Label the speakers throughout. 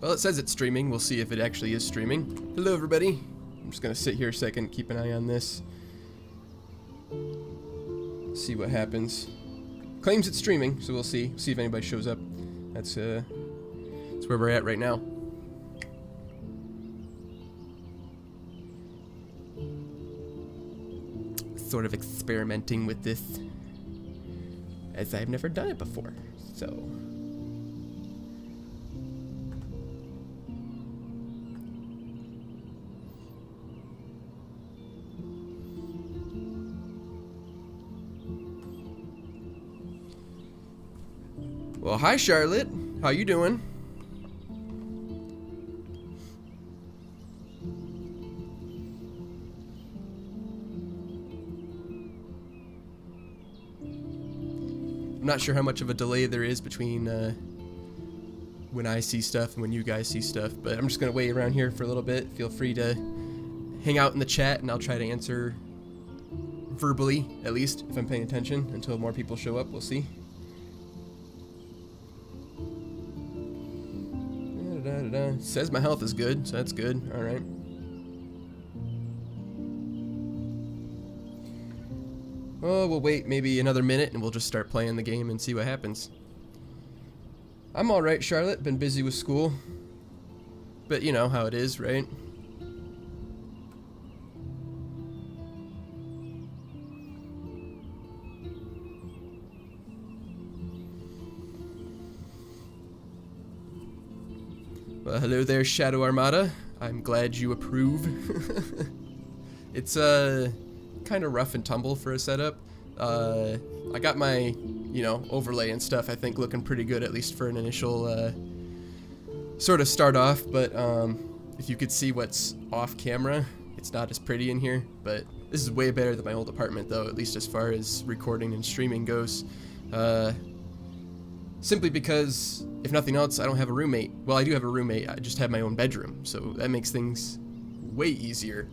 Speaker 1: Well, it says it's streaming. We'll see if it actually is streaming. Hello, everybody. I'm just gonna sit here a second, keep an eye on this. See what happens. Claims it's streaming, so we'll see. See if anybody shows up. That's where we're at right now. Sort of experimenting with this, as I've never done it before. So. Well, hi Charlotte. How you doing? I'm not sure how much of a delay there is between when I see stuff and when you guys see stuff, but I'm just gonna wait around here for a little bit. Feel free to hang out in the chat and I'll try to answer verbally, at least, if I'm paying attention, until more people show up. We'll see. Says my health is good, so that's good. Alright. Oh, we'll wait maybe another minute and we'll just start playing the game and see what happens. I'm alright, Charlotte. Been busy with school. But you know how it is, right? Well, hello there, Shadow Armada. I'm glad you approve. It's kind of rough and tumble for a setup. I got my, overlay and stuff, I think, looking pretty good, at least for an initial sort of start off. But if you could see what's off camera, it's not as pretty in here. But this is way better than my old apartment, though, at least as far as recording and streaming goes. Simply because, if nothing else, I don't have a roommate. Well, I do have a roommate, I just have my own bedroom, so that makes things way easier.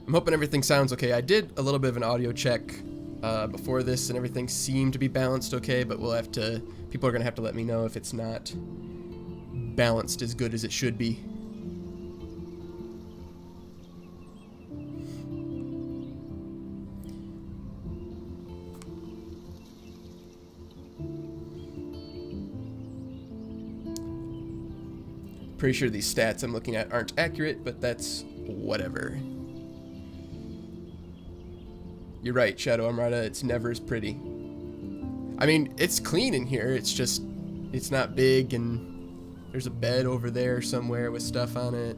Speaker 1: I'm hoping everything sounds okay. I did a little bit of an audio check before this, and everything seemed to be balanced okay, but we'll have to, people are going to have to let me know if it's not balanced as good as it should be. Pretty sure these stats I'm looking at aren't accurate, but that's whatever. You're right, Shadow Armada, it's never as pretty. I mean, it's clean in here, it's just, it's not big, and there's a bed over there somewhere with stuff on it,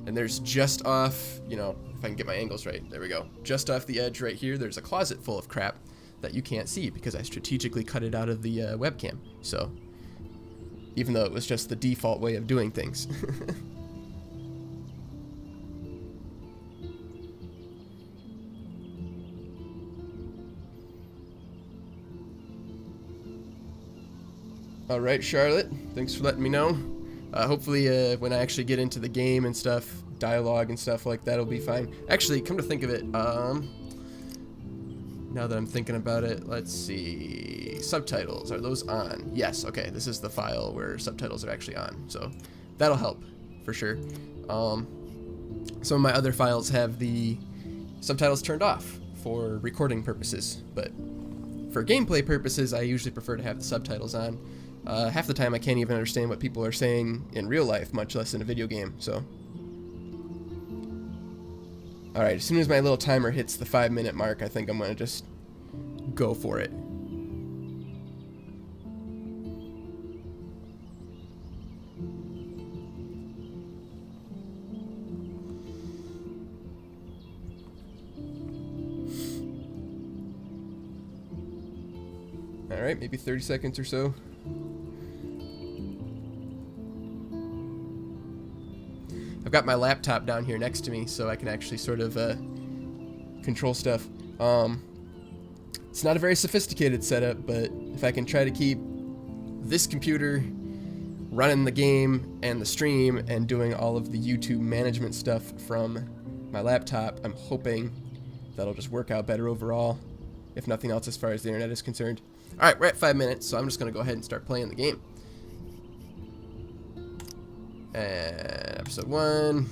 Speaker 1: and there's just off, if I can get my angles right, there we go. Just off the edge right here, there's a closet full of crap that you can't see because I strategically cut it out of the webcam, so. Even though it was just the default way of doing things. Alright, Charlotte, thanks for letting me know. Hopefully when I actually get into the game and stuff, dialogue and stuff like that will be fine. Actually, come to think of it, now that I'm thinking about it, let's see. Subtitles, are those on? Yes, okay, this is the file where subtitles are actually on, so that'll help for sure. Some of my other files have the subtitles turned off for recording purposes, but for gameplay purposes, I usually prefer to have the subtitles on. Half the time I can't even understand what people are saying in real life, much less in a video game, so. Alright, as soon as my little timer hits the 5-minute mark, I think I'm gonna just go for it. Alright, maybe 30 seconds or so. I've got my laptop down here next to me, so I can actually sort of control stuff. It's not a very sophisticated setup, but if I can try to keep this computer running the game and the stream and doing all of the YouTube management stuff from my laptop, I'm hoping that'll just work out better overall, if nothing else as far as the internet is concerned. Alright, we're at 5 minutes, so I'm just going to go ahead and start playing the game. And episode 1.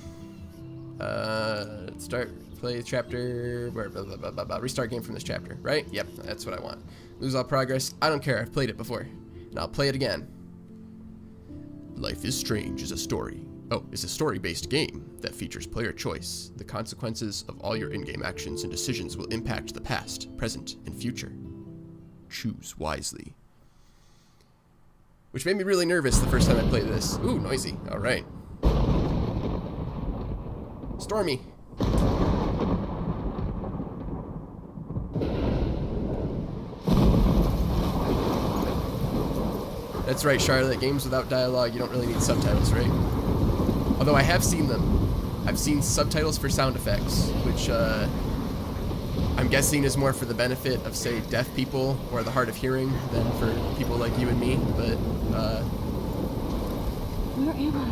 Speaker 1: Start, play chapter, blah, blah, blah, blah, blah. Restart game from this chapter, right? Yep, that's what I want. Lose all progress. I don't care, I've played it before. And I'll play it again. Life is Strange is a story. Oh, it's a story-based game that features player choice. The consequences of all your in-game actions and decisions will impact the past, present, and future. Choose wisely. Which made me really nervous the first time I played this. Ooh, noisy. Alright. Stormy. That's right, Charlotte. Games without dialogue, you don't really need subtitles, right? Although I have seen them. I've seen subtitles for sound effects, which I'm guessing is more for the benefit of, say, deaf people or the hard of hearing than for people like you and me, but,
Speaker 2: Where am I?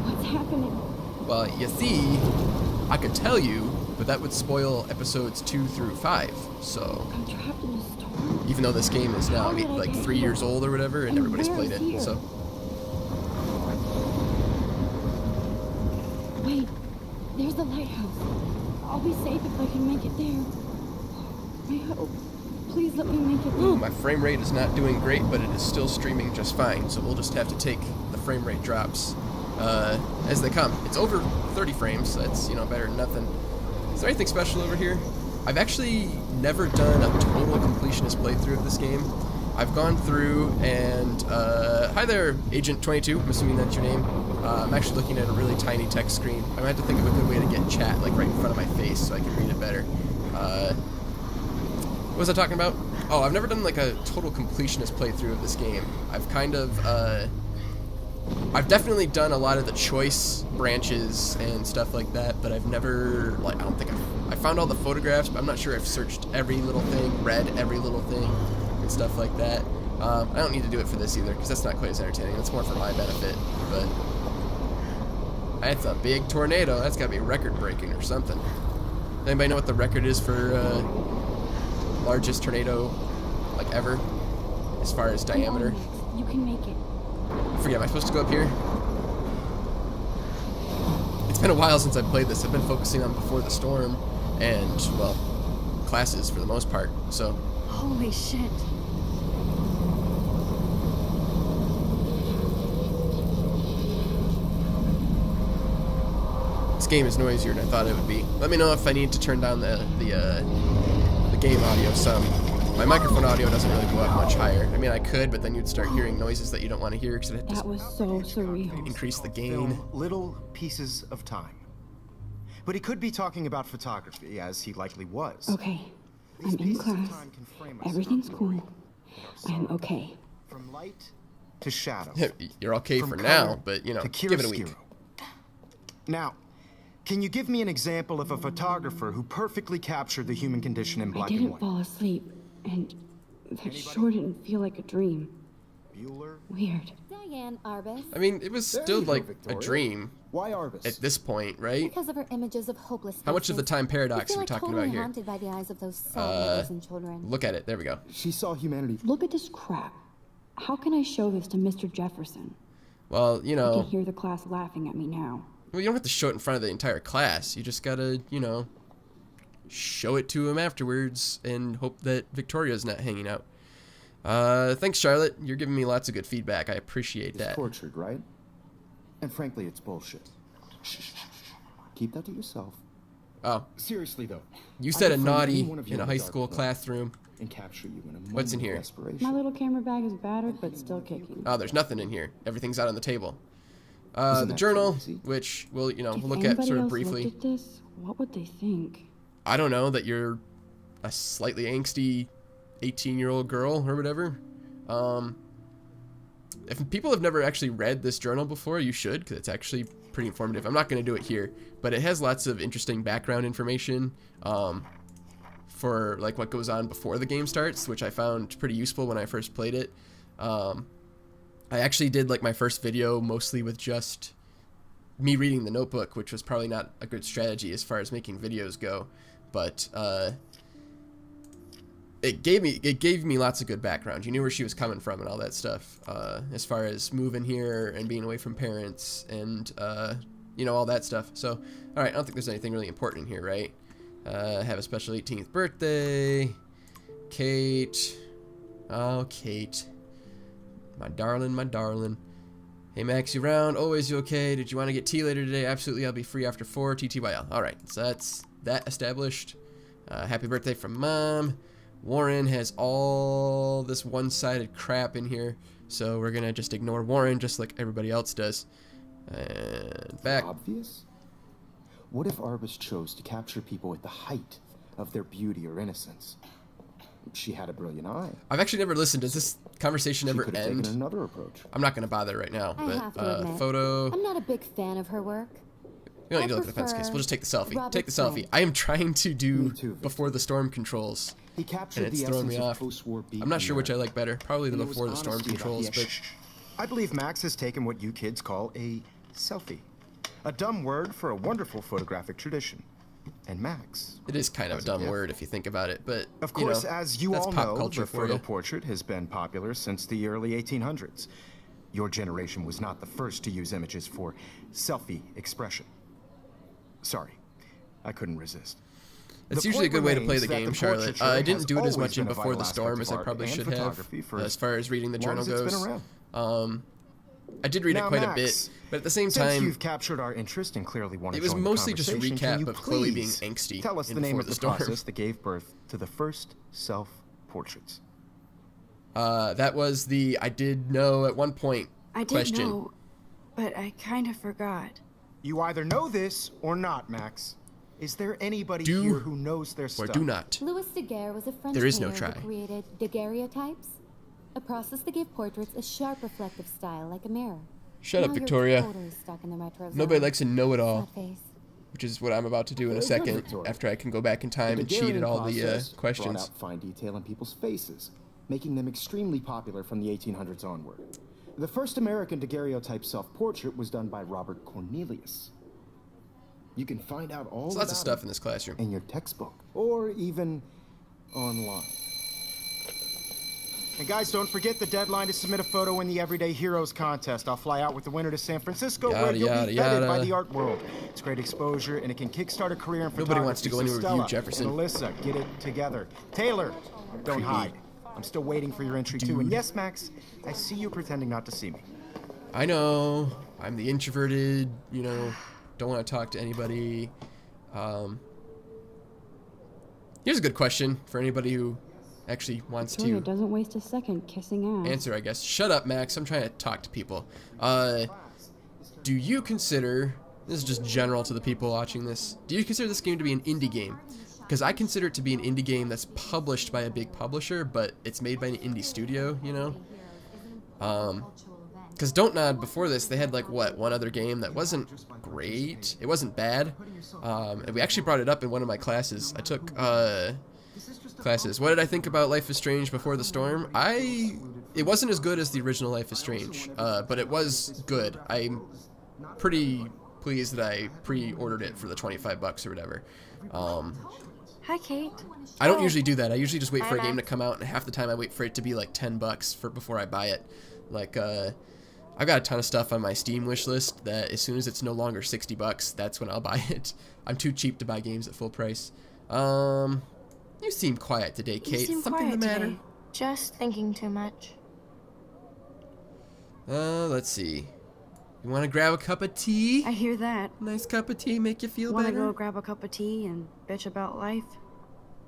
Speaker 2: What's happening?
Speaker 1: Well, you see, I could tell you, but that would spoil episodes 2 through 5, so...
Speaker 2: I'm trapped in a storm?
Speaker 1: Even though this game is now, like, 3 years old or whatever, and everybody's played it, so...
Speaker 2: Wait, there's the lighthouse. I'll be safe if I can make it there. I hope. Please let me make it there.
Speaker 1: Ooh, my frame rate is not doing great, but it is still streaming just fine, so we'll just have to take the frame rate drops as they come. It's over 30 frames, so that's, you know, better than nothing. Is there anything special over here? I've actually never done a total completionist playthrough of this game. I've gone through and, hi there, Agent 22, I'm assuming that's your name. I'm actually looking at a really tiny text screen. I'm gonna have to think of a good way to get chat, like, right in front of my face so I can read it better. What was I talking about? Oh, I've never done, like, a total completionist playthrough of this game. I've kind of, I've definitely done a lot of the choice branches and stuff like that, but I've never, like, I don't think I found all the photographs, but I'm not sure I've searched every little thing, read every little thing, and stuff like that. I don't need to do it for this either, because that's not quite as entertaining. That's more for my benefit, but... That's a big tornado. That's got to be record-breaking or something. Anybody know what the record is for largest tornado, like, ever? As far as diameter?
Speaker 2: You can make it.
Speaker 1: I forget, am I supposed to go up here? It's been a while since I've played this. I've been focusing on Before the Storm and, well, classes for the most part, so...
Speaker 2: Holy shit.
Speaker 1: This game is noisier than I thought it would be. Let me know if I need to turn down the game audio some. My microphone audio doesn't really go up much higher. I mean, I could, but then you'd start hearing noises that you don't want to hear because it
Speaker 2: That was so surreal.
Speaker 1: increase the gain.
Speaker 3: Film little pieces of time. But he could be talking about photography, as he likely was.
Speaker 2: Okay, I'm in class. Everything's cool. I'm okay.
Speaker 3: From light to shadow.
Speaker 1: You're okay
Speaker 3: From
Speaker 1: for
Speaker 3: color
Speaker 1: now, but, you know,
Speaker 3: to
Speaker 1: give it a week.
Speaker 3: chiaroscuro. Now, can you give me an example of a photographer who perfectly captured the human condition in
Speaker 2: I
Speaker 3: black and
Speaker 2: didn't
Speaker 3: white?
Speaker 2: fall asleep, and that sure didn't feel like a dream.
Speaker 3: Bueller?
Speaker 2: Weird.
Speaker 4: Diane Arbus.
Speaker 1: I mean, it was still
Speaker 5: you go,
Speaker 1: like a
Speaker 5: Victoria.
Speaker 1: dream
Speaker 5: Why Arbus?
Speaker 1: at this point, right?
Speaker 4: Because of her images of hopeless
Speaker 1: How much of the
Speaker 4: faces.
Speaker 1: time
Speaker 4: I
Speaker 1: paradox
Speaker 4: feel
Speaker 1: are we
Speaker 4: like
Speaker 1: talking
Speaker 4: totally
Speaker 1: about here?
Speaker 4: haunted by the eyes of those sad mothers and children.
Speaker 1: Look at it. There we go.
Speaker 5: She saw humanity.
Speaker 2: Look at this crap. How can I show this to Mr. Jefferson?
Speaker 1: Well, you
Speaker 2: I can
Speaker 1: know,
Speaker 2: hear the class laughing at me now.
Speaker 1: well, you don't have to show it in front of the entire class. You just gotta, you know, show it to him afterwards and hope that Victoria's not hanging out. Thanks, Charlotte. You're giving me lots of good feedback. I appreciate
Speaker 5: It's
Speaker 1: that.
Speaker 5: tortured, right? And frankly, it's bullshit. Shh, shh, shh, shh. Keep that to yourself.
Speaker 1: Oh,
Speaker 5: Seriously, though.
Speaker 1: you
Speaker 5: I
Speaker 1: said a
Speaker 5: could frame
Speaker 1: naughty
Speaker 5: any one of you
Speaker 1: in a
Speaker 5: the
Speaker 1: high
Speaker 5: dark
Speaker 1: school
Speaker 5: cloud
Speaker 1: classroom.
Speaker 5: And capture you in a
Speaker 1: What's in
Speaker 5: moment of
Speaker 1: here?
Speaker 5: desperation.
Speaker 2: My little camera bag is battered, but still kicking.
Speaker 1: Oh, there's nothing in here. Everything's out on the table.
Speaker 5: Isn't
Speaker 1: The
Speaker 5: that
Speaker 1: journal,
Speaker 5: crazy?
Speaker 1: which we'll, you know,
Speaker 2: If
Speaker 1: we'll look at
Speaker 2: anybody
Speaker 1: sort of
Speaker 2: else
Speaker 1: briefly.
Speaker 2: looked at this, what would they think?
Speaker 1: I don't know, that you're a slightly angsty 18-year-old girl or whatever. If people have never actually read this journal before, you should, because it's actually pretty informative. I'm not going to do it here, but it has lots of interesting background information for like what goes on before the game starts, which I found pretty useful when I first played it. I actually did like my first video mostly with just me reading the notebook, which was probably not a good strategy as far as making videos go, but it gave me lots of good background. You knew where she was coming from and all that stuff, as far as moving here and being away from parents and you know, all that stuff. So, all right, I don't think there's anything really important here, right? Have a special 18th birthday, Kate. Oh, Kate, my darling, my darling. Hey Max, you around? Always, you okay? Did you want to get tea later today? Absolutely, I'll be free after 4. TTYL. All right, so that's that established. Happy birthday from Mom. Warren has all this one-sided crap in here, so we're gonna just ignore Warren just like everybody else does. And back.
Speaker 5: Obvious? What if Arbus chose to capture people at the height of their beauty or innocence? She had a brilliant eye.
Speaker 1: I've actually never listened. Does this conversation ever
Speaker 5: could have
Speaker 1: end?
Speaker 5: taken another approach.
Speaker 1: I'm not gonna bother right now,
Speaker 4: I have to
Speaker 1: but
Speaker 4: admit,
Speaker 1: photo.
Speaker 4: I'm not a big fan of her work.
Speaker 1: We don't need to
Speaker 4: I
Speaker 1: look at the fence case. We'll just take the selfie.
Speaker 4: prefer
Speaker 1: Take the selfie.
Speaker 4: Robert
Speaker 1: I am trying to do
Speaker 5: Me too, Victor.
Speaker 1: before the storm controls,
Speaker 5: He captured
Speaker 1: and it's
Speaker 5: the
Speaker 1: throwing
Speaker 5: essence
Speaker 1: me
Speaker 5: of
Speaker 1: off.
Speaker 5: post-war
Speaker 1: I'm not sure which I
Speaker 5: beat
Speaker 1: like better. Probably the
Speaker 5: And it was
Speaker 1: before the storm
Speaker 5: honesty about
Speaker 1: controls,
Speaker 5: the-
Speaker 1: but
Speaker 3: I believe Max has taken what you kids call a selfie. A dumb word for a wonderful photographic tradition. And Max.
Speaker 1: it is kind of a
Speaker 3: As a
Speaker 1: dumb
Speaker 3: gift.
Speaker 1: word if you think about it. But
Speaker 3: Of course,
Speaker 1: you know,
Speaker 3: as you
Speaker 1: that's
Speaker 3: all
Speaker 1: pop
Speaker 3: know,
Speaker 1: culture
Speaker 3: the
Speaker 1: for
Speaker 3: photo
Speaker 1: you.
Speaker 3: portrait has been popular since the early 1800s. Your generation was not the first to use images for selfie expression. Sorry, I couldn't resist.
Speaker 1: It's
Speaker 3: The
Speaker 1: usually a
Speaker 3: point
Speaker 1: good way to play
Speaker 3: remains
Speaker 1: the
Speaker 3: that
Speaker 1: game,
Speaker 3: the
Speaker 1: Charlotte.
Speaker 3: portraiture
Speaker 1: I
Speaker 3: has
Speaker 1: didn't do it as
Speaker 3: always
Speaker 1: much in
Speaker 3: been a
Speaker 1: Before
Speaker 3: vital
Speaker 1: the Storm
Speaker 3: aspect
Speaker 1: as
Speaker 3: of
Speaker 1: I
Speaker 3: art
Speaker 1: probably
Speaker 3: and
Speaker 1: should have,
Speaker 3: photography for
Speaker 1: as far as reading the
Speaker 3: long
Speaker 1: journal
Speaker 3: as it's been
Speaker 1: goes.
Speaker 3: around.
Speaker 1: I did read it
Speaker 3: Now,
Speaker 1: quite a
Speaker 3: Max,
Speaker 1: bit, but at the same
Speaker 3: Since
Speaker 1: time,
Speaker 3: you've captured our interest and clearly want to
Speaker 1: it was
Speaker 3: join the
Speaker 1: mostly just a
Speaker 3: conversation, can
Speaker 1: recap
Speaker 3: you
Speaker 1: of Chloe being
Speaker 3: please
Speaker 1: angsty
Speaker 3: Tell us
Speaker 1: in
Speaker 3: the name
Speaker 1: Before
Speaker 3: of
Speaker 1: the
Speaker 3: the
Speaker 1: Storm.
Speaker 3: process that gave birth to the first self-portraits.
Speaker 1: that was the I did know at one point
Speaker 2: I did
Speaker 1: question.
Speaker 2: know, but I kind of forgot.
Speaker 3: You either know this or not, Max. Is there anybody
Speaker 1: Do
Speaker 3: here who knows their
Speaker 1: Or
Speaker 3: stuff?
Speaker 1: do not.
Speaker 4: Louis Daguerre was a French
Speaker 1: There is no
Speaker 4: painter
Speaker 1: try.
Speaker 4: who created daguerreotypes, a process that gave portraits a sharp reflective style like a mirror.
Speaker 1: Shut up,
Speaker 4: Now you're
Speaker 1: Victoria.
Speaker 4: totally stuck in the retro
Speaker 1: Nobody
Speaker 4: zone.
Speaker 1: likes a know-it-all,
Speaker 4: Sad face.
Speaker 1: which is what I'm about to do in a
Speaker 5: Very good,
Speaker 1: second
Speaker 5: Victoria.
Speaker 1: after I can go back in time
Speaker 5: The
Speaker 1: and cheat at
Speaker 5: Daguerrean
Speaker 1: all the
Speaker 5: process brought
Speaker 1: questions.
Speaker 5: out fine detail in people's faces, making them extremely popular from the 1800s onward. The first American daguerreotype self-portrait was done by Robert Cornelius. You can find out all
Speaker 1: There's lots of
Speaker 5: about
Speaker 1: stuff
Speaker 5: it
Speaker 1: in this classroom.
Speaker 5: in your textbook or even online.
Speaker 3: And guys, don't forget the deadline to submit a photo in the Everyday Heroes contest. I'll fly out with the winner to San Francisco, where
Speaker 1: Yada,
Speaker 3: you'll
Speaker 1: yada,
Speaker 3: be feted by
Speaker 1: yada.
Speaker 3: the art world. It's great exposure, and it can kickstart a career in photography.
Speaker 1: Nobody wants to go
Speaker 3: So
Speaker 1: anywhere with you,
Speaker 3: Stella
Speaker 1: Jefferson.
Speaker 3: and Alyssa, get it together. Taylor, don't
Speaker 1: Creepy.
Speaker 3: hide. I'm still waiting for your entry too. And yes, Max, I see you pretending not to see me.
Speaker 1: I know. I'm the introverted, you know, don't want to talk to anybody. Here's a good question for anybody who actually wants
Speaker 2: Victoria
Speaker 1: to
Speaker 2: doesn't waste a second kissing ass.
Speaker 1: answer, I guess. Shut up, Max. I'm trying to talk to people. Do you consider, this is just general to the people watching this, do you consider this game to be an indie game? Because I consider it to be an indie game that's published by a big publisher, but it's made by an indie studio, you know? Because Don't Nod, before this, they had, like, what, one other game that wasn't great. It wasn't bad. And we actually brought it up in one of my classes. I took, classes. What did I think about Life is Strange Before the Storm? It wasn't as good as the original Life is Strange, but it was good. I'm pretty pleased that I pre-ordered it for the $25 or whatever.
Speaker 2: Hi, Kate.
Speaker 1: I don't usually do that. I usually just wait for a
Speaker 4: Hi,
Speaker 1: game to
Speaker 4: Max.
Speaker 1: come out, and half the time I wait for it to be like $10 before I buy it. Like, I've got a ton of stuff on my Steam wish list that as soon as it's no longer $60, that's when I'll buy it. I'm too cheap to buy games at full price. You seem quiet today, Kate.
Speaker 2: You seem
Speaker 1: Something
Speaker 2: quiet
Speaker 1: the matter?
Speaker 2: today.
Speaker 6: Just thinking too much.
Speaker 1: Let's see. You want to grab a cup of tea?
Speaker 2: I hear that.
Speaker 1: Nice cup of tea make you feel
Speaker 2: Want to
Speaker 1: better?
Speaker 2: go grab a cup of tea and bitch about life?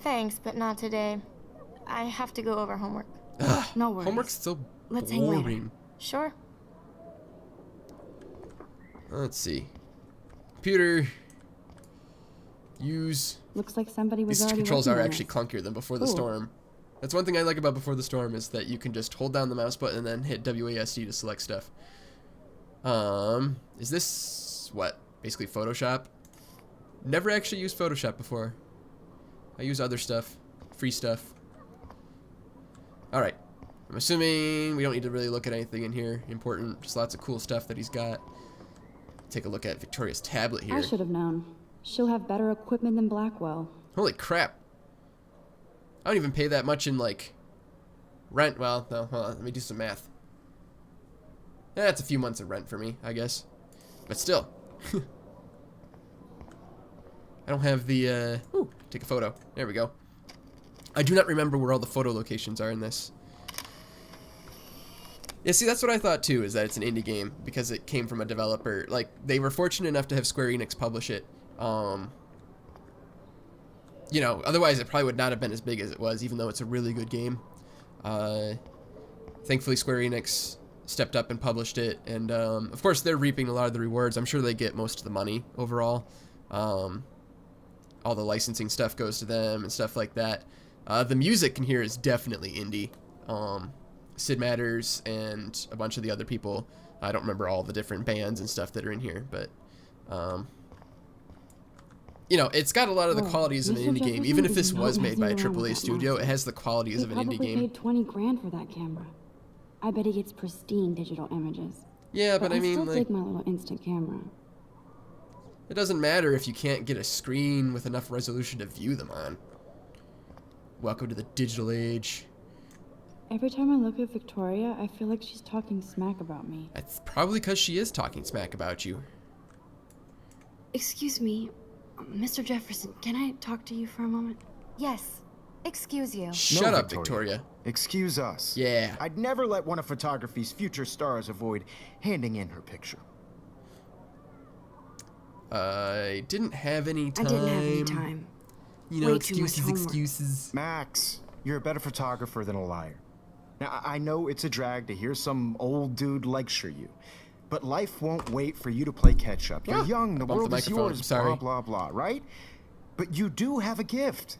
Speaker 6: Thanks, but not today. I have to go over homework.
Speaker 1: Ugh,
Speaker 2: No worries.
Speaker 1: homework's so
Speaker 2: Let's hang later.
Speaker 1: boring.
Speaker 6: Sure.
Speaker 1: Let's see. Computer. Use.
Speaker 2: Looks like somebody was
Speaker 1: These
Speaker 2: already
Speaker 1: controls
Speaker 2: working
Speaker 1: are
Speaker 2: on
Speaker 1: actually
Speaker 2: this.
Speaker 1: clunkier than Before the
Speaker 2: Cool.
Speaker 1: Storm. That's one thing I like about Before the Storm is that you can just hold down the mouse button and then hit WASD to select stuff. Is this what? Basically Photoshop? Never actually used Photoshop before. I use other stuff, free stuff. Alright. I'm assuming we don't need to really look at anything in here important. Just lots of cool stuff that he's got. Take a look at Victoria's tablet here.
Speaker 2: I should have known. She'll have better equipment than Blackwell.
Speaker 1: Holy crap. I don't even pay that much in, like, rent. Well, no, hold on, let me do some math. That's a few months of rent for me, I guess. But still. I don't have the, ooh, take a photo. There we go. I do not remember where all the photo locations are in this. Yeah, see, that's what I thought too, is that it's an indie game because it came from a developer. Like, they were fortunate enough to have Square Enix publish it. You know, otherwise it probably would not have been as big as it was, even though it's a really good game. Thankfully, Square Enix stepped up and published it, and of course they're reaping a lot of the rewards. I'm sure they get most of the money overall. All the licensing stuff goes to them and stuff like that. The music in here is definitely indie. Sid Matters and a bunch of the other people. I don't remember all the different bands and stuff that are in here, but you know, it's got a lot of the qualities of an indie game. Even if this was made by a AAA studio, it has the qualities of an indie game.
Speaker 2: He probably paid 20 grand for that camera. I bet he gets pristine digital images.
Speaker 1: Yeah, but I mean,
Speaker 2: still
Speaker 1: like,
Speaker 2: take my little instant camera.
Speaker 1: it doesn't matter if you can't get a screen with enough resolution to view them on. Welcome to the digital age.
Speaker 2: Every time I look at Victoria, I feel like she's talking smack about me.
Speaker 1: That's probably because she is talking smack about you.
Speaker 2: Excuse me, Mr. Jefferson, can I talk to you for a moment?
Speaker 4: Yes. Excuse you.
Speaker 1: Shut
Speaker 3: No,
Speaker 1: up, Victoria.
Speaker 3: Excuse us.
Speaker 1: Yeah.
Speaker 3: I'd never let one of photography's future stars avoid handing in her picture.
Speaker 1: I didn't have any time.
Speaker 2: I didn't have any time.
Speaker 1: You know,
Speaker 2: Way too much homework.
Speaker 1: excuses.
Speaker 3: Max, you're a better photographer than a liar. Now, I know it's a drag to hear some old dude lecture you, but life won't wait for you to play catch up. You're young, the
Speaker 1: bumped
Speaker 3: world
Speaker 1: the
Speaker 3: is
Speaker 1: microphone,
Speaker 3: yours,
Speaker 1: sorry.
Speaker 3: blah, blah, blah, right? But you do have a gift.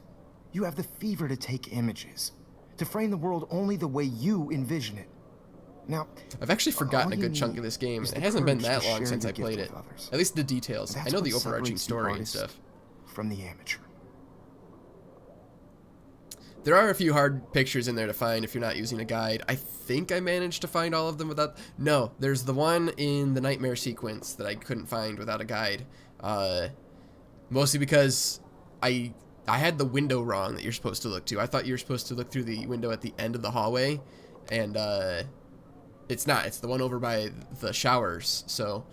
Speaker 3: You have the fever to take images, to frame the world only the way you envision it. Now,
Speaker 1: I've actually forgotten
Speaker 3: all
Speaker 1: a
Speaker 3: you
Speaker 1: good chunk
Speaker 3: need
Speaker 1: of this game.
Speaker 3: is
Speaker 1: It
Speaker 3: the
Speaker 1: hasn't been
Speaker 3: courage
Speaker 1: that
Speaker 3: to
Speaker 1: long
Speaker 3: share
Speaker 1: since
Speaker 3: your
Speaker 1: I played
Speaker 3: gift
Speaker 1: it.
Speaker 3: with others.
Speaker 1: At least the details.
Speaker 3: That's
Speaker 1: I know
Speaker 3: what
Speaker 1: the overarching
Speaker 3: separates the
Speaker 1: story and
Speaker 3: artist
Speaker 1: stuff.
Speaker 3: from the amateur.
Speaker 1: There are a few hard pictures in there to find if you're not using a guide. I think I managed to find all of them without... No, there's the one in the nightmare sequence that I couldn't find without a guide. Mostly because I had the window wrong that you're supposed to look to. I thought you were supposed to look through the window at the end of the hallway, and it's not. It's the one over by the showers, so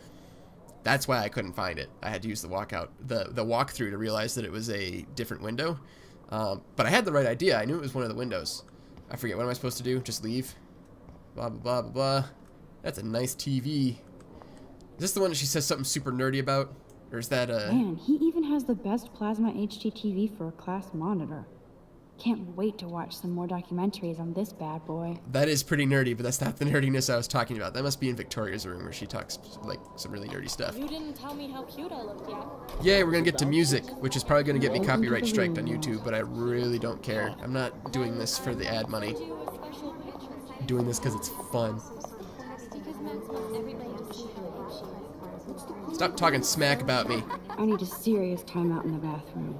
Speaker 1: that's why I couldn't find it. I had to use the walkthrough to realize that it was a different window. But I had the right idea. I knew it was one of the windows. I forget, what am I supposed to do? Just leave? Blah, blah, blah, blah, blah. That's a nice TV. Is this the one that she says something super nerdy about? Or is that
Speaker 2: Man, he even has the best plasma HD TV for a class monitor. Can't wait to watch some more documentaries on this bad boy.
Speaker 1: That is pretty nerdy, but that's not the nerdiness I was talking about. That must be in Victoria's room where she talks, like, some really nerdy stuff.
Speaker 6: You didn't tell me how cute I looked yet.
Speaker 1: Yay, we're gonna get to music, which is probably gonna get me copyright striked on YouTube, but I really don't care. I'm not doing this for the ad money. I'm doing this because it's fun. Stop talking smack about me.
Speaker 2: I need a serious timeout in the bathroom.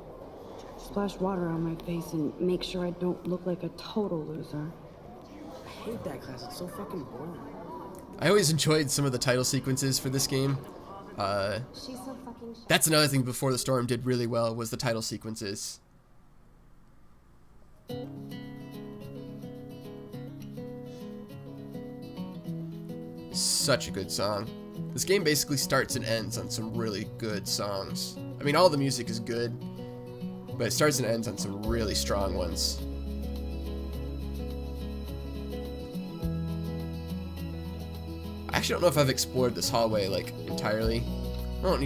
Speaker 2: Splash water on my face and make sure I don't look like a total loser.
Speaker 7: I hate that class. It's so fucking boring.
Speaker 1: I always enjoyed some of the title sequences for this game. That's another thing Before the Storm did really well, was the title sequences. Such a good song. This game basically starts and ends on some really good songs. I mean, all the music is good, but it starts and ends on some really strong ones. I actually don't know if I've explored this hallway, like, entirely.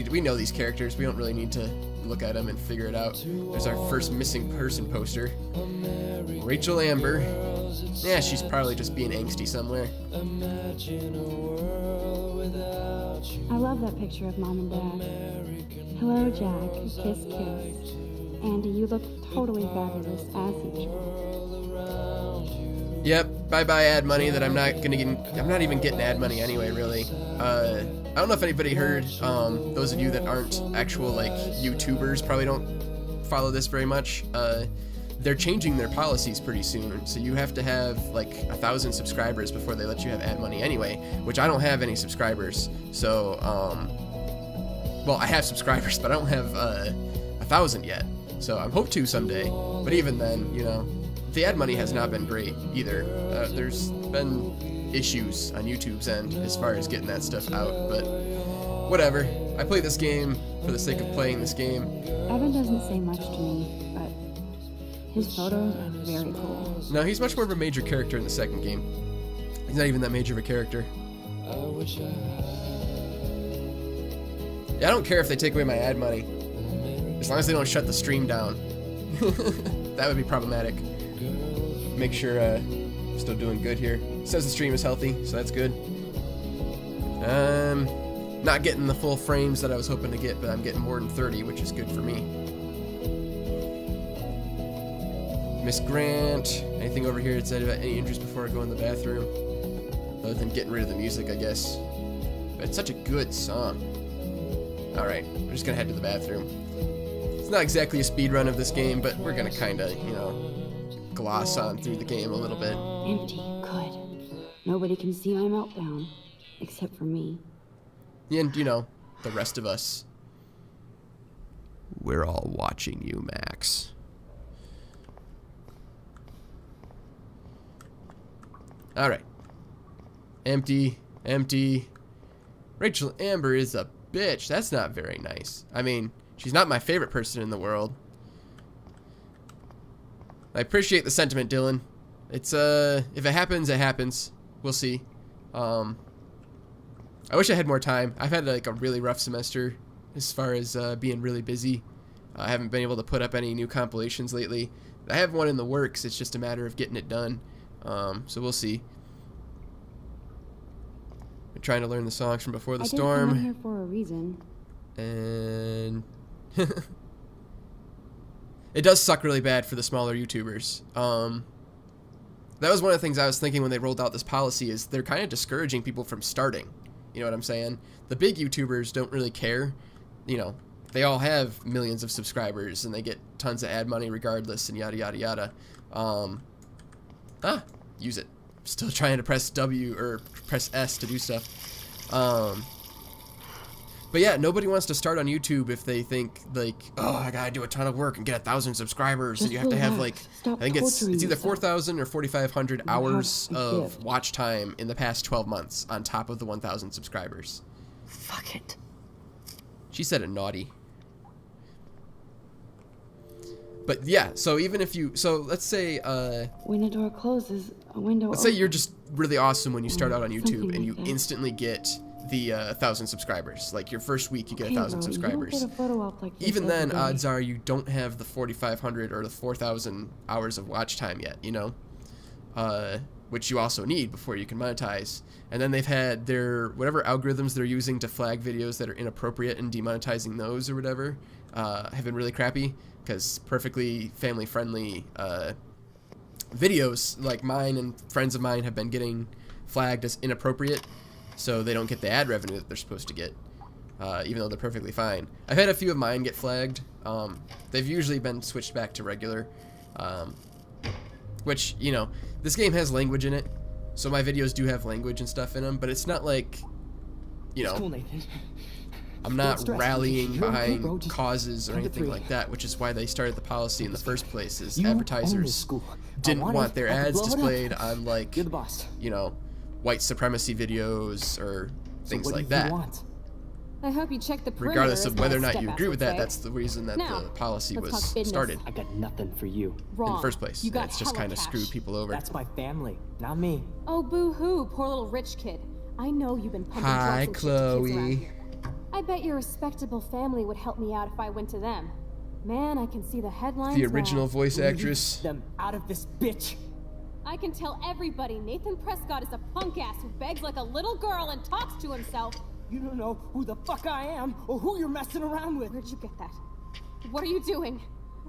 Speaker 1: We know these characters. We don't really need to look at them and figure it out. There's our first missing person poster. Rachel Amber. Yeah, she's probably just being angsty somewhere.
Speaker 2: I love that picture of Mom and Dad. Hello, Jack. Kiss, kiss. Andy, you look totally fabulous as usual.
Speaker 1: Yep, bye-bye ad money that I'm not even getting ad money anyway, really. I don't know if anybody heard, those of you that aren't actual, like, YouTubers probably don't follow this very much. They're changing their policies pretty soon, so you have to have, like, 1,000 subscribers before they let you have ad money anyway, which I don't have any subscribers, so, well, I have subscribers, but I don't have, 1,000 yet, so I hope to someday, but even then, you know, the ad money has not been great either. There's been issues on YouTube's end as far as getting that stuff out, but whatever. I play this game for the sake of playing this game.
Speaker 2: Evan doesn't say much to me, but his photos are very cool.
Speaker 1: No, he's much more of a major character in the second game. He's not even that major of a character. Yeah, I don't care if they take away my ad money, as long as they don't shut the stream down. That would be problematic. Make sure I'm still doing good here. It says the stream is healthy, so that's good. Not getting the full frames that I was hoping to get, but I'm getting more than 30, which is good for me. Miss Grant, anything over here that said about any interest before I go in the bathroom? Other than getting rid of the music, I guess. But it's such a good song. Alright, we're just gonna head to the bathroom. It's not exactly a speed run of this game, but we're gonna kinda, you know, gloss on through the game a little bit.
Speaker 2: Empty. Good. Nobody can see my meltdown, except for me.
Speaker 1: And, you know, the rest of us. We're all watching you, Max. Alright. Empty. Empty. Rachel Amber is a bitch. That's not very nice. I mean, she's not my favorite person in the world. I appreciate the sentiment, Dylan. It's, if it happens, it happens. We'll see. I wish I had more time. I've had, like, a really rough semester as far as, being really busy. I haven't been able to put up any new compilations lately. I have one in the works. It's just a matter of getting it done. So we'll see. I'm trying to learn the songs from Before the Storm.
Speaker 2: I didn't come in here for a reason.
Speaker 1: And it does suck really bad for the smaller YouTubers. That was one of the things I was thinking when they rolled out this policy, is they're kind of discouraging people from starting. You know what I'm saying? The big YouTubers don't really care. You know, they all have millions of subscribers and they get tons of ad money regardless and yada yada yada. Use it. Still trying to press W or press S to do stuff. But yeah, nobody wants to start on YouTube if they think, like, oh, I gotta do a ton of work and get 1,000 subscribers, and you have to have, like, I think it's either 4,000 or 4,500 hours of watch time in the past 12 months on top of the 1,000 subscribers.
Speaker 7: Fuck it.
Speaker 1: She said it naughty. But yeah, so even if you, so let's say,
Speaker 2: when a door closes, a window
Speaker 1: let's
Speaker 2: opens.
Speaker 1: say you're just really awesome when you start out on YouTube
Speaker 2: Something
Speaker 1: and you
Speaker 2: like that.
Speaker 1: instantly get the 1,000 subscribers. Like your first week you get
Speaker 2: Hey,
Speaker 1: 1,000
Speaker 2: bro, you don't
Speaker 1: subscribers.
Speaker 2: put a photo up like this
Speaker 1: Even then,
Speaker 2: every day.
Speaker 1: odds are you don't have the 4,500 or the 4,000 hours of watch time yet, you know? Which you also need before you can monetize. And then they've had their, whatever algorithms they're using to flag videos that are inappropriate and demonetizing those or whatever, have been really crappy, because perfectly family-friendly videos like mine and friends of mine have been getting flagged as inappropriate, so they don't get the ad revenue that they're supposed to get, even though they're perfectly fine. I've had a few of mine get flagged. They've usually been switched back to regular, which, you know, this game has language in it, so my videos do have language and stuff in them, but it's not like, you know,
Speaker 7: Cool, Nathan.
Speaker 1: I'm not
Speaker 7: stress.
Speaker 1: rallying
Speaker 7: You're okay,
Speaker 1: behind
Speaker 7: bro. Just
Speaker 1: causes or
Speaker 7: count to
Speaker 1: anything
Speaker 7: 3.
Speaker 1: like that, which is why they started the policy in the first place, is
Speaker 7: You own this
Speaker 1: advertisers
Speaker 7: school. I
Speaker 1: didn't want
Speaker 7: it.
Speaker 1: their
Speaker 7: I can
Speaker 1: ads
Speaker 7: blow it up.
Speaker 1: displayed on, like,
Speaker 7: You're the boss.
Speaker 1: you know, white supremacy videos or things
Speaker 7: So what
Speaker 1: like
Speaker 7: do you
Speaker 1: that.
Speaker 7: want?
Speaker 4: I hope you check the perimeter,
Speaker 1: Regardless
Speaker 4: as
Speaker 1: of
Speaker 4: my
Speaker 1: whether or not you
Speaker 4: step-ass
Speaker 1: agree with
Speaker 4: would
Speaker 1: that,
Speaker 4: say.
Speaker 1: that's the reason that
Speaker 4: Now,
Speaker 1: the policy
Speaker 4: let's
Speaker 1: was
Speaker 4: talk business.
Speaker 1: started
Speaker 7: I got nothing for you.
Speaker 4: Wrong.
Speaker 1: in the first place.
Speaker 4: You got
Speaker 1: It's just
Speaker 4: hella
Speaker 1: kind of
Speaker 4: cash.
Speaker 1: screw people over.
Speaker 7: That's my family, not me.
Speaker 4: Oh, boo-hoo, poor little rich kid. I know you've been pumping
Speaker 1: Hi,
Speaker 4: drugs and shit to kids around
Speaker 1: Chloe.
Speaker 4: here. I bet your respectable family would help me out if I went to them. Man, I can see the headlines
Speaker 1: The original
Speaker 4: now.
Speaker 1: voice actress.
Speaker 7: Them out of this bitch.
Speaker 4: I can tell everybody Nathan Prescott is a punk ass who begs like a little girl and talks to himself.
Speaker 7: You don't know who the fuck I am or who you're messing around with.
Speaker 4: Where'd you get that? What are you doing?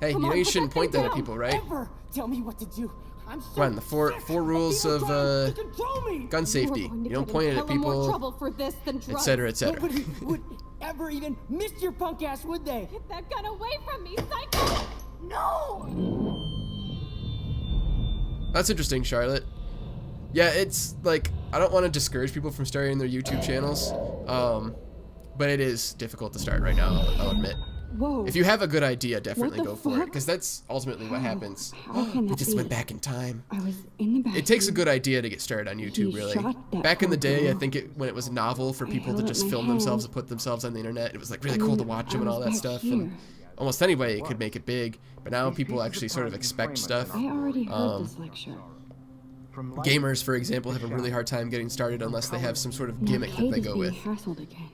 Speaker 1: Hey,
Speaker 4: Come
Speaker 1: you know
Speaker 4: on,
Speaker 1: you
Speaker 4: put
Speaker 1: shouldn't
Speaker 4: that
Speaker 1: point
Speaker 4: thing
Speaker 1: that at
Speaker 4: down.
Speaker 1: people, right?
Speaker 7: Ever tell me what to do. I'm so
Speaker 1: Come on, the four
Speaker 7: sick
Speaker 1: rules
Speaker 7: people
Speaker 1: of
Speaker 7: trying to control me.
Speaker 1: gun safety.
Speaker 4: You're going to
Speaker 1: You don't
Speaker 4: get
Speaker 1: point
Speaker 4: in
Speaker 1: it at
Speaker 4: hella more
Speaker 1: people,
Speaker 4: trouble for this than drugs.
Speaker 1: etc., etc.
Speaker 7: Nobody would ever even miss your punk ass, would they?
Speaker 4: Get that gun away from me, psycho!
Speaker 7: No!
Speaker 1: That's interesting, Charlotte. Yeah, it's like, I don't want to discourage people from starting their YouTube channels, but it is difficult to start right now, I'll admit.
Speaker 2: Whoa.
Speaker 1: If you have a good idea, definitely
Speaker 2: the
Speaker 1: go for it,
Speaker 2: fuck?
Speaker 1: because that's ultimately what happens.
Speaker 2: How can
Speaker 1: He
Speaker 2: that
Speaker 1: just
Speaker 2: be?
Speaker 1: went back in time.
Speaker 2: I was in the bathroom.
Speaker 1: It takes a good idea to get started on YouTube,
Speaker 2: He
Speaker 1: really.
Speaker 2: shot that
Speaker 1: Back in the
Speaker 2: poor
Speaker 1: day, I
Speaker 2: girl.
Speaker 1: think when it was novel for people to
Speaker 2: held up
Speaker 1: just
Speaker 2: my
Speaker 1: film themselves
Speaker 2: hand.
Speaker 1: and put themselves on the internet, it was like really
Speaker 2: And
Speaker 1: cool to
Speaker 2: then
Speaker 1: watch
Speaker 2: I
Speaker 1: them and
Speaker 2: was
Speaker 1: all that
Speaker 2: back
Speaker 1: stuff.
Speaker 2: here.
Speaker 1: And almost any way could make it big, but now people actually sort of expect stuff.
Speaker 2: I already heard this lecture.
Speaker 1: Gamers, for example, have a really hard time getting started unless they have some sort of gimmick that
Speaker 2: Kate
Speaker 1: they
Speaker 2: is
Speaker 1: go
Speaker 2: being
Speaker 1: with.
Speaker 2: hassled again.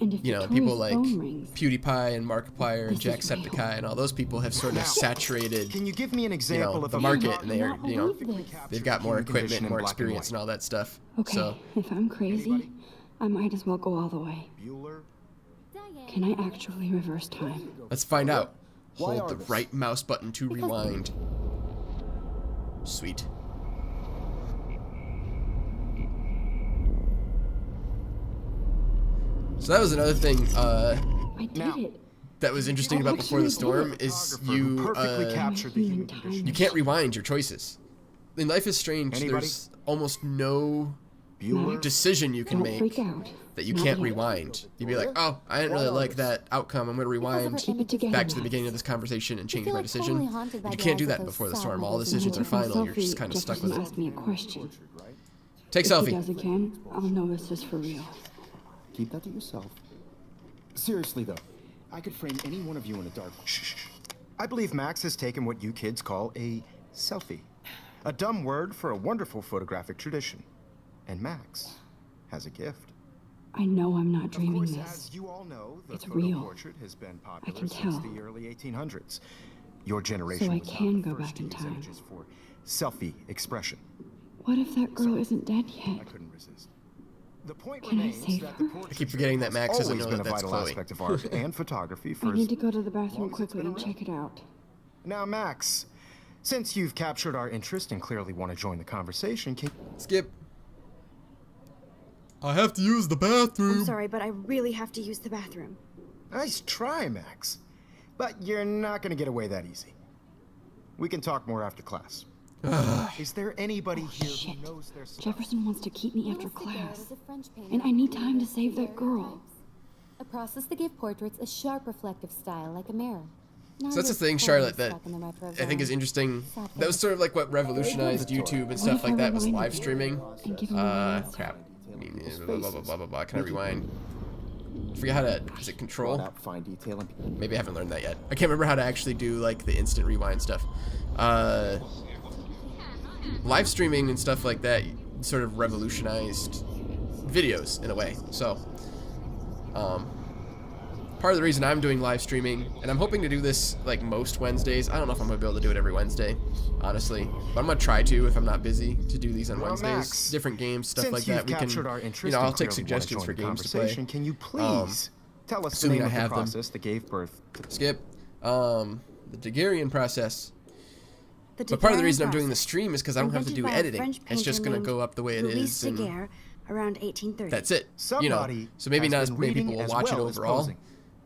Speaker 2: And if
Speaker 1: You know,
Speaker 2: Victoria's
Speaker 1: people like
Speaker 2: phone rings,
Speaker 1: PewDiePie and Markiplier and
Speaker 2: This is real.
Speaker 1: Jacksepticeye and all those people have sort of saturated,
Speaker 3: Can you give me an
Speaker 1: you
Speaker 3: example
Speaker 1: know,
Speaker 3: of
Speaker 1: the
Speaker 3: a
Speaker 1: market, and they are,
Speaker 2: not
Speaker 1: you know,
Speaker 2: believe this.
Speaker 1: they've got more
Speaker 3: Human condition
Speaker 1: equipment,
Speaker 3: in
Speaker 1: more
Speaker 3: black and
Speaker 1: experience,
Speaker 3: white.
Speaker 1: and all that stuff.
Speaker 2: Okay,
Speaker 1: So,
Speaker 2: if I'm crazy, I might as well go all the way.
Speaker 3: Bueller?
Speaker 2: Can I actually reverse time?
Speaker 1: let's find out.
Speaker 5: Why
Speaker 1: Hold the
Speaker 5: Argus?
Speaker 1: right mouse button to rewind. Sweet. So that was another thing
Speaker 2: I did
Speaker 3: Now-
Speaker 2: it.
Speaker 1: that was interesting about Before the Storm is
Speaker 3: Who perfectly
Speaker 1: you
Speaker 3: captured the human
Speaker 2: Human
Speaker 3: condition.
Speaker 1: you can't rewind your choices. In Life is Strange,
Speaker 3: Anybody?
Speaker 1: there's almost no
Speaker 3: Bueller?
Speaker 1: decision you can
Speaker 2: Don't
Speaker 1: make
Speaker 2: freak out.
Speaker 1: that you
Speaker 2: Not
Speaker 1: can't
Speaker 2: yet.
Speaker 1: rewind. You'd be like, oh, I didn't really like that outcome. I'm going to rewind
Speaker 2: Keep it together,
Speaker 1: back to the
Speaker 2: Max.
Speaker 1: beginning of this conversation and change
Speaker 4: feel
Speaker 1: my
Speaker 4: like
Speaker 1: decision.
Speaker 4: totally haunted by
Speaker 1: But you
Speaker 4: the
Speaker 1: can't
Speaker 4: eyes
Speaker 1: do
Speaker 4: of
Speaker 1: that
Speaker 4: those
Speaker 1: Before the
Speaker 4: sad
Speaker 1: Storm. All
Speaker 4: mothers
Speaker 1: decisions are
Speaker 2: If my
Speaker 1: final. You're
Speaker 2: selfie,
Speaker 1: just kind of stuck with
Speaker 2: Jefferson
Speaker 1: it.
Speaker 2: asked me a question.
Speaker 1: Take
Speaker 2: If he
Speaker 1: selfie.
Speaker 2: does again, I'll know this is for real.
Speaker 5: Keep that to yourself. Seriously, though, I could frame any one of you in a dark.
Speaker 3: I believe Max has taken what you kids call a selfie. A dumb word for a wonderful photographic tradition. And Max has a gift.
Speaker 2: I know I'm not
Speaker 3: Of
Speaker 2: dreaming
Speaker 3: course,
Speaker 2: this.
Speaker 3: as you all know, the
Speaker 2: It's
Speaker 3: photo
Speaker 2: real.
Speaker 3: portrait has been popular
Speaker 2: can
Speaker 3: since
Speaker 2: tell.
Speaker 3: the early 1800s. Your generation
Speaker 2: So I
Speaker 3: was not
Speaker 2: can
Speaker 3: the
Speaker 2: go
Speaker 3: first
Speaker 2: back
Speaker 3: to
Speaker 2: in
Speaker 3: use
Speaker 2: time.
Speaker 3: images for selfie expression.
Speaker 2: What if that girl isn't dead yet?
Speaker 3: I couldn't resist. The point
Speaker 2: Can I
Speaker 3: remains
Speaker 2: save
Speaker 3: that
Speaker 2: her?
Speaker 3: the portraiture
Speaker 1: I keep forgetting that Max doesn't
Speaker 3: always
Speaker 1: know
Speaker 3: been
Speaker 1: that
Speaker 3: a
Speaker 1: that's
Speaker 3: vital
Speaker 1: Chloe.
Speaker 3: aspect of art and photography for
Speaker 2: I
Speaker 3: as
Speaker 2: need to go to the
Speaker 3: long
Speaker 2: bathroom
Speaker 3: as it's
Speaker 2: quickly
Speaker 3: been
Speaker 2: and
Speaker 3: around.
Speaker 2: check it out.
Speaker 3: Now, Max, since you've captured our interest and clearly want to join the conversation, can
Speaker 1: Skip. I have to use the bathroom.
Speaker 8: I'm sorry, but I really have to use the bathroom.
Speaker 3: Nice try, Max. But you're not going to get away that easy. We can talk more after class. Is there anybody here
Speaker 2: Shit.
Speaker 3: who knows their stuff?
Speaker 2: Jefferson wants to keep me after
Speaker 4: Louis Daguerre
Speaker 2: class.
Speaker 4: was a French painter
Speaker 2: And I need
Speaker 4: who
Speaker 2: time to
Speaker 4: used
Speaker 2: save that
Speaker 4: daguerreotypes,
Speaker 2: girl.
Speaker 4: a process that gave portraits a sharp reflective style like a mirror. Now
Speaker 1: So that's the
Speaker 4: you're
Speaker 1: thing,
Speaker 4: totally
Speaker 1: Charlotte, that
Speaker 4: stuck in the retro
Speaker 1: I think is
Speaker 4: zone.
Speaker 1: interesting.
Speaker 4: Sad
Speaker 1: That was
Speaker 4: face.
Speaker 1: sort of like what revolutionized YouTube and
Speaker 2: What
Speaker 1: stuff
Speaker 2: if I
Speaker 1: like that was
Speaker 2: rewind
Speaker 1: live
Speaker 2: it
Speaker 1: streaming.
Speaker 2: and give him a answer?
Speaker 1: Crap. Blah, blah, blah, blah, blah, blah. Can I rewind? I forget how to, is it control?
Speaker 5: Brought out fine detail and
Speaker 1: Maybe I haven't learned that yet. I can't remember how to actually do like the instant rewind stuff. Live streaming and stuff like that sort of revolutionized videos in a way. So, part of the reason I'm doing live streaming, and I'm hoping to do this like most Wednesdays. I don't know if I'm gonna be able to do it every Wednesday, honestly, but I'm gonna try to if I'm not busy to do these on
Speaker 3: Well,
Speaker 1: Wednesdays.
Speaker 3: Max,
Speaker 1: Different games, stuff
Speaker 3: Since
Speaker 1: like
Speaker 3: you've
Speaker 1: that. We can,
Speaker 3: captured our interest
Speaker 1: you know,
Speaker 3: and
Speaker 1: I'll take
Speaker 3: clearly wanna
Speaker 1: suggestions
Speaker 3: join
Speaker 1: for
Speaker 3: the
Speaker 1: games to play.
Speaker 3: conversation, Can you please tell us the
Speaker 1: assuming
Speaker 3: name
Speaker 1: I
Speaker 3: of the
Speaker 1: have them.
Speaker 3: process that gave birth to
Speaker 1: Skip. The Daguerrean process.
Speaker 8: The
Speaker 1: But part of the
Speaker 8: Daguerrean
Speaker 1: reason I'm doing the
Speaker 8: process,
Speaker 1: stream is because I don't have to
Speaker 8: invented
Speaker 1: do
Speaker 8: by a
Speaker 1: editing.
Speaker 8: French
Speaker 1: It's just
Speaker 8: painter
Speaker 1: gonna go
Speaker 8: named
Speaker 1: up the way it
Speaker 8: Louis
Speaker 1: is, and
Speaker 8: Daguerre, around 1830.
Speaker 1: that's it. You know,
Speaker 3: Somebody
Speaker 1: so maybe
Speaker 3: has
Speaker 1: not as
Speaker 3: been
Speaker 1: many
Speaker 3: reading
Speaker 1: people will
Speaker 3: as
Speaker 1: watch
Speaker 3: well
Speaker 1: it
Speaker 3: as
Speaker 1: overall,
Speaker 3: posing.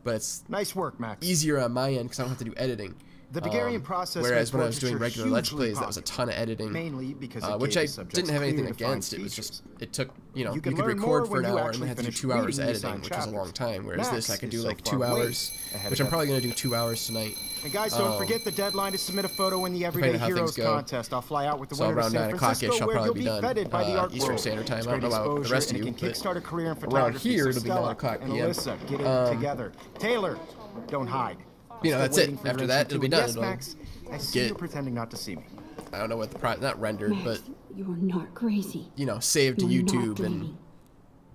Speaker 1: but it's
Speaker 3: Nice work, Max.
Speaker 1: easier on my end because I don't have to do editing.
Speaker 3: The Daguerrean process
Speaker 1: Whereas
Speaker 3: made
Speaker 1: when I was doing
Speaker 3: portraiture
Speaker 1: regular Let's
Speaker 3: hugely
Speaker 1: Plays, that was a
Speaker 3: popular,
Speaker 1: ton of editing,
Speaker 3: mainly because it
Speaker 1: which
Speaker 3: gave
Speaker 1: I
Speaker 3: the subjects
Speaker 1: didn't have anything
Speaker 3: clear, defined
Speaker 1: against. It was
Speaker 3: features.
Speaker 1: just it took you
Speaker 3: You
Speaker 1: could
Speaker 3: can learn
Speaker 1: record
Speaker 3: more
Speaker 1: for
Speaker 3: when
Speaker 1: an
Speaker 3: you
Speaker 1: hour and
Speaker 3: actually
Speaker 1: then have to do
Speaker 3: finish
Speaker 1: 2 hours
Speaker 3: reading the
Speaker 1: editing,
Speaker 3: assigned
Speaker 1: which is a long
Speaker 3: chapters.
Speaker 1: time. Whereas this I
Speaker 3: Max
Speaker 1: could
Speaker 3: is
Speaker 1: do
Speaker 3: so
Speaker 1: like
Speaker 3: far
Speaker 1: 2
Speaker 3: way
Speaker 1: hours,
Speaker 3: ahead
Speaker 1: which
Speaker 3: of
Speaker 1: I'm probably gonna do 2 hours tonight.
Speaker 3: And guys, don't forget the deadline to submit a photo in the
Speaker 1: depending
Speaker 3: Everyday
Speaker 1: on how things
Speaker 3: Heroes
Speaker 1: go.
Speaker 3: contest. I'll fly out with the
Speaker 1: So
Speaker 3: winner to
Speaker 1: around
Speaker 3: San
Speaker 1: 9 o'clock-ish,
Speaker 3: Francisco,
Speaker 1: I'll
Speaker 3: where
Speaker 1: probably
Speaker 3: you'll
Speaker 1: be
Speaker 3: be
Speaker 1: done,
Speaker 3: feted by the art
Speaker 1: Eastern
Speaker 3: world.
Speaker 1: Standard Time.
Speaker 3: It's
Speaker 1: I don't
Speaker 3: great
Speaker 1: know about the
Speaker 3: exposure
Speaker 1: rest of
Speaker 3: and
Speaker 1: you,
Speaker 3: it can
Speaker 1: but
Speaker 3: kickstart a career in
Speaker 1: around
Speaker 3: photography.
Speaker 1: here,
Speaker 3: So
Speaker 1: it'll be 9
Speaker 3: Stella
Speaker 1: o'clock
Speaker 3: and
Speaker 1: PM.
Speaker 3: Alyssa, get it together. Taylor, don't hide.
Speaker 1: You know,
Speaker 3: Still
Speaker 1: that's it.
Speaker 3: waiting for
Speaker 1: After
Speaker 3: your
Speaker 1: that,
Speaker 3: entry
Speaker 1: it'll be
Speaker 3: too.
Speaker 1: done.
Speaker 3: Yes,
Speaker 1: It'll
Speaker 3: Max. I see
Speaker 1: get-
Speaker 3: you pretending not to see me.
Speaker 1: I don't know what the not rendered,
Speaker 2: Max,
Speaker 1: but
Speaker 2: you are not crazy.
Speaker 1: you know, saved to
Speaker 2: You're not
Speaker 1: YouTube and
Speaker 2: dreaming.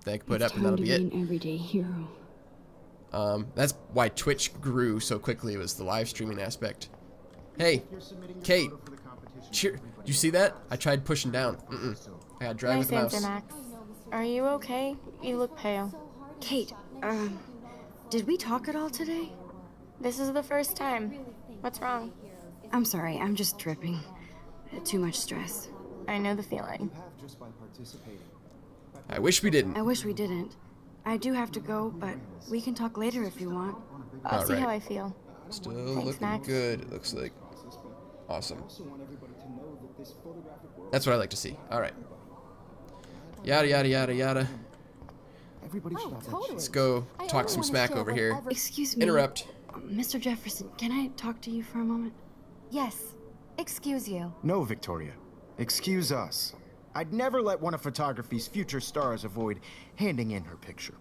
Speaker 1: then I can put it
Speaker 2: It's
Speaker 1: up and that'll
Speaker 2: time
Speaker 1: be
Speaker 2: to
Speaker 1: it.
Speaker 2: be an everyday hero.
Speaker 1: That's why Twitch grew so quickly, was the live streaming aspect. Hey, Kate, cheer. Did you see that? I tried pushing down. I had to drag with
Speaker 6: Nice
Speaker 1: the
Speaker 6: answer,
Speaker 1: mouse.
Speaker 6: Max. Are you okay? You look pale.
Speaker 8: Kate, did we talk at all today?
Speaker 6: This is the first time. What's wrong?
Speaker 8: I'm sorry, I'm just tripping. Too much stress.
Speaker 6: I know the feeling.
Speaker 1: I wish we didn't.
Speaker 8: I wish we didn't. I do have to go, but we can talk later if you want.
Speaker 6: I'll see
Speaker 1: Alright.
Speaker 6: how I feel.
Speaker 1: Still
Speaker 6: Thanks,
Speaker 1: looking
Speaker 6: Max.
Speaker 1: good, it looks like. Awesome. That's what I like to see. Alright. Yada, yada, yada, yada.
Speaker 5: Everybody should have that
Speaker 4: totally.
Speaker 5: shit.
Speaker 1: Let's go
Speaker 4: I
Speaker 1: talk
Speaker 4: only
Speaker 1: some
Speaker 4: wanna
Speaker 1: smack
Speaker 4: share
Speaker 1: over here.
Speaker 4: whatever-
Speaker 8: Excuse me.
Speaker 1: Interrupt.
Speaker 8: Mr. Jefferson, can I talk to you for a moment?
Speaker 4: Yes. Excuse you.
Speaker 3: No, Victoria. Excuse us. I'd never let one of photography's future stars avoid handing in her picture.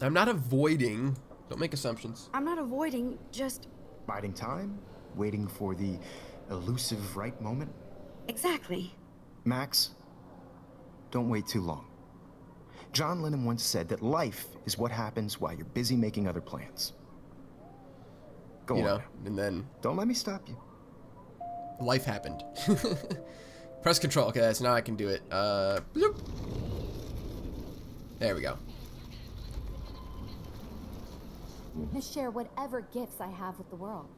Speaker 1: I'm not avoiding. Don't make assumptions.
Speaker 8: I'm not avoiding, just...
Speaker 3: Biding time, waiting for the elusive right moment.
Speaker 8: Exactly.
Speaker 3: Max, don't wait too long. John Lennon once said that life is what happens while you're busy making other plans. Go
Speaker 1: You
Speaker 3: on.
Speaker 1: know, and then
Speaker 3: Don't let me stop you.
Speaker 1: life happened. Press control. Okay, so now I can do it. Bloop. There we go.
Speaker 4: To share whatever gifts I have with the world.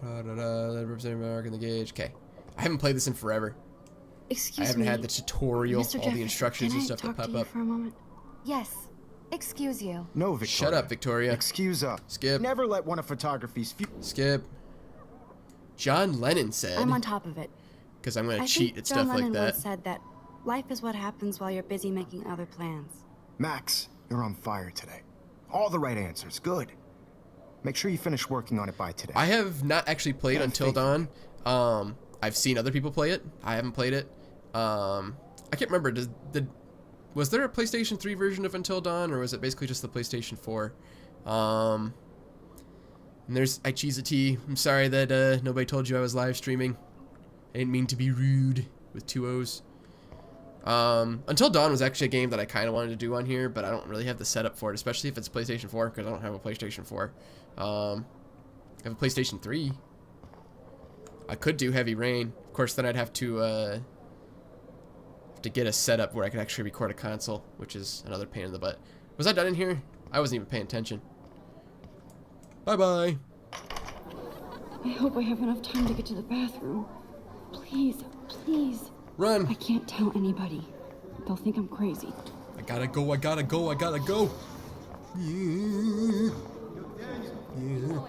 Speaker 1: Representing America in the gauge. Okay. I haven't played this in forever.
Speaker 8: Excuse
Speaker 1: I
Speaker 8: me.
Speaker 1: haven't had the tutorial,
Speaker 8: Mr.
Speaker 1: all
Speaker 8: Jefferson,
Speaker 1: the instructions
Speaker 8: can
Speaker 1: and
Speaker 8: I
Speaker 1: stuff that
Speaker 8: talk
Speaker 1: pop
Speaker 8: to you
Speaker 1: up.
Speaker 8: for a moment?
Speaker 4: Yes. Excuse you.
Speaker 3: No, Victoria.
Speaker 1: Shut up, Victoria.
Speaker 3: Excuse us.
Speaker 1: Skip.
Speaker 3: Never let one of photography's
Speaker 1: Skip. John Lennon said.
Speaker 8: I'm on top of it.
Speaker 1: Because I'm going to
Speaker 8: I
Speaker 1: cheat
Speaker 8: think
Speaker 1: at
Speaker 8: John
Speaker 1: stuff
Speaker 8: Lennon
Speaker 1: like that.
Speaker 8: once said that life is what happens while you're busy making other plans.
Speaker 3: Max, you're on fire today. All the right answers. Good. Make sure you finish working on it by today.
Speaker 1: I have not actually played
Speaker 3: Yeah,
Speaker 1: Until Dawn. I've seen other people play it. I haven't played it. I can't remember. Was there a PlayStation 3 version of Until Dawn, or was it basically just the PlayStation 4? And there's iCheesity. I'm sorry that nobody told you I was live streaming. I didn't mean to be rude with 2 O's. Until Dawn was actually a game that I kind of wanted to do on here, but I don't really have the setup for it, especially if it's PlayStation 4, because I don't have a PlayStation 4. I have a PlayStation 3. I could do Heavy Rain. Of course, then I'd have to get a setup where I could actually record a console, which is another pain in the butt. Was I done in here? I wasn't even paying attention. Bye-bye.
Speaker 2: I hope I have enough time to get to the bathroom. Please, please.
Speaker 1: Run.
Speaker 2: I can't tell anybody. They'll think I'm crazy.
Speaker 1: I gotta go, I gotta go, I gotta go. Yeah. Yeah.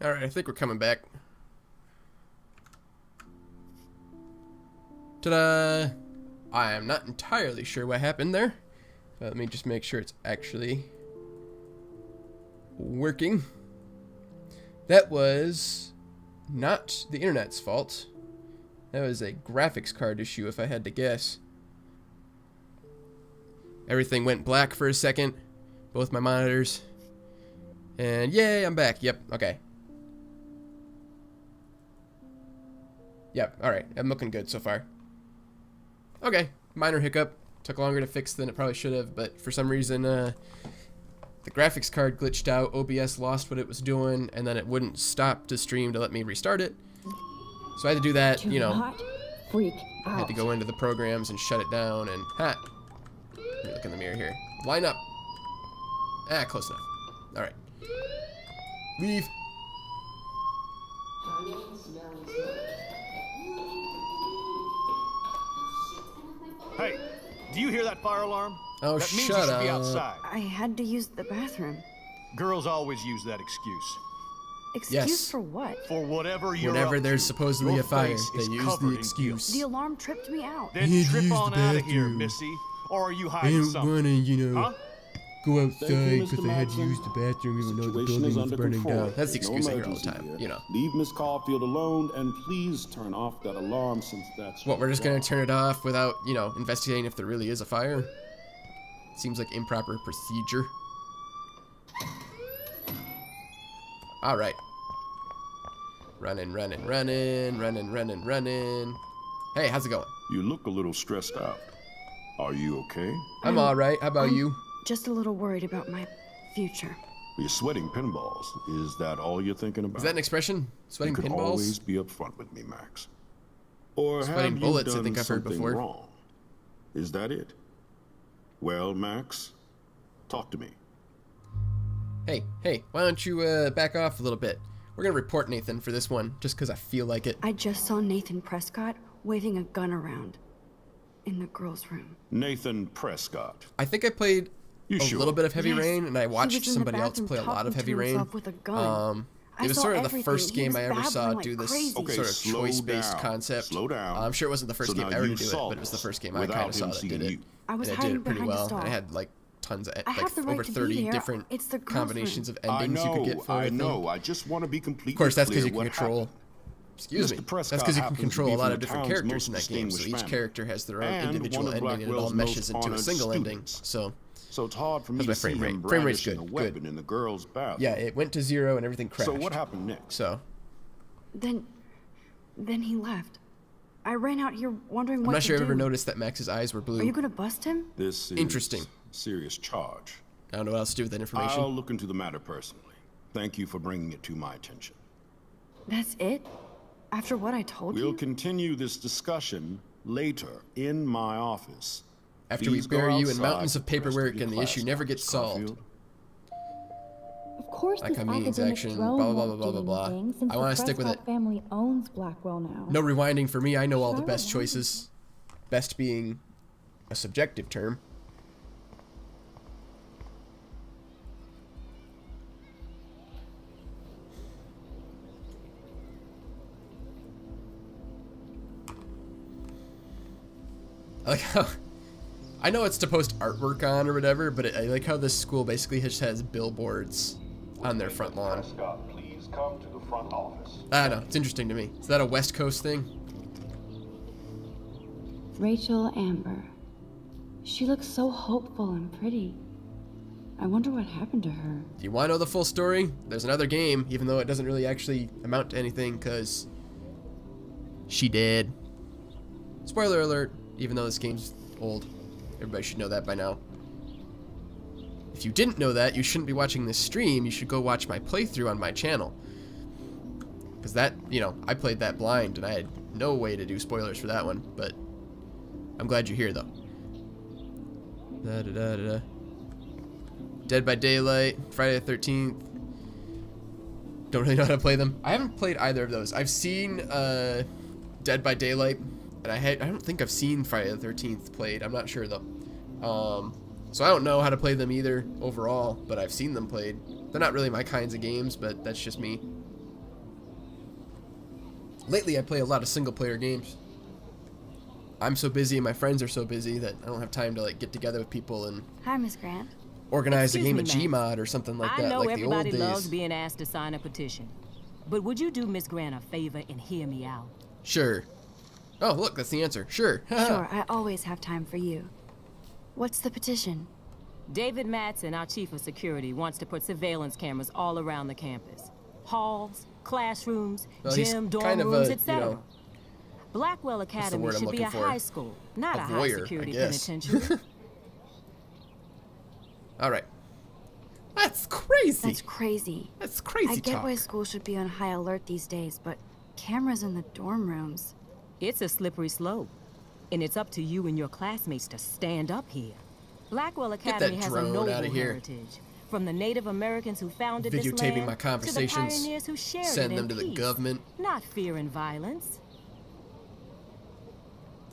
Speaker 1: Alright, I think we're coming back. Ta-da! I am not entirely sure what happened there. Let me just make sure it's actually working. That was not the internet's fault. That was a graphics card issue, if I had to guess. Everything went black for a second. Both my monitors. And yay, I'm back. Yep, okay. Yep, alright. I'm looking good so far. Okay, minor hiccup. Took longer to fix than it probably should have, but for some reason, the graphics card glitched out, OBS lost what it was doing, and then it wouldn't stop to stream to let me restart it. So I had to do that,
Speaker 2: Do
Speaker 1: you know.
Speaker 2: not freak
Speaker 1: I
Speaker 2: out.
Speaker 1: had to go into the programs and shut it down, and ha! Let me look in the mirror here. Line up! Ah, close enough. Alright. Leave!
Speaker 9: Hey, do you hear that fire alarm?
Speaker 1: Oh,
Speaker 9: that means
Speaker 1: shut
Speaker 9: you should be
Speaker 1: up.
Speaker 9: outside.
Speaker 8: I had to use the bathroom.
Speaker 9: Girls always use that excuse.
Speaker 8: Excuse
Speaker 1: Yes.
Speaker 8: for what?
Speaker 9: For whatever you're
Speaker 1: Whenever
Speaker 9: up
Speaker 1: there's
Speaker 9: to,
Speaker 1: supposedly
Speaker 9: your
Speaker 1: a fire,
Speaker 9: face
Speaker 1: they
Speaker 9: is
Speaker 1: use
Speaker 9: covered
Speaker 1: the
Speaker 9: in guilt.
Speaker 1: excuse.
Speaker 8: The alarm tripped me out.
Speaker 9: Then
Speaker 1: He had
Speaker 9: trip
Speaker 1: used
Speaker 9: on
Speaker 1: the
Speaker 9: out of here,
Speaker 1: bathroom.
Speaker 9: Missy. Or are you
Speaker 1: I
Speaker 9: hiding
Speaker 1: didn't
Speaker 9: something?
Speaker 1: want to, you know,
Speaker 9: Huh?
Speaker 1: go outside
Speaker 10: Mr.
Speaker 1: because I had to
Speaker 10: Madsen.
Speaker 1: use the bathroom even though the
Speaker 10: Situation
Speaker 1: building
Speaker 10: is
Speaker 1: was
Speaker 10: under
Speaker 1: burning
Speaker 10: control.
Speaker 1: down. That's the
Speaker 10: There's no
Speaker 1: excuse I hear all the
Speaker 10: emergency
Speaker 1: time,
Speaker 10: here.
Speaker 1: you know.
Speaker 10: Leave Miss Caulfield alone and please turn off that alarm since that's
Speaker 1: What, we're just going
Speaker 10: job.
Speaker 1: to turn it off without, you know, investigating if there really is a fire? Seems like improper procedure. Alright. Running, running, running, running, running, running. Hey, how's it going?
Speaker 10: You look a little stressed out. Are you okay?
Speaker 1: I'm alright. How about
Speaker 8: I'm
Speaker 1: you?
Speaker 8: Just a little worried about my future.
Speaker 10: You're sweating pinballs. Is that all you're thinking about?
Speaker 1: Is that an expression? Sweating
Speaker 10: you could
Speaker 1: pinballs?
Speaker 10: Always be upfront with me, Max. Or
Speaker 1: Sweating
Speaker 10: have
Speaker 1: bullets,
Speaker 10: you done
Speaker 1: I think I've heard
Speaker 10: something
Speaker 1: before.
Speaker 10: wrong? Is that it? Well, Max, talk to me.
Speaker 1: Hey, why don't you back off a little bit? We're gonna report Nathan for this one, just because I feel like it.
Speaker 8: I just saw Nathan Prescott waving a gun around in the girls' room.
Speaker 10: Nathan Prescott.
Speaker 1: I think I played
Speaker 10: You
Speaker 1: a
Speaker 10: sure?
Speaker 1: little bit of Heavy
Speaker 8: Yes,
Speaker 1: Rain, and I
Speaker 8: he
Speaker 1: watched
Speaker 8: was in the
Speaker 1: somebody else
Speaker 8: bathroom
Speaker 1: play a lot of
Speaker 8: talking
Speaker 1: Heavy
Speaker 8: to
Speaker 1: Rain.
Speaker 8: himself with a gun.
Speaker 1: It was
Speaker 8: I saw
Speaker 1: sort of the
Speaker 8: everything.
Speaker 1: first
Speaker 8: He
Speaker 1: game
Speaker 8: was
Speaker 1: I ever
Speaker 8: babbling
Speaker 1: saw
Speaker 8: like
Speaker 1: do this
Speaker 8: crazy.
Speaker 10: Okay,
Speaker 1: sort of
Speaker 10: slow
Speaker 1: choice-based
Speaker 10: down.
Speaker 1: concept.
Speaker 10: Slow down.
Speaker 1: I'm sure it wasn't the first
Speaker 10: So
Speaker 1: game
Speaker 10: now
Speaker 1: ever to
Speaker 10: you
Speaker 1: do it,
Speaker 10: saw
Speaker 1: but it was the
Speaker 10: this
Speaker 1: first game I
Speaker 10: without
Speaker 1: kind of saw
Speaker 10: him
Speaker 1: that did
Speaker 10: seeing
Speaker 1: it.
Speaker 10: you.
Speaker 8: I was
Speaker 1: And it did
Speaker 8: hiding
Speaker 1: it pretty
Speaker 8: behind a
Speaker 1: well.
Speaker 8: stall.
Speaker 1: And it had like tons of,
Speaker 8: I have the right
Speaker 1: over
Speaker 8: to be
Speaker 1: 30
Speaker 8: there.
Speaker 1: different
Speaker 8: It's the girls'
Speaker 1: combinations
Speaker 8: room.
Speaker 1: of endings you could get for it.
Speaker 10: I know. I just want to be completely
Speaker 1: Of course, that's because
Speaker 10: clear
Speaker 1: you can
Speaker 10: what
Speaker 1: control.
Speaker 10: happened.
Speaker 1: Excuse me.
Speaker 10: Mr. Prescott
Speaker 1: That's because you can
Speaker 10: happens to
Speaker 1: control
Speaker 10: be
Speaker 1: a lot
Speaker 10: from
Speaker 1: of
Speaker 10: the
Speaker 1: different
Speaker 10: town's
Speaker 1: characters in
Speaker 10: most
Speaker 1: that game, so
Speaker 10: distinguished
Speaker 1: each
Speaker 10: family.
Speaker 1: character has their own
Speaker 10: And
Speaker 1: individual
Speaker 10: one of
Speaker 1: ending, and it all
Speaker 10: Blackwell's
Speaker 1: meshes
Speaker 10: most
Speaker 1: into a
Speaker 10: honored
Speaker 1: single ending.
Speaker 10: students.
Speaker 1: So
Speaker 10: it's hard for me
Speaker 1: How's my
Speaker 10: to see
Speaker 1: frame rate?
Speaker 10: him
Speaker 1: Frame rate's
Speaker 10: brandishing
Speaker 1: good,
Speaker 10: a weapon
Speaker 1: good.
Speaker 10: in the girls' bathroom.
Speaker 1: yeah, it went to 0 and everything crashed.
Speaker 10: So what happened next?
Speaker 1: So
Speaker 8: Then he left. I ran out here wondering what
Speaker 1: I'm not
Speaker 8: to
Speaker 1: sure I've
Speaker 8: do.
Speaker 1: ever noticed that Max's eyes were blue.
Speaker 8: Are you gonna bust him?
Speaker 10: This is
Speaker 1: Interesting.
Speaker 10: a serious charge.
Speaker 1: I don't know what else to do with that information.
Speaker 10: I'll look into the matter personally. Thank you for bringing it to my attention.
Speaker 8: That's it? After what I told
Speaker 10: We'll
Speaker 8: you?
Speaker 10: continue this discussion later in my office.
Speaker 1: After we
Speaker 10: Please go
Speaker 1: bury you in
Speaker 10: outside
Speaker 1: mountains of
Speaker 10: for the rest
Speaker 1: paperwork
Speaker 10: your
Speaker 1: and the
Speaker 10: class
Speaker 1: issue never
Speaker 10: time,
Speaker 1: gets
Speaker 10: Mr.
Speaker 1: solved.
Speaker 10: Garfield.
Speaker 2: Of course,
Speaker 1: Like
Speaker 2: this
Speaker 1: I means
Speaker 2: academic
Speaker 1: action,
Speaker 2: throne
Speaker 1: blah, blah,
Speaker 2: won't
Speaker 1: blah,
Speaker 2: do
Speaker 1: blah, blah,
Speaker 2: anything,
Speaker 1: blah.
Speaker 2: since
Speaker 1: I wanna
Speaker 2: the
Speaker 1: stick with
Speaker 2: Prescott
Speaker 1: it.
Speaker 2: family owns Blackwell now.
Speaker 1: No rewinding for me. I know all the
Speaker 2: Sure,
Speaker 1: best
Speaker 2: why?
Speaker 1: choices. Best being a subjective term. I like how I know it's to post artwork on or whatever, but I like how this school basically just has billboards on their front lawn.
Speaker 11: Prescott, please come to the front office.
Speaker 1: I don't know. It's interesting to me. Is that a West Coast thing?
Speaker 2: Rachel Amber. She looks so hopeful and pretty. I wonder what happened to her.
Speaker 1: Do you want to know the full story? There's another game, even though it doesn't really actually amount to anything, because she did. Spoiler alert, even though this game's old. Everybody should know that by now. If you didn't know that, you shouldn't be watching this stream. You should go watch my playthrough on my channel. Because that, you know, I played that blind, and I had no way to do spoilers for that one, but I'm glad you're here, though. Da-da-da-da-da. Dead by Daylight, Friday the 13th. Don't really know how to play them. I haven't played either of those. I've seen Dead by Daylight, and I don't think I've seen Friday the 13th played. I'm not sure though. So I don't know how to play them either overall, but I've seen them played. They're not really my kinds of games, but that's just me. Lately, I play a lot of single-player games. I'm so busy and my friends are so busy that I don't have time to like get together with people and
Speaker 8: Hi, Miss Grant.
Speaker 1: organize a
Speaker 12: Excuse
Speaker 1: game
Speaker 12: me,
Speaker 1: of
Speaker 12: ma'am.
Speaker 1: Gmod or something like
Speaker 12: I
Speaker 1: that,
Speaker 12: know
Speaker 1: like the old
Speaker 12: everybody
Speaker 1: days.
Speaker 12: loves being asked to sign a petition. But would you do Miss Grant a favor and hear me out?
Speaker 1: Sure. Oh, look, that's the answer. Sure.
Speaker 8: Sure, I always have time for you. What's the petition?
Speaker 12: David Madsen, our chief of security, wants to put surveillance cameras all around the campus. Halls, classrooms,
Speaker 1: Well, he's
Speaker 12: gym, dorm
Speaker 1: kind of
Speaker 12: rooms,
Speaker 1: a,
Speaker 12: etc.
Speaker 1: you know,
Speaker 12: Blackwell
Speaker 1: the
Speaker 12: Academy
Speaker 1: word I'm
Speaker 12: should be a
Speaker 1: looking for?
Speaker 12: high school, not
Speaker 1: A
Speaker 12: a
Speaker 1: voyeur,
Speaker 12: high
Speaker 1: I
Speaker 12: security
Speaker 1: guess.
Speaker 12: penitentiary.
Speaker 1: All right. That's crazy.
Speaker 8: That's crazy.
Speaker 1: That's crazy
Speaker 8: I get
Speaker 1: talk.
Speaker 8: why school should be on high alert these days, but cameras in the dorm rooms.
Speaker 12: It's a slippery slope, and it's up to you and your classmates to stand up here. Blackwell
Speaker 1: that
Speaker 12: Academy has a
Speaker 1: drone
Speaker 12: noble
Speaker 1: outta here.
Speaker 12: heritage. From the Native Americans who founded this
Speaker 1: Videotaping
Speaker 12: land
Speaker 1: my
Speaker 12: to the
Speaker 1: conversations,
Speaker 12: pioneers who shared
Speaker 1: send
Speaker 12: it
Speaker 1: them
Speaker 12: in
Speaker 1: to the
Speaker 12: peace,
Speaker 1: government.
Speaker 12: not fear and violence.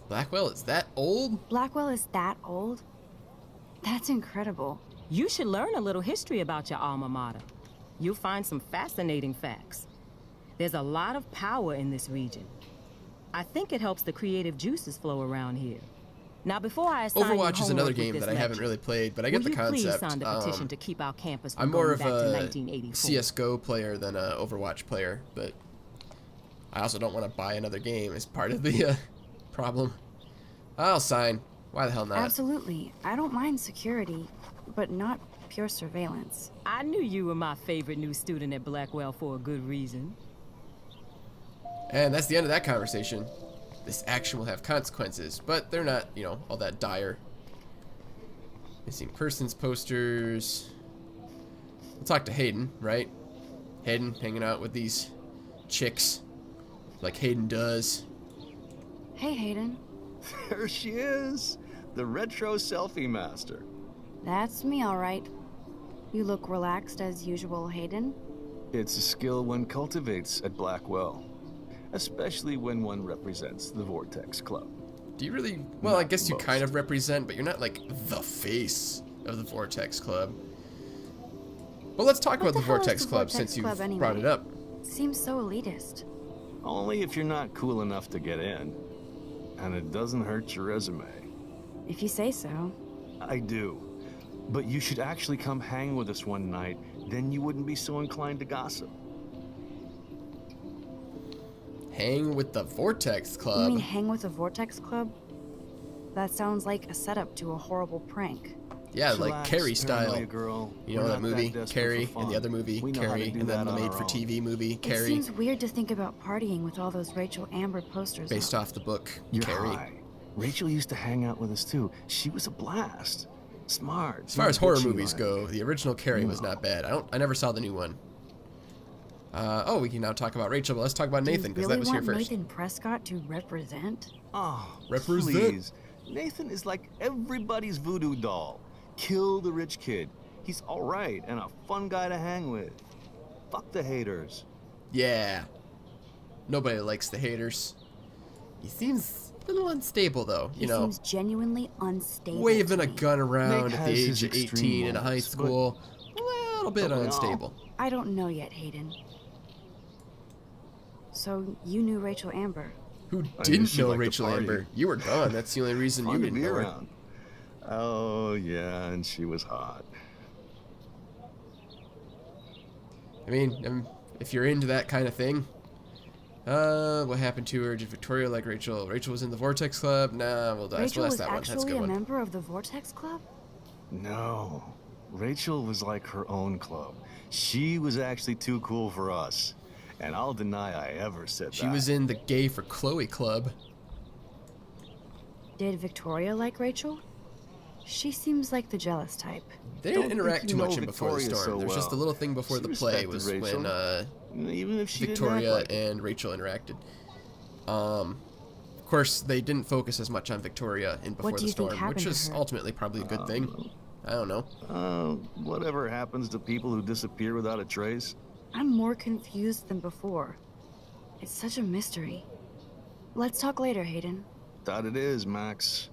Speaker 1: Blackwell is that old?
Speaker 8: Blackwell is that old? That's incredible.
Speaker 12: You should learn a little history about your alma mater. You'll find some fascinating facts. There's a lot of power in this region. I think it helps the creative juices flow around here. Now, before I assign you
Speaker 1: Overwatch is another
Speaker 12: homework with
Speaker 1: game
Speaker 12: this
Speaker 1: that I haven't
Speaker 12: lecture,
Speaker 1: really played, but I get
Speaker 12: will
Speaker 1: the
Speaker 12: you
Speaker 1: concept.
Speaker 12: Please sign the petition to keep our campus from
Speaker 1: I'm more
Speaker 12: going
Speaker 1: of
Speaker 12: back to
Speaker 1: a
Speaker 12: 1984.
Speaker 1: CS:GO player than a Overwatch player, but I also don't want to buy another game as part of the problem. I'll sign. Why the hell not?
Speaker 8: Absolutely. I don't mind security, but not pure surveillance.
Speaker 12: I knew you were my favorite new student at Blackwell for a good reason.
Speaker 1: And that's the end of that conversation. This action will have consequences, but they're not, you know, all that dire. Missing persons posters. We'll talk to Hayden, right? Hayden hanging out with these chicks like Hayden does.
Speaker 8: Hey, Hayden.
Speaker 9: There she is, the retro selfie master.
Speaker 8: That's me, all right. You look relaxed as usual, Hayden.
Speaker 9: It's a skill one cultivates at Blackwell, especially when one represents the Vortex Club.
Speaker 1: Do you really? Well, I guess you kind of represent, but you're not like the face of the Vortex Club. Well, let's talk about the Vortex Club since you brought it up.
Speaker 8: Seems so elitist.
Speaker 9: Only if you're not cool enough to get in. And it doesn't hurt your resume.
Speaker 8: If you say so.
Speaker 9: I do. But you should actually come hang with us one night, then you wouldn't be so inclined to gossip.
Speaker 1: Hang with the Vortex Club?
Speaker 8: You mean hang with the Vortex Club? That sounds like a setup to a horrible prank.
Speaker 1: Yeah, like Carrie style.
Speaker 9: Girl.
Speaker 1: You know that movie, Carrie, and the other movie, Carrie, and then the made-for-TV movie, Carrie.
Speaker 8: It seems weird to think about partying with all those Rachel Amber posters.
Speaker 1: Based off the book,
Speaker 9: You're
Speaker 1: Carrie.
Speaker 9: High. Rachel used to hang out with us too. She was a blast. Smart.
Speaker 1: As far as horror movies go, the original Carrie was not bad. I never saw the new one. Oh, we can now talk about Rachel, but let's talk about Nathan, because that was here first.
Speaker 8: Nathan Prescott to represent?
Speaker 9: Oh,
Speaker 1: represent.
Speaker 9: Please. Nathan is like everybody's voodoo doll. Kill the rich kid. He's alright and a fun guy to hang with. Fuck the haters.
Speaker 1: Yeah. Nobody likes the haters. He seems a little unstable, though. You know,
Speaker 8: seems genuinely unstable.
Speaker 1: Waving a gun around
Speaker 9: Nate
Speaker 1: at the
Speaker 9: has
Speaker 1: age of
Speaker 9: his
Speaker 1: 18 in a high
Speaker 9: moments,
Speaker 1: school. A little bit unstable.
Speaker 8: I don't know yet, Hayden. So, you knew Rachel Amber.
Speaker 1: Who didn't know Rachel Amber? You were gone. That's the only reason you didn't know her.
Speaker 9: Oh, yeah, and she was hot.
Speaker 1: I mean, if you're into that kind of thing, what happened to her? Did Victoria like Rachel? Rachel was in the Vortex Club? Nah, we'll die.
Speaker 8: Rachel
Speaker 1: Well,
Speaker 8: was
Speaker 1: that's that one. That's a
Speaker 8: actually
Speaker 1: good
Speaker 8: a
Speaker 1: one.
Speaker 8: member of the Vortex Club?
Speaker 9: No. Rachel was like her own club. She was actually too cool for us. And I'll deny I ever said that.
Speaker 1: She was in the Gay for Chloe Club.
Speaker 8: Did Victoria like Rachel? She seems like the jealous type.
Speaker 1: They didn't interact too much in Before the Storm. There's just a little thing before the play was when
Speaker 9: even if she
Speaker 1: Victoria and Rachel interacted. Of course, they didn't focus as much on Victoria in Before the Storm, which is ultimately probably a good thing. I don't know.
Speaker 9: Whatever happens to people who disappear without a trace?
Speaker 8: I'm more confused than before. It's such a mystery. Let's talk later, Hayden.
Speaker 9: That it is, Max.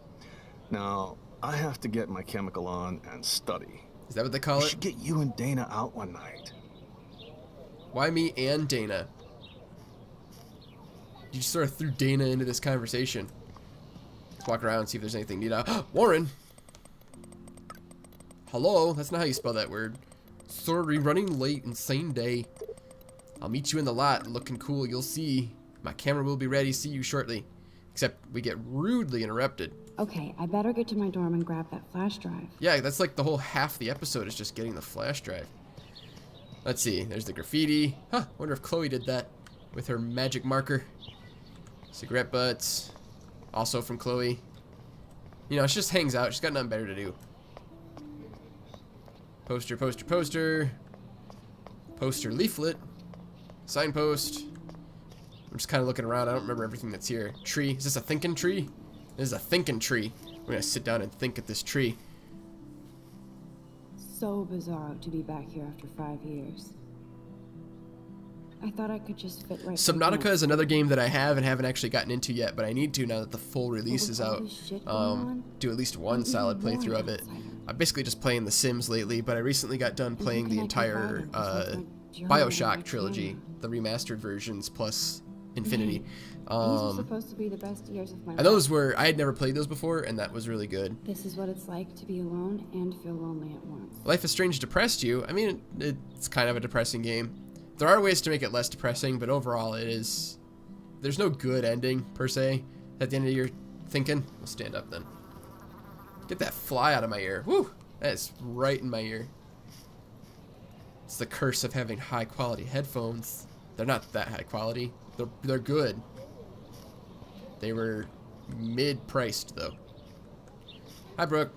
Speaker 9: Now, I have to get my chemical on and study.
Speaker 1: Is that what they call it?
Speaker 9: We should get you and Dana out one night.
Speaker 1: Why me and Dana? You just sort of threw Dana into this conversation. Let's walk around and see if there's anything neat out. Warren! Hello? That's not how you spell that word. Sorry, running late, insane day. I'll meet you in the lot, looking cool, you'll see. My camera will be ready, see you shortly. Except we get rudely interrupted.
Speaker 2: Okay, I better get to my dorm and grab that flash drive.
Speaker 1: Yeah, that's like the whole half the episode is just getting the flash drive. Let's see, there's the graffiti. Huh, wonder if Chloe did that with her magic marker. Cigarette butts, also from Chloe. You know, she just hangs out, she's got nothing better to do. Poster, poster, poster. Poster leaflet. Signpost. I'm just kind of looking around. I don't remember everything that's here. Tree. Is this a thinking tree? This is a thinking tree. We're going to sit down and think at this tree.
Speaker 2: So bizarre to be back here after 5 years. I thought I could just fit right.
Speaker 1: Subnautica is another game that I have and haven't actually gotten into yet, but I need to now that the full release is out. Do at least one solid playthrough of it. I'm basically just playing The Sims lately, but I recently got done playing the entire BioShock trilogy, the remastered versions plus Infinity.
Speaker 2: These are supposed to be the best years of my life.
Speaker 1: And those were, I had never played those before, and that was really good.
Speaker 2: This is what it's like to be alone and feel lonely at once.
Speaker 1: Life is Strange depressed you. I mean, it's kind of a depressing game. There are ways to make it less depressing, but overall it is... There's no good ending, per se, at the end of your thinking. We'll stand up then. Get that fly out of my ear. Woo! That is right in my ear. It's the curse of having high-quality headphones. They're not that high quality. They're good. They were mid-priced, though. Hi, Brooke.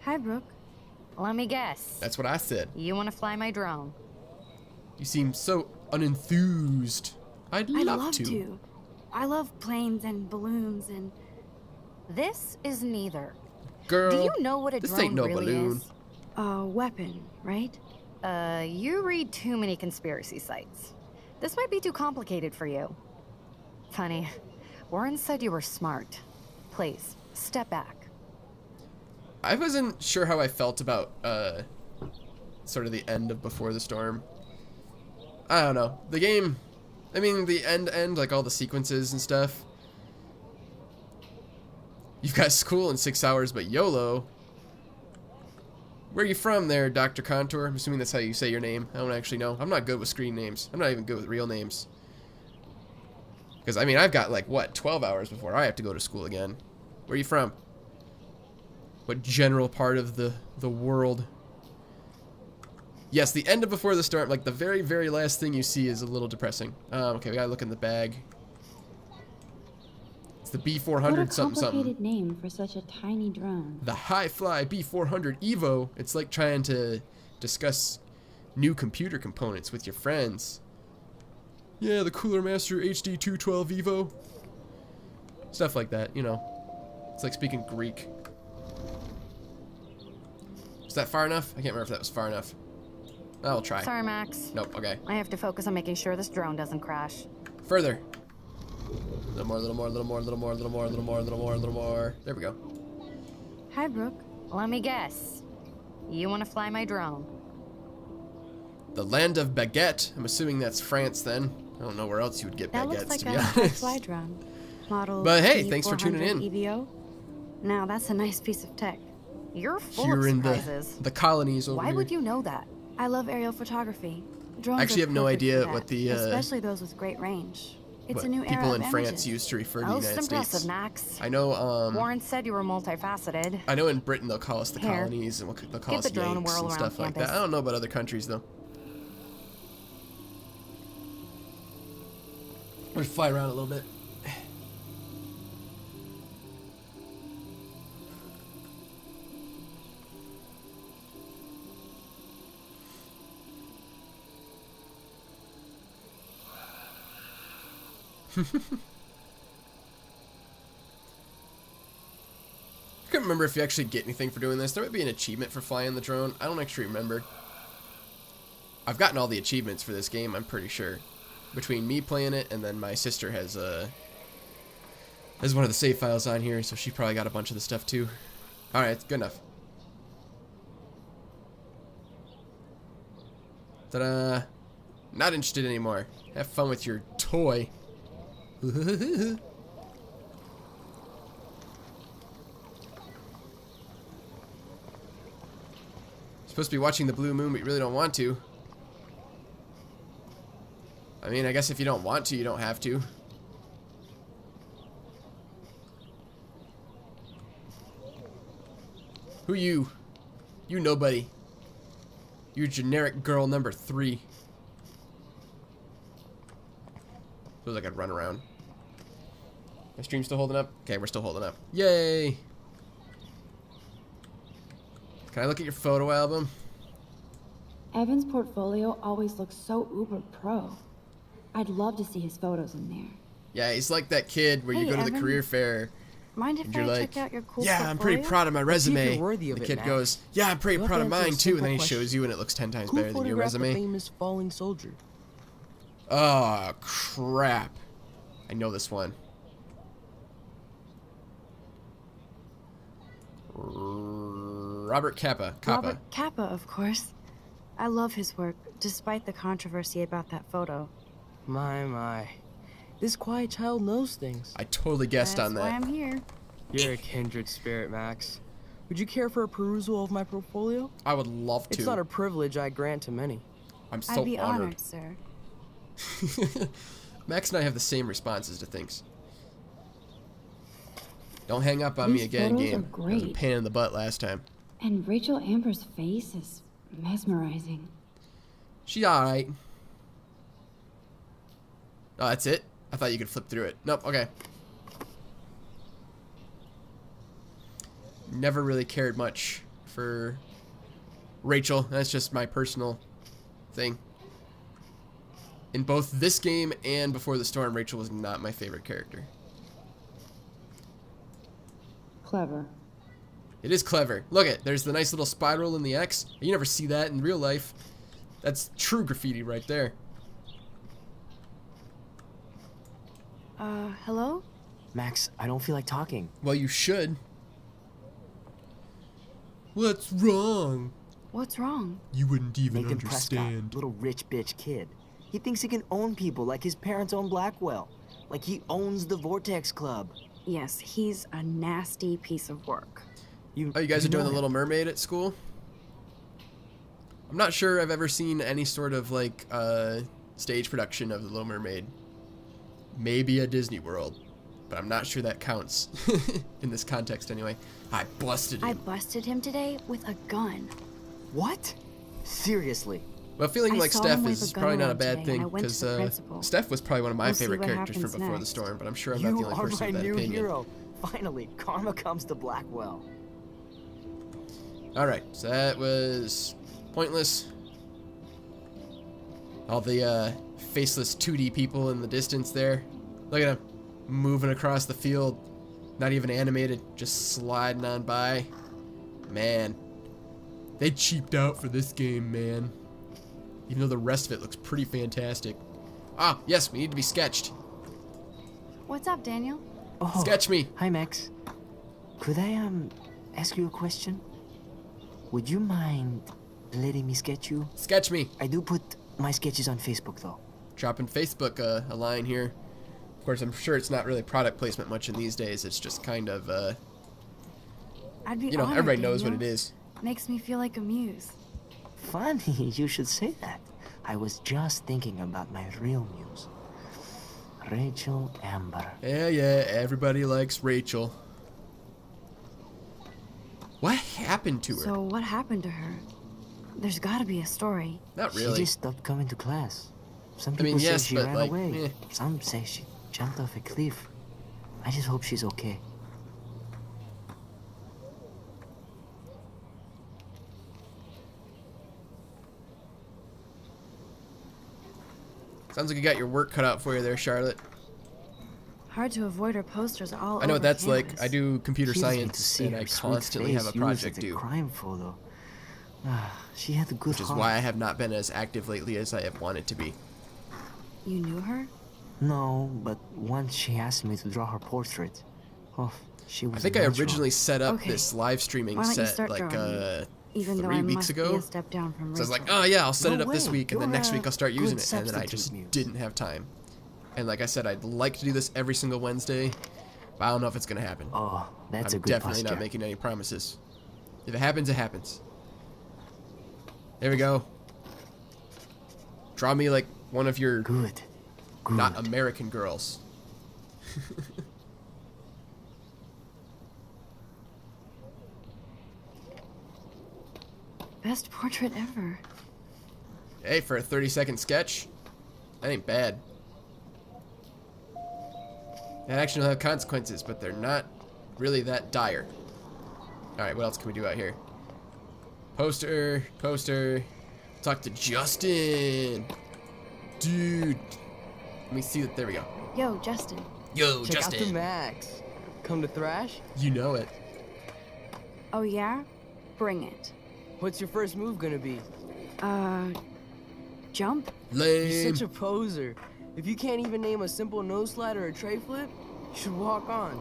Speaker 8: Hi, Brooke.
Speaker 13: Let me guess.
Speaker 1: That's what I said.
Speaker 13: You want to fly my drone?
Speaker 1: You seem so unenthused. I'd love to.
Speaker 8: I love planes and balloons and...
Speaker 13: This is neither.
Speaker 1: Girl,
Speaker 13: do you know what a
Speaker 1: this
Speaker 13: drone
Speaker 1: ain't no
Speaker 13: really
Speaker 1: balloon.
Speaker 13: is?
Speaker 8: A weapon, right?
Speaker 13: You read too many conspiracy sites. This might be too complicated for you. Funny, Warren said you were smart. Please, step back.
Speaker 1: I wasn't sure how I felt about sort of the end of Before the Storm. I don't know. The game, I mean, the end, like all the sequences and stuff. You've got school in 6 hours, but YOLO. Where are you from there, Dr. Contour? I'm assuming that's how you say your name. I don't actually know. I'm not good with screen names. I'm not even good with real names. Because, I mean, I've got, like, what, 12 hours before I have to go to school again. Where are you from? What general part of the world? Yes, the end of Before the Storm, like, the very, very last thing you see is a little depressing. Okay, we gotta look in the bag. It's the B400 something.
Speaker 2: What a complicated name for such a tiny drone.
Speaker 1: The Hi-Fly B400 Evo. It's like trying to discuss new computer components with your friends. Yeah, the Cooler Master HD212 Evo. Stuff like that, you know. It's like speaking Greek. Is that far enough? I can't remember if that was far enough. I'll try.
Speaker 13: Sorry, Max.
Speaker 1: Nope, okay.
Speaker 13: I have to focus on making sure this drone doesn't crash.
Speaker 1: Further. A little more, little more, little more, little more, little more, little more, little more, little more. There we go.
Speaker 8: Hi, Brooke.
Speaker 13: Let me guess. You want to fly my drone?
Speaker 1: The land of baguette. I'm assuming that's France then. I don't know where else you would get
Speaker 8: That
Speaker 1: baguettes,
Speaker 8: looks like
Speaker 1: to be
Speaker 8: a
Speaker 1: honest.
Speaker 8: fly drone. Model
Speaker 1: But hey, thanks for tuning in.
Speaker 8: EVO. Now that's a nice piece of tech.
Speaker 13: You're full
Speaker 1: Here
Speaker 13: of
Speaker 1: in
Speaker 13: surprises.
Speaker 1: the colonies over
Speaker 13: Why
Speaker 1: here.
Speaker 13: would you know that?
Speaker 8: I love aerial photography. Drones
Speaker 1: I actually
Speaker 8: are
Speaker 1: have no
Speaker 8: perfect
Speaker 1: idea
Speaker 8: for that,
Speaker 1: what the
Speaker 8: especially those with great range. It's
Speaker 1: what
Speaker 8: a new era
Speaker 1: people
Speaker 8: of
Speaker 1: in France
Speaker 8: images.
Speaker 1: used to refer to the
Speaker 13: Most
Speaker 1: United
Speaker 13: impressive,
Speaker 1: States.
Speaker 13: Max.
Speaker 1: I know.
Speaker 13: Warren said you were multifaceted.
Speaker 1: I know in Britain they'll call us the
Speaker 13: Here.
Speaker 1: colonies and they'll call
Speaker 13: Get
Speaker 1: us
Speaker 13: the drone and
Speaker 1: Yanks
Speaker 13: whirl
Speaker 1: and
Speaker 13: around
Speaker 1: stuff like that.
Speaker 13: campus.
Speaker 1: I don't know about other countries though. Let's fly around a little bit. I can't remember if you actually get anything for doing this. There might be an achievement for flying the drone. I don't actually remember. I've gotten all the achievements for this game, I'm pretty sure. Between me playing it and then my sister has one of the save files on here, so she probably got a bunch of the stuff too. Alright, good enough. Ta-da! Not interested anymore. Have fun with your toy. Supposed to be watching the blue moon, but you really don't want to. I mean, I guess if you don't want to, you don't have to. Who you? You nobody. You're generic girl number 3. Feels like I'd run around. My stream still holding up? Okay, we're still holding up. Yay! Can I look at your photo album?
Speaker 2: Evan's portfolio always looks so uber pro. I'd love to see his photos in there.
Speaker 1: Yeah, he's like that kid where you
Speaker 8: Hey,
Speaker 1: go to the
Speaker 8: Evan.
Speaker 1: career fair
Speaker 8: Mind if
Speaker 1: and you're
Speaker 8: I
Speaker 1: like,
Speaker 8: check out your cool
Speaker 1: yeah,
Speaker 8: portfolio?
Speaker 1: I'm pretty proud of my resume.
Speaker 14: you're worthy of
Speaker 1: The
Speaker 14: it,
Speaker 1: kid
Speaker 14: Max.
Speaker 1: goes, yeah, I'm pretty
Speaker 14: You have
Speaker 1: proud
Speaker 14: to
Speaker 1: of
Speaker 14: answer a
Speaker 1: mine too, and then he
Speaker 14: simple
Speaker 1: shows you and it looks 10 times
Speaker 14: Who
Speaker 1: better than your
Speaker 14: photographed the
Speaker 1: resume.
Speaker 14: famous falling soldier?
Speaker 1: Oh, crap. I know this one. Robert Capa.
Speaker 8: Robert Capa, of course. I love his work, despite the controversy about that photo.
Speaker 14: My. This quiet child knows things.
Speaker 1: I totally guessed
Speaker 8: That's
Speaker 1: on
Speaker 8: why
Speaker 1: that.
Speaker 8: I'm here.
Speaker 14: You're a kindred spirit, Max. Would you care for a perusal of my portfolio?
Speaker 1: I would love to.
Speaker 14: It's not a privilege I grant to many.
Speaker 1: I'm so
Speaker 8: I'd be
Speaker 1: honored.
Speaker 8: sir.
Speaker 1: Max and I have the same responses to things. Don't hang up on me
Speaker 2: These
Speaker 1: again,
Speaker 2: photos
Speaker 1: game.
Speaker 2: are
Speaker 1: That was a
Speaker 2: great.
Speaker 1: pain in the butt last time.
Speaker 2: And Rachel Amber's face is mesmerizing.
Speaker 1: She's alright. Oh, that's it? I thought you could flip through it. Nope, okay. Never really cared much for Rachel. That's just my personal thing. In both this game and Before the Storm, Rachel was not my favorite character.
Speaker 2: Clever.
Speaker 1: It is clever. Look at, there's the nice little spiral in the X. You never see that in real life. That's true graffiti right there.
Speaker 8: Hello?
Speaker 14: Max, I don't feel like talking.
Speaker 1: Well, you should. What's wrong?
Speaker 8: What's wrong?
Speaker 1: You wouldn't even
Speaker 14: Nathan
Speaker 1: understand.
Speaker 14: Prescott, little rich bitch kid. He thinks he can own people like his parents own Blackwell. Like he owns the Vortex Club.
Speaker 8: Yes, he's a nasty piece of work.
Speaker 1: Oh, you guys are doing
Speaker 14: know
Speaker 1: The Little Mermaid at school? I'm not sure I've ever seen any sort of, like, stage production of The Little Mermaid. Maybe a Disney World, but I'm not sure that counts in this context anyway. I busted him.
Speaker 8: I busted him today with a gun.
Speaker 14: What? Seriously?
Speaker 1: Well, feeling
Speaker 8: I
Speaker 1: like
Speaker 8: saw
Speaker 1: Steph
Speaker 8: him
Speaker 1: is
Speaker 8: with a gun
Speaker 1: probably not a
Speaker 8: around
Speaker 1: bad
Speaker 8: today, and I
Speaker 1: thing,
Speaker 8: went to
Speaker 1: because
Speaker 8: the principal.
Speaker 1: Steph was probably one of my
Speaker 8: We'll see
Speaker 1: favorite
Speaker 8: what
Speaker 1: characters from
Speaker 8: happens
Speaker 1: Before the
Speaker 8: next.
Speaker 1: Storm, but I'm sure I'm
Speaker 14: You
Speaker 1: not the only
Speaker 14: are
Speaker 1: person
Speaker 14: my
Speaker 1: with that
Speaker 14: new
Speaker 1: opinion.
Speaker 14: hero. Finally, karma comes to Blackwell.
Speaker 1: Alright, so that was pointless. All the faceless 2D people in the distance there. Look at them moving across the field. Not even animated, just sliding on by. Man, they cheaped out for this game, man. Even though the rest of it looks pretty fantastic. Ah, yes, we need to be sketched.
Speaker 8: What's up, Daniel?
Speaker 14: Oh,
Speaker 1: Sketch me.
Speaker 14: Hi, Max. Could I, ask you a question? Would you mind letting me sketch you?
Speaker 1: Sketch me.
Speaker 14: I do put my sketches on Facebook, though.
Speaker 1: Dropping Facebook a line here. Of course, I'm sure it's not really product placement much in these days. It's just kind of,
Speaker 8: I'd be
Speaker 1: you know,
Speaker 8: honored,
Speaker 1: everybody knows what it
Speaker 8: Daniel.
Speaker 1: is.
Speaker 8: Makes me feel like a muse.
Speaker 14: Funny you should say that. I was just thinking about my real muse. Rachel Amber.
Speaker 1: Yeah, everybody likes Rachel. What happened to her?
Speaker 8: So what happened to her? There's gotta be a story.
Speaker 1: Not
Speaker 14: She
Speaker 1: really.
Speaker 14: just stopped coming to class. Some
Speaker 1: I
Speaker 14: people
Speaker 1: mean,
Speaker 14: say
Speaker 1: yes,
Speaker 14: she
Speaker 1: but,
Speaker 14: ran
Speaker 1: like,
Speaker 14: away.
Speaker 1: eh.
Speaker 14: Some say she jumped off a cliff. I just hope she's okay.
Speaker 1: Sounds like you got your work cut out for you there, Charlotte.
Speaker 8: Hard to avoid her posters all
Speaker 1: I know what
Speaker 8: over
Speaker 1: that's
Speaker 8: campus.
Speaker 1: like. I do computer
Speaker 14: She doesn't get to
Speaker 1: science,
Speaker 14: see
Speaker 1: and
Speaker 14: her
Speaker 1: I
Speaker 14: sweet
Speaker 1: constantly
Speaker 14: face
Speaker 1: have a
Speaker 14: used
Speaker 1: project
Speaker 14: as a
Speaker 1: due.
Speaker 14: crime photo. She had a good
Speaker 1: Which is
Speaker 14: heart.
Speaker 1: why I have not been as active lately as I have wanted to be.
Speaker 8: You knew her?
Speaker 14: No, but once she asked me to draw her portrait. Oh, she was
Speaker 1: I think I
Speaker 14: natural.
Speaker 1: originally set up
Speaker 8: Okay.
Speaker 1: this live streaming
Speaker 8: Why don't you
Speaker 1: set
Speaker 8: start
Speaker 1: like
Speaker 8: drawing Even though
Speaker 1: 3
Speaker 8: I
Speaker 1: weeks
Speaker 8: must
Speaker 1: ago.
Speaker 8: be a step down from
Speaker 1: So I was like,
Speaker 8: Rachel.
Speaker 1: oh yeah, I'll set it
Speaker 14: No
Speaker 1: up this
Speaker 14: way,
Speaker 1: week, and then
Speaker 14: you're
Speaker 1: next week
Speaker 14: a
Speaker 1: I'll start
Speaker 14: good
Speaker 1: using it, and then I
Speaker 14: substitute
Speaker 1: just
Speaker 14: muse.
Speaker 1: didn't have time. And like I said, I'd like to do this every single Wednesday, but I don't know if it's gonna happen.
Speaker 14: Oh, that's
Speaker 1: I'm
Speaker 14: a good
Speaker 1: definitely
Speaker 14: posture.
Speaker 1: not making any promises. If it happens, it happens. There we go. Draw me like one of your
Speaker 14: Good.
Speaker 1: not American girls.
Speaker 8: Best portrait ever.
Speaker 1: Hey, for a 30-second sketch, that ain't bad. That action will have consequences, but they're not really that dire. Alright, what else can we do out here? Poster. Talk to Justin. Dude. Let me see that. There we go.
Speaker 8: Yo, Justin.
Speaker 1: Yo,
Speaker 14: Check out the
Speaker 1: Justin.
Speaker 14: Max. Come to thrash?
Speaker 1: You know it.
Speaker 8: Oh yeah? Bring it.
Speaker 15: What's your first move gonna be?
Speaker 8: Jump?
Speaker 1: Lame.
Speaker 15: You're such a poser. If you can't even name a simple nose slide or a tray flip, you should walk on.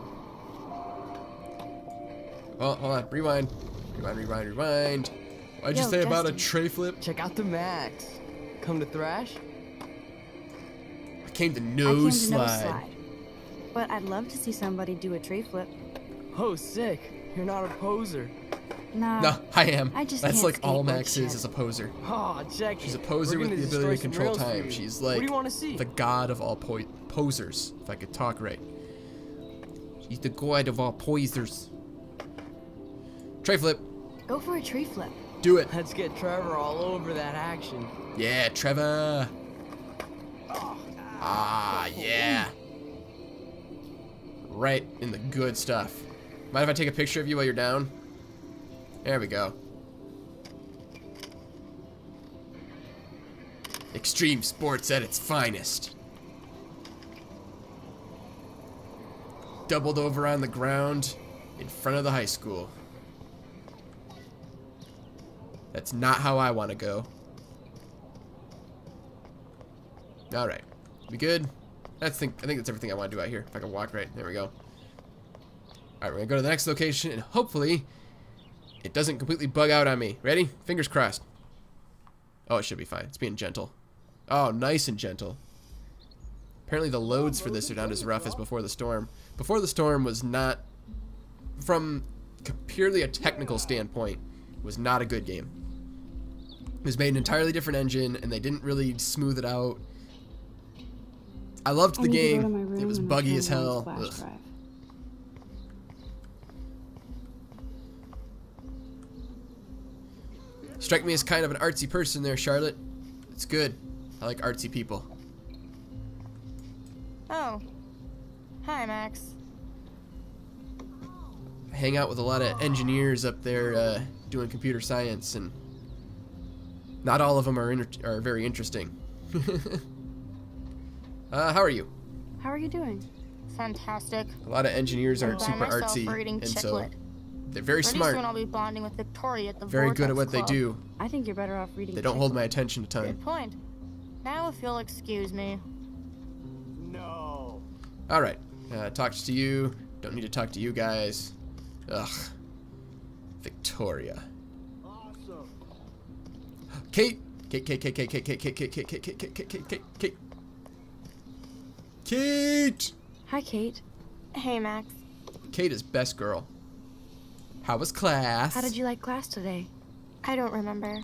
Speaker 1: Oh, hold on. Rewind. Rewind. What'd you
Speaker 8: Yo,
Speaker 1: say about a
Speaker 8: Justin.
Speaker 1: tray flip?
Speaker 15: Check out the Max. Come to thrash?
Speaker 1: I came to
Speaker 8: I came
Speaker 1: nose
Speaker 8: to
Speaker 1: slide.
Speaker 8: nose slide. But I'd love to see somebody do a tray flip.
Speaker 15: Oh, sick. You're not a poser.
Speaker 8: Nah.
Speaker 1: No, I am.
Speaker 8: I just
Speaker 1: That's
Speaker 8: can't
Speaker 1: like all
Speaker 8: skate like
Speaker 1: Max is
Speaker 8: shit.
Speaker 1: a poser.
Speaker 15: Oh, check
Speaker 1: She's a
Speaker 15: it.
Speaker 1: poser
Speaker 15: We're
Speaker 1: with
Speaker 15: gonna
Speaker 1: the ability to
Speaker 15: destroy some
Speaker 1: control
Speaker 15: rails for
Speaker 1: time.
Speaker 15: you.
Speaker 1: She's
Speaker 15: What
Speaker 1: like
Speaker 15: do you want to see?
Speaker 1: the god of all posers, if I could talk right. She's the god of all posers. Tray flip.
Speaker 8: Go for a tree flip.
Speaker 1: Do it.
Speaker 15: Let's get Trevor all over that action.
Speaker 1: Yeah, Trevor. Ah, yeah. Right in the good stuff. Mind if I take a picture of you while you're down? There we go. Extreme sports at its finest. Doubled over on the ground in front of the high school. That's not how I want to go. Alright. We good? I think that's everything I want to do out here. If I can walk right. There we go. Alright, we're going to go to the next location, and hopefully it doesn't completely bug out on me. Ready? Fingers crossed. Oh, it should be fine. It's being gentle. Oh, nice and gentle. Apparently the loads for this are not as rough as Before the Storm. Before the Storm was not, from purely a technical standpoint, was not a good game. It was made an entirely different engine, and they didn't really smooth it out. I loved the game. It was buggy as hell. Ugh. Strike me as kind of an artsy person there, Charlotte. It's good. I like artsy people.
Speaker 6: Oh. Hi, Max.
Speaker 1: I hang out with a lot of engineers up there doing computer science, and not all of them are very interesting. How are you?
Speaker 8: How are you doing?
Speaker 6: Fantastic.
Speaker 1: A lot of engineers aren't
Speaker 6: By
Speaker 1: super
Speaker 6: myself
Speaker 1: artsy,
Speaker 6: reading
Speaker 1: and so
Speaker 6: Chicklet.
Speaker 1: they're very
Speaker 6: Pretty
Speaker 1: smart.
Speaker 6: soon I'll be bonding with Victoria at the
Speaker 1: Very good at
Speaker 6: Vortex
Speaker 1: what they
Speaker 6: Club.
Speaker 1: do.
Speaker 8: I think you're better off reading.
Speaker 1: They don't hold my attention a ton.
Speaker 6: Good point. Now if you'll excuse me.
Speaker 11: No.
Speaker 1: Alright. Talked to you. Don't need to talk to you guys. Ugh. Victoria.
Speaker 11: Awesome.
Speaker 1: Kate! Kate! Kate!
Speaker 8: Hi, Kate.
Speaker 6: Hey, Max.
Speaker 1: Kate is best girl. How was class?
Speaker 8: How did you like class today?
Speaker 6: I don't remember.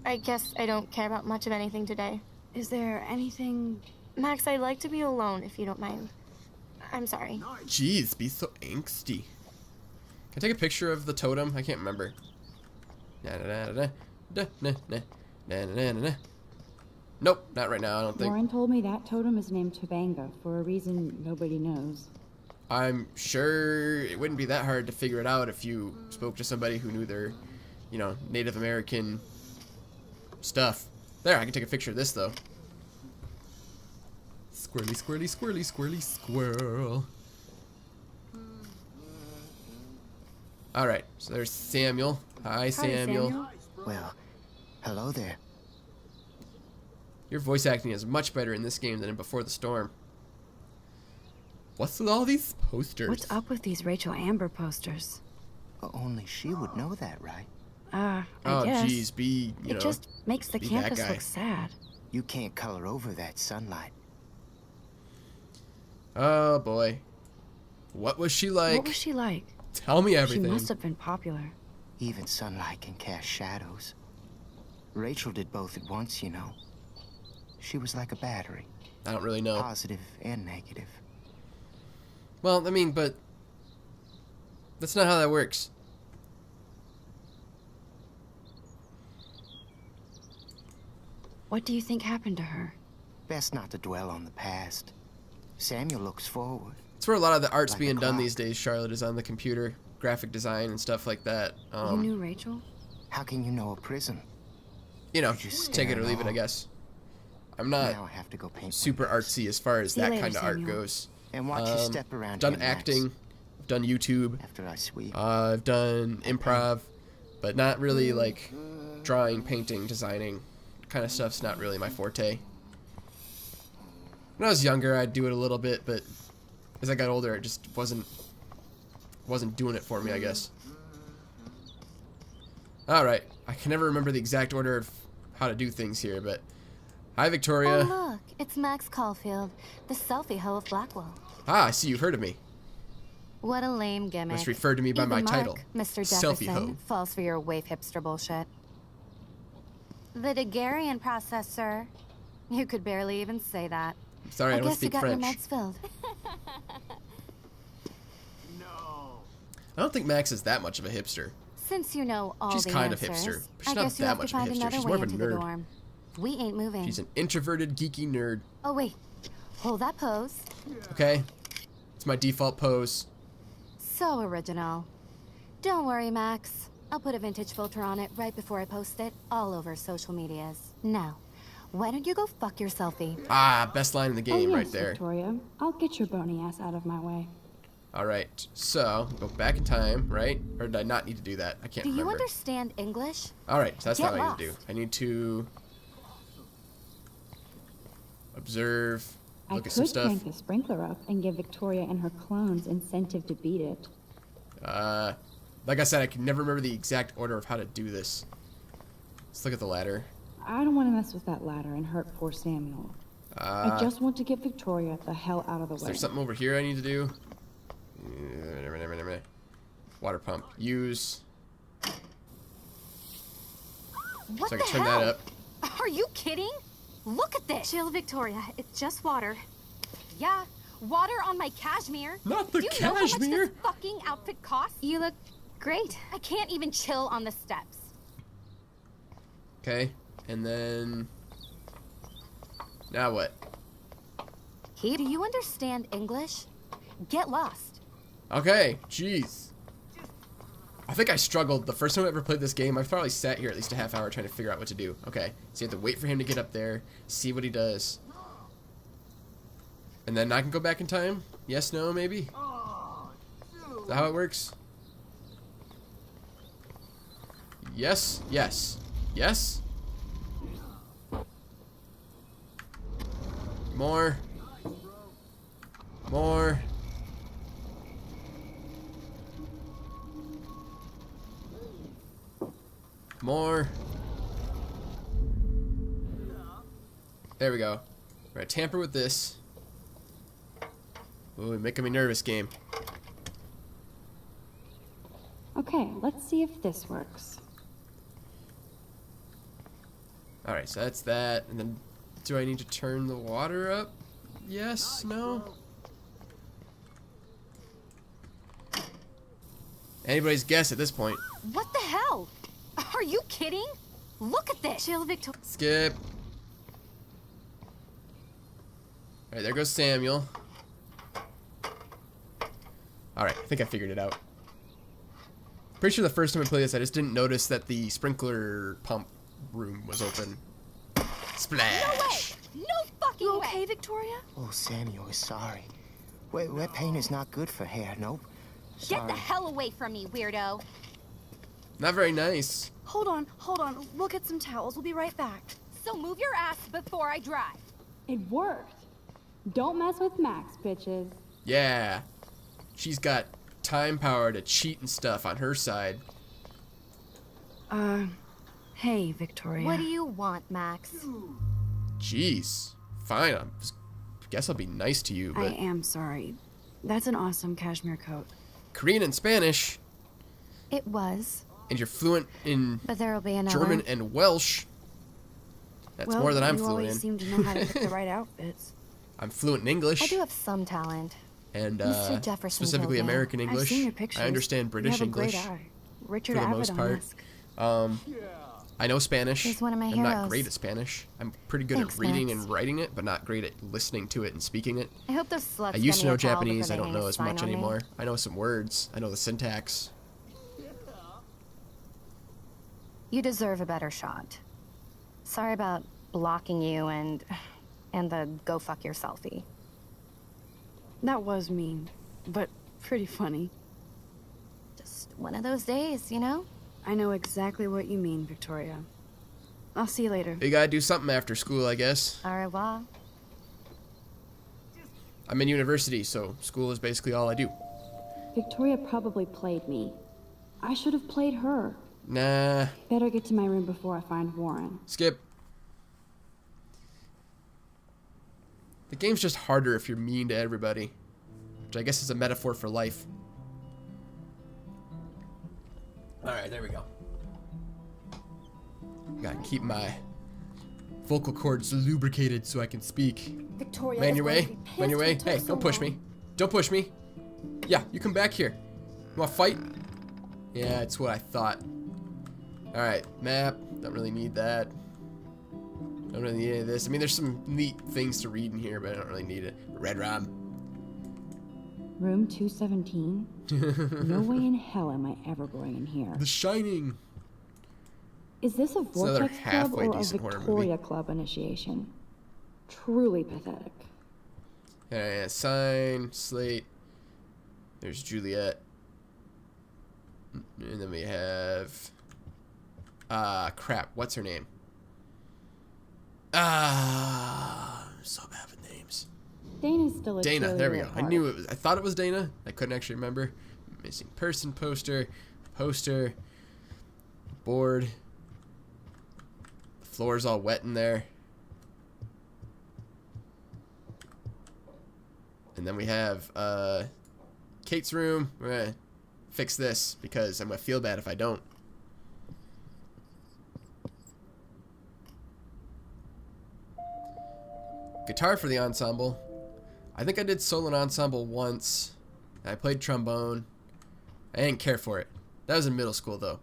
Speaker 6: I guess I don't care about much of anything today.
Speaker 8: Is there anything...
Speaker 6: Max, I'd like to be alone if you don't mind. I'm sorry.
Speaker 1: Jeez, be so angsty. Can I take a picture of the totem? I can't remember. Nope, not right now, I don't think.
Speaker 2: Warren told me that totem is named Tobanga for a reason nobody knows.
Speaker 1: I'm sure it wouldn't be that hard to figure it out if you spoke to somebody who knew their, you know, Native American stuff. There, I can take a picture of this, though. Squirrely, squirrely, squirrely, squirrely, squirrel. Alright, so there's Samuel. Hi, Samuel.
Speaker 5: Well, hello there.
Speaker 1: Your voice acting is much better in this game than in Before the Storm. What's with all these posters?
Speaker 8: What's up with these Rachel Amber posters?
Speaker 5: Only she would know that, right?
Speaker 8: I
Speaker 1: oh,
Speaker 8: guess.
Speaker 1: Geez, be, you know,
Speaker 8: it just makes the campus look sad.
Speaker 5: You can't color over that sunlight.
Speaker 1: Oh, boy. What was she like?
Speaker 8: What was she like?
Speaker 1: Tell me everything.
Speaker 8: She must have been popular.
Speaker 5: Even sunlight can cast shadows. Rachel did both at once, you know. She was like a battery.
Speaker 1: I don't really know.
Speaker 5: Positive and negative.
Speaker 1: Well, I mean, but that's not how that works.
Speaker 8: What do you think happened to her?
Speaker 5: Best not to dwell on the past. Samuel looks forward.
Speaker 1: It's where a lot of the art's
Speaker 5: Like
Speaker 1: being
Speaker 5: a
Speaker 1: done
Speaker 5: clock.
Speaker 1: these days, Charlotte, is on the computer. Graphic design and stuff like that.
Speaker 8: You knew Rachel?
Speaker 5: How can you know a prison?
Speaker 1: You know,
Speaker 5: just
Speaker 1: take it
Speaker 5: stare
Speaker 1: or leave it,
Speaker 5: in
Speaker 1: I
Speaker 5: awe.
Speaker 1: guess. I'm not
Speaker 5: Now I have to go paint
Speaker 1: super artsy as far as
Speaker 8: See you
Speaker 1: that
Speaker 8: later,
Speaker 1: kind of art
Speaker 8: Samuel.
Speaker 1: goes.
Speaker 5: And watch you step around
Speaker 1: Done
Speaker 5: here, Max.
Speaker 1: acting, I've done YouTube,
Speaker 5: After I sweep.
Speaker 1: I've done improv, but not really like drawing, painting, designing. Kind of stuff's not really my forte. When I was younger, I'd do it a little bit, but as I got older, it just wasn't doing it for me, I guess. Alright, I can never remember the exact order of how to do things here, but hi, Victoria.
Speaker 4: Oh, look, it's Max Caulfield, the selfie hoe of Blackwell.
Speaker 1: Ah, I see you've heard of me.
Speaker 4: What a lame gimmick.
Speaker 1: Must refer to me by
Speaker 4: Even
Speaker 1: my
Speaker 4: Mark,
Speaker 1: title,
Speaker 4: Mr.
Speaker 1: Selfie
Speaker 4: Jefferson,
Speaker 1: Hoe.
Speaker 4: falls for your waif hipster bullshit. The Daguerrean process, sir. You could barely even say that.
Speaker 1: Sorry, I don't
Speaker 4: guess
Speaker 1: speak
Speaker 4: you got
Speaker 1: French.
Speaker 4: your meds filled.
Speaker 1: I don't think Max is that much of a hipster.
Speaker 4: Since you know all
Speaker 1: She's
Speaker 4: the
Speaker 1: kind of
Speaker 4: answers,
Speaker 1: hipster, but she's
Speaker 4: I
Speaker 1: not
Speaker 4: guess you
Speaker 1: that
Speaker 4: have
Speaker 1: much
Speaker 4: to
Speaker 1: of a
Speaker 4: find
Speaker 1: hipster.
Speaker 4: another
Speaker 1: She's
Speaker 4: way
Speaker 1: more of a
Speaker 4: into the
Speaker 1: nerd.
Speaker 4: dorm. We ain't moving.
Speaker 1: She's an introverted, geeky nerd.
Speaker 4: Oh wait, hold that pose.
Speaker 1: Okay? It's my default pose.
Speaker 4: So original. Don't worry, Max. I'll put a vintage filter on it right before I post it all over social medias. Now, Why don't you go fuck yourselfie?
Speaker 1: Ah, best line in the game
Speaker 2: yes,
Speaker 1: right there.
Speaker 2: Victoria. I'll get your bony ass out of my way.
Speaker 1: All right, so go back in time, right? Or did I not need to do that? I can't
Speaker 4: Do you
Speaker 1: remember.
Speaker 4: understand English?
Speaker 1: All right, so that's
Speaker 4: Get
Speaker 1: not what I
Speaker 4: lost.
Speaker 1: need to do. I need to observe,
Speaker 2: I
Speaker 1: look at some
Speaker 2: could
Speaker 1: stuff.
Speaker 2: crank the sprinkler up and give Victoria and her clones incentive to beat it.
Speaker 1: Like I said, I can never remember the exact order of how to do this. Let's look at the ladder.
Speaker 2: I don't want to mess with that ladder and hurt poor Samuel. I just want to get Victoria the hell out of the
Speaker 1: Is
Speaker 2: way.
Speaker 1: there something over here I need to do? Water pump. Use.
Speaker 4: What
Speaker 1: So I
Speaker 4: the
Speaker 1: can turn
Speaker 4: hell?
Speaker 1: that up.
Speaker 4: Are you kidding? Look at this.
Speaker 6: Chill, Victoria. It's just water.
Speaker 4: Yeah, water on my cashmere.
Speaker 1: Not the
Speaker 4: Do you know how much
Speaker 1: cashmere.
Speaker 4: this fucking outfit costs?
Speaker 13: You look great.
Speaker 4: I can't even chill on the steps.
Speaker 1: Okay, and then now what?
Speaker 4: Do you understand English? Get lost.
Speaker 1: Okay, jeez. I think I struggled the first time I ever played this game. I probably sat here at least a half hour trying to figure out what to do. Okay, so you have to wait for him to get up there, see what he does, and then I can go back in time. Yes, no, maybe. Is that how it works? Yes, yes, yes. More. More. More. There we go. We're gonna tamper with this. Ooh, making me nervous, game.
Speaker 2: Okay, let's see if this works.
Speaker 1: Alright, so that's that. And then do I need to turn the water up? Yes, no? Anybody's guess at this point.
Speaker 4: What the hell? Are you kidding? Look at this.
Speaker 6: Chill, Victoria.
Speaker 1: Skip. Alright, there goes Samuel. Alright, I think I figured it out. Pretty sure the first time I played this, I just didn't notice that the sprinkler pump room was open. Splash!
Speaker 4: No fucking
Speaker 6: You
Speaker 4: way.
Speaker 6: okay, Victoria?
Speaker 14: Oh, Samuel is sorry. Wet paint is not good for hair, nope.
Speaker 4: Get the hell away from me, weirdo.
Speaker 1: Not very nice.
Speaker 8: Hold on. We'll get some towels. We'll be right back.
Speaker 4: So move your ass before I drive.
Speaker 2: It worked. Don't mess with Max, bitches.
Speaker 1: Yeah. She's got time power to cheat and stuff on her side.
Speaker 8: Hey, Victoria.
Speaker 4: What do you want, Max?
Speaker 1: Jeez. Fine, I guess I'll be nice to you,
Speaker 8: I
Speaker 1: but
Speaker 8: am sorry. That's an awesome cashmere coat.
Speaker 1: Korean and Spanish,
Speaker 4: It was,
Speaker 1: and you're fluent in
Speaker 4: but there'll be another.
Speaker 1: German and Welsh. That's
Speaker 8: well,
Speaker 1: more than I'm
Speaker 8: you
Speaker 1: fluent
Speaker 8: always
Speaker 1: in.
Speaker 8: seem to know how to pick the right outfits.
Speaker 1: I'm fluent in English.
Speaker 4: I do have some talent.
Speaker 1: And
Speaker 4: Mr. Jefferson
Speaker 1: specifically
Speaker 4: told me.
Speaker 1: American
Speaker 8: I've
Speaker 1: English.
Speaker 8: seen your pictures.
Speaker 1: I understand British
Speaker 8: you have a
Speaker 1: English
Speaker 8: great eye. Richard
Speaker 1: for the most part.
Speaker 8: Avedon-esque.
Speaker 1: I know Spanish.
Speaker 4: He's one of my
Speaker 1: I'm not
Speaker 4: heroes.
Speaker 1: great at Spanish. I'm pretty good
Speaker 4: Thanks,
Speaker 1: at reading
Speaker 4: Max.
Speaker 1: and writing it, but not great at listening to it and speaking it.
Speaker 4: I hope those sluts
Speaker 1: I used to
Speaker 4: get me
Speaker 1: know
Speaker 4: a towel before
Speaker 1: Japanese.
Speaker 4: they
Speaker 1: I don't
Speaker 4: hang
Speaker 1: know
Speaker 4: a
Speaker 1: as
Speaker 4: sign
Speaker 1: much
Speaker 4: on me.
Speaker 1: anymore. I know some words. I know the syntax.
Speaker 4: You deserve a better shot. Sorry about blocking you and the go fuck your selfie.
Speaker 8: That was mean, but pretty funny.
Speaker 4: Just one of those days, you know?
Speaker 8: I know exactly what you mean, Victoria. I'll see you later.
Speaker 1: You gotta do something after school, I guess.
Speaker 4: Au revoir.
Speaker 1: I'm in university, so school is basically all I do.
Speaker 2: Victoria probably played me. I should have played her.
Speaker 1: Nah.
Speaker 2: Better get to my room before I find Warren.
Speaker 1: Skip. The game's just harder if you're mean to everybody. Which I guess is a metaphor for life. Alright, there we go. Gotta keep my vocal cords lubricated so I can speak.
Speaker 6: Victoria
Speaker 1: Man
Speaker 6: is
Speaker 1: your
Speaker 6: going
Speaker 1: way.
Speaker 6: to be pissed
Speaker 1: Man your
Speaker 6: we
Speaker 1: way.
Speaker 6: took
Speaker 1: Hey,
Speaker 6: so
Speaker 1: don't push
Speaker 6: long.
Speaker 1: me. Don't push me. Yeah, you come back here. You wanna fight? Yeah, it's what I thought. Alright, map. Don't really need that. Don't really need any of this. I mean, there's some neat things to read in here, but I don't really need it. Red Rum.
Speaker 2: Room 217? No way in hell am I ever going in here.
Speaker 1: The Shining.
Speaker 2: Is this a
Speaker 1: another
Speaker 2: Vortex Club
Speaker 1: halfway
Speaker 2: or a
Speaker 1: decent horror
Speaker 2: Victoria Club initiation? Truly pathetic.
Speaker 1: Yeah, sign, slate. There's Juliet. And then we have... crap. What's her name? I'm so bad with names.
Speaker 2: Dana's still a
Speaker 1: Dana, there we
Speaker 2: cheerleader
Speaker 1: go.
Speaker 2: at
Speaker 1: I
Speaker 2: heart.
Speaker 1: knew it was... I thought it was Dana. I couldn't actually remember. Missing person poster. Poster. Board. The floor's all wet in there. And then we have Kate's room. We're gonna fix this because I'm gonna feel bad if I don't. Guitar for the ensemble. I think I did solo and ensemble once. I played trombone. I didn't care for it. That was in middle school though.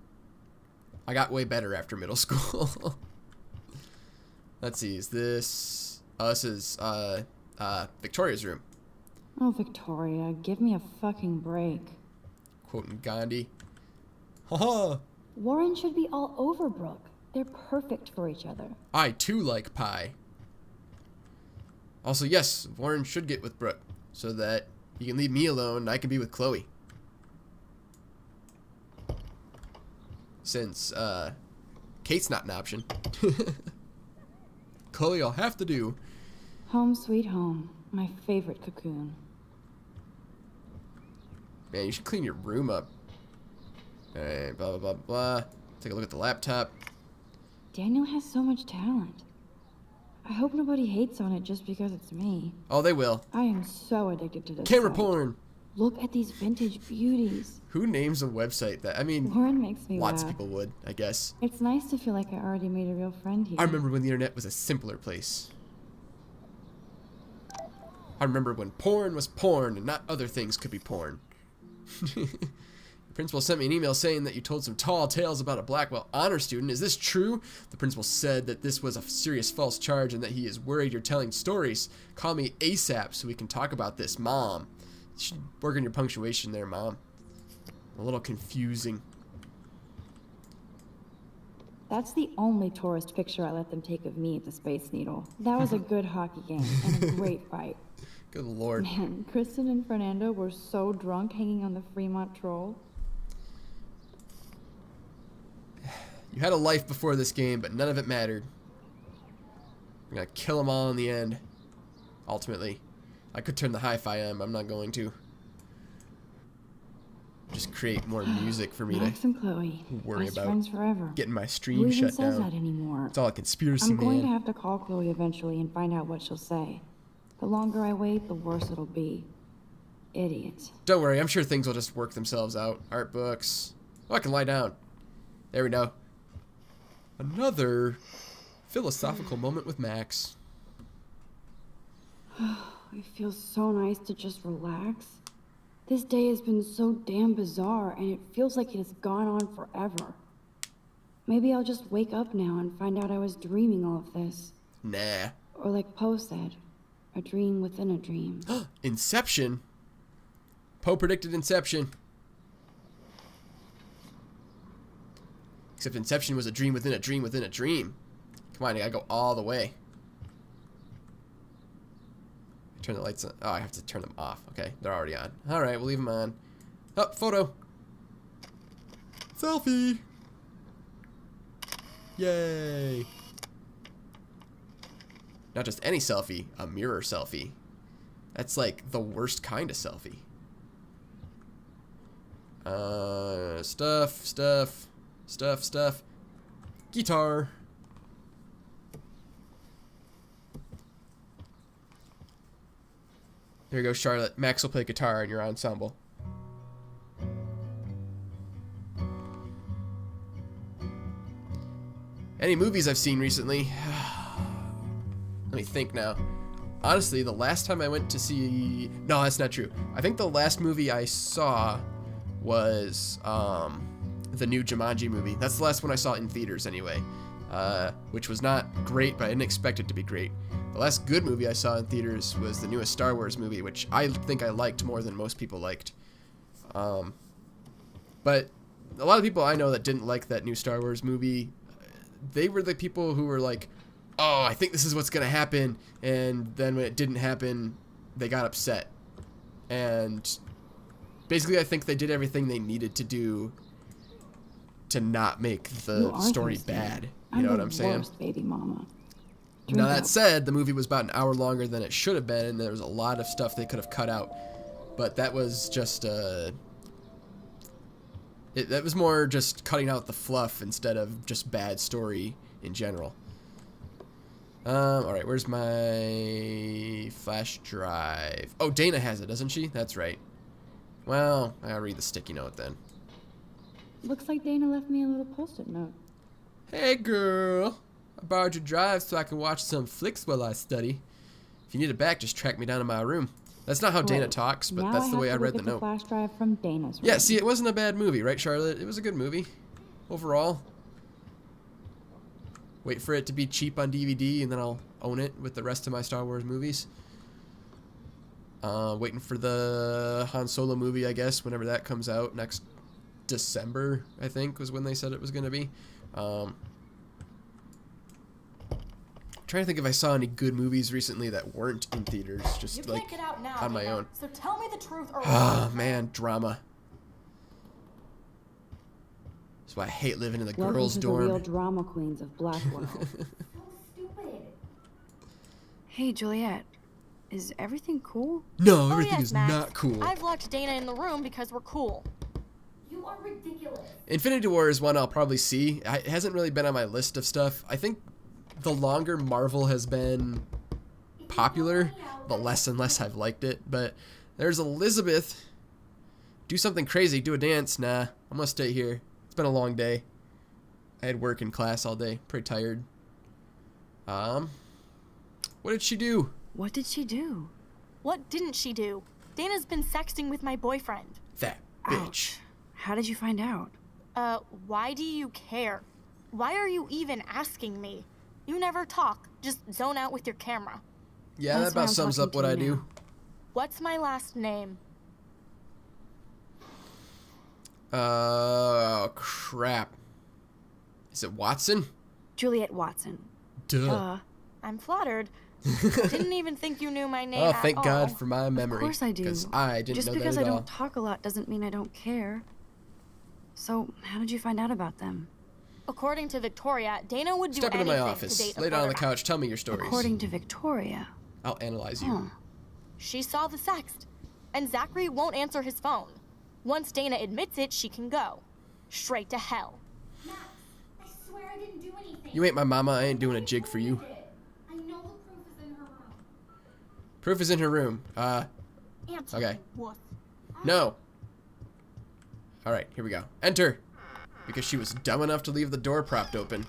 Speaker 1: I got way better after middle school. Let's see, is this... Oh, this is Victoria's room.
Speaker 2: Oh, Victoria, give me a fucking break.
Speaker 1: Quoting Gandhi. Haha!
Speaker 2: Warren should be all over Brooke. They're perfect for each other.
Speaker 1: I too like pie. Also, yes, Warren should get with Brooke so that he can leave me alone and I can be with Chloe. Since Kate's not an option. Chloe, I'll have to do.
Speaker 2: Home sweet home. My favorite cocoon.
Speaker 1: Man, you should clean your room up. Alright, blah, blah, blah, blah. Take a look at the laptop.
Speaker 2: Daniel has so much talent. I hope nobody hates on it just because it's me.
Speaker 1: Oh, they will.
Speaker 2: I am so addicted to this
Speaker 1: Camera
Speaker 2: site.
Speaker 1: porn.
Speaker 2: Look at these vintage beauties.
Speaker 1: Who names a website that? I mean,
Speaker 2: Warren makes me
Speaker 1: lots
Speaker 2: laugh.
Speaker 1: of people would, I guess.
Speaker 2: It's nice to feel like I already made a real friend here.
Speaker 1: I remember when the internet was a simpler place. I remember when porn was porn and not other things could be porn. The principal sent me an email saying that you told some tall tales about a Blackwell honor student. Is this true? The principal said that this was a serious false charge and that he is worried you're telling stories. Call me ASAP so we can talk about this, Mom. You should work on your punctuation there, Mom. A little confusing.
Speaker 2: That's the only tourist picture I let them take of me at the Space Needle. That was a good hockey game and a great fight.
Speaker 1: Good lord.
Speaker 2: Man, Kristen and Fernando were so drunk hanging on the Fremont Troll.
Speaker 1: You had a life before this game, but none of it mattered. I'm gonna kill them all in the end. Ultimately. I could turn the hi-fi on, but I'm not going to. Just create more music for me
Speaker 2: Max and Chloe,
Speaker 1: to worry
Speaker 2: best
Speaker 1: about
Speaker 2: friends forever.
Speaker 1: getting my
Speaker 2: Who
Speaker 1: stream
Speaker 2: even
Speaker 1: shut
Speaker 2: says
Speaker 1: down.
Speaker 2: that anymore?
Speaker 1: It's all a conspiracy,
Speaker 2: I'm going to
Speaker 1: man.
Speaker 2: have to call Chloe eventually and find out what she'll say. The longer I wait, the worse it'll be. Idiots.
Speaker 1: Don't worry, I'm sure things will just work themselves out. Art books. Oh, I can lie down. There we go. Another philosophical moment with Max.
Speaker 2: It feels so nice to just relax. This day has been so damn bizarre, and it feels like it has gone on forever. Maybe I'll just wake up now and find out I was dreaming all of this.
Speaker 1: Nah.
Speaker 2: Or like Poe said, a dream within a dream.
Speaker 1: Inception? Poe predicted Inception. Except Inception was a dream within a dream within a dream. Come on, I gotta go all the way. Turn the lights on. Oh, I have to turn them off. Okay, they're already on. Alright, we'll leave them on. Oh, photo. Selfie. Yay. Not just any selfie, a mirror selfie. That's like the worst kind of selfie. Stuff. Guitar. There you go, Charlotte. Max will play guitar in your ensemble. Any movies I've seen recently? Let me think now. Honestly, the last time I went to see... No, that's not true. I think the last movie I saw was the new Jumanji movie. That's the last one I saw in theaters anyway. Which was not great, but I didn't expect it to be great. The last good movie I saw in theaters was the newest Star Wars movie, which I think I liked more than most people liked. But a lot of people I know that didn't like that new Star Wars movie, they were the people who were like, oh, I think this is what's going to happen. And then when it didn't happen, they got upset. And basically, I think they did everything they needed to do to not make the story bad. You know what I'm saying?
Speaker 2: Baby mama.
Speaker 1: Now, that said, the movie was about an hour longer than it should have been, and there was a lot of stuff they could have cut out. But that was just, that was more just cutting out the fluff instead of just bad story in general. Alright, where's my flash drive? Oh, Dana has it, doesn't she? That's right. Well, I'll read the sticky note then.
Speaker 2: Looks like Dana left me a little post-it note.
Speaker 1: Hey, girl. I borrowed your drive so I can watch some flicks while I study. If you need it back, just track me down to my room. That's not how Dana talks, but
Speaker 2: now
Speaker 1: that's the way I read the
Speaker 2: look at
Speaker 1: note.
Speaker 2: Flash drive from Dana's room.
Speaker 1: Yeah, see, it wasn't a bad movie, right, Charlotte? It was a good movie overall. Wait for it to be cheap on DVD, and then I'll own it with the rest of my Star Wars movies. Waiting for the Han Solo movie, I guess, whenever that comes out. Next December, I think, was when they said it was going to be. Trying to think if I saw any good movies recently that weren't in theaters, just like
Speaker 16: get out now,
Speaker 1: on my
Speaker 16: Dana.
Speaker 1: own.
Speaker 16: So tell me the truth or
Speaker 1: Ah, man, drama. That's why I hate living in the girls'
Speaker 2: Welcome to
Speaker 1: dorm.
Speaker 2: the real drama queens of Blackwell.
Speaker 8: Hey, Juliet. Is everyththing cool?
Speaker 1: No,
Speaker 16: Oh,
Speaker 1: everything
Speaker 16: yes,
Speaker 1: is
Speaker 16: Max.
Speaker 1: not cool.
Speaker 16: I've locked Dana in the room because we're cool.
Speaker 6: You are ridiculous.
Speaker 1: Infinity War is one I'll probably see. It hasn't really been on my list of stuff. I think the longer Marvel has been popular, the less and less I've liked it. But there's Elizabeth. Do something crazy. Do a dance. Nah, I'm gonna stay here. It's been a long day. I had work and class all day. Pretty tired. What did she do?
Speaker 8: What did she do?
Speaker 16: What didn't she do? Dana's been sexting with my boyfriend.
Speaker 1: That bitch.
Speaker 8: How did you find out?
Speaker 16: Why do you care? Why are you even asking me? You never talk, just zone out with your camera.
Speaker 1: Yeah, that about sums up what I do.
Speaker 16: What's my last name?
Speaker 1: Oh, crap. Is it Watson?
Speaker 8: Juliet Watson.
Speaker 1: Duh.
Speaker 16: I'm flattered. Didn't even think you knew my name
Speaker 1: Oh,
Speaker 16: at
Speaker 1: thank
Speaker 16: all.
Speaker 1: God for my memory.
Speaker 8: Of course I do.
Speaker 1: Because I didn't
Speaker 8: Just
Speaker 1: know
Speaker 8: because
Speaker 1: that
Speaker 8: I
Speaker 1: at all.
Speaker 8: don't talk a lot doesn't mean I don't care. So, how did you find out about them?
Speaker 16: According to Victoria, Dana would do
Speaker 1: Step into
Speaker 16: anything
Speaker 1: my
Speaker 16: to
Speaker 1: office.
Speaker 16: date a
Speaker 1: Lay down on the
Speaker 16: quarterback.
Speaker 1: couch. Tell me your stories.
Speaker 8: According to Victoria.
Speaker 1: I'll analyze you.
Speaker 16: She saw the sext, and Zachary won't answer his phone. Once Dana admits it, she can go. Straight to hell.
Speaker 6: Max, I swear I didn't do anything.
Speaker 1: You ain't my mama. I ain't doing a jig for you.
Speaker 6: I know the proof is in her room.
Speaker 1: Proof is in her room.
Speaker 16: Answer.
Speaker 1: Okay.
Speaker 16: What?
Speaker 1: No. Alright, here we go. Enter. Because she was dumb enough to leave the door propped open.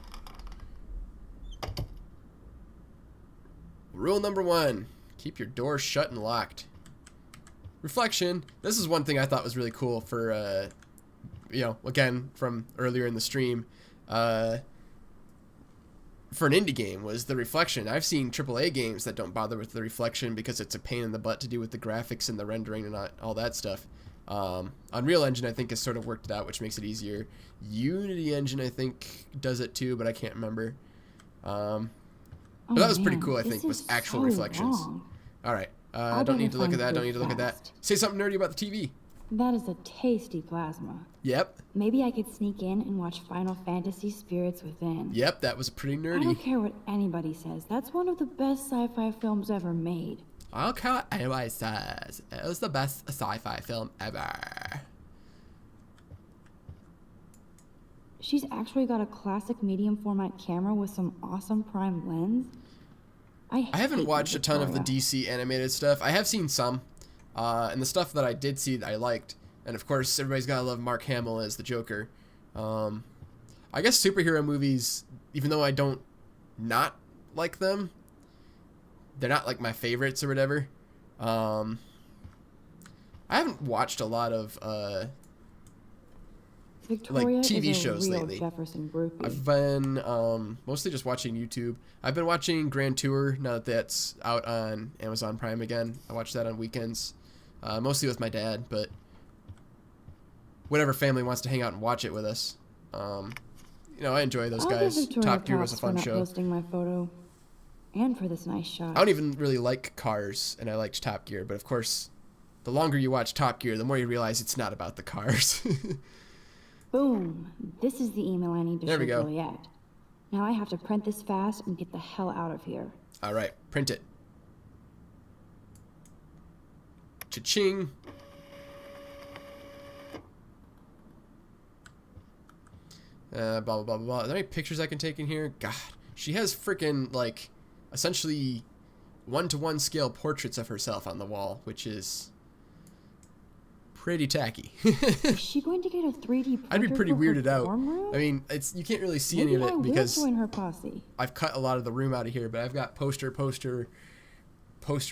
Speaker 1: Rule number 1. Keep your door shut and locked. Reflection. This is one thing I thought was really cool for, you know, again, from earlier in the stream. For an indie game was the reflection. I've seen AAA games that don't bother with the reflection because it's a pain in the butt to do with the graphics and the rendering and all that stuff. Unreal Engine, I think, has sort of worked it out, which makes it easier. Unity Engine, I think, does it too, but I can't remember. But that was pretty cool, I think, was actual reflections. Alright, don't need to look at that, don't need to look at that. Say something nerdy about the TV.
Speaker 2: That is a tasty plasma.
Speaker 1: Yep.
Speaker 2: Maybe I could sneak in and watch Final Fantasy Spirits Within.
Speaker 1: Yep, that was pretty
Speaker 2: I don't
Speaker 1: nerdy.
Speaker 2: care what anybody says. That's one of the best sci-fi films ever made.
Speaker 1: I don't care what anybody says. It was the best sci-fi film ever.
Speaker 2: She's actually got a classic medium format camera with some awesome prime lens. I
Speaker 1: haven't watched a ton of the DC animated stuff. I have seen some. And the stuff that I did see I liked. And of course, everybody's gotta love Mark Hamill as the Joker. I guess superhero movies, even though I don't not like them, they're not like my favorites or whatever. I haven't watched a lot of
Speaker 2: Victoria
Speaker 1: like TV
Speaker 2: is a
Speaker 1: shows
Speaker 2: real
Speaker 1: lately.
Speaker 2: Jefferson groupie.
Speaker 1: I've been mostly just watching YouTube. I've been watching Grand Tour now that that's out on Amazon Prime again. I watch that on weekends, mostly with my dad, but whatever family wants to hang out and watch it with us. You know, I enjoy those
Speaker 2: I'll give
Speaker 1: guys.
Speaker 2: Victoria
Speaker 1: Top Gear was a
Speaker 2: props for
Speaker 1: fun
Speaker 2: not
Speaker 1: show.
Speaker 2: posting my photo, and for this nice shot.
Speaker 1: I don't even really like cars, and I liked Top Gear, but of course, the longer you watch Top Gear, the more you realize it's not about the cars.
Speaker 2: Boom. This is the email I need to
Speaker 1: There
Speaker 2: show
Speaker 1: we go.
Speaker 2: Juliet. Now I have to print this fast and get the hell out of here.
Speaker 1: All right, print it. Cha-ching. Blah, blah, blah, blah. Are there any pictures I can take in here? God, she has freaking, like, essentially one-to-one scale portraits of herself on the wall, which is pretty tacky.
Speaker 2: Is she going to get a 3D printer?
Speaker 1: I'd be pretty
Speaker 2: for her
Speaker 1: weirded out.
Speaker 2: dorm room?
Speaker 1: I mean, you can't really see
Speaker 2: Maybe
Speaker 1: any of
Speaker 2: I
Speaker 1: it
Speaker 2: will
Speaker 1: because
Speaker 2: join her posse.
Speaker 1: I've cut a lot of the room out of here, but I've got poster,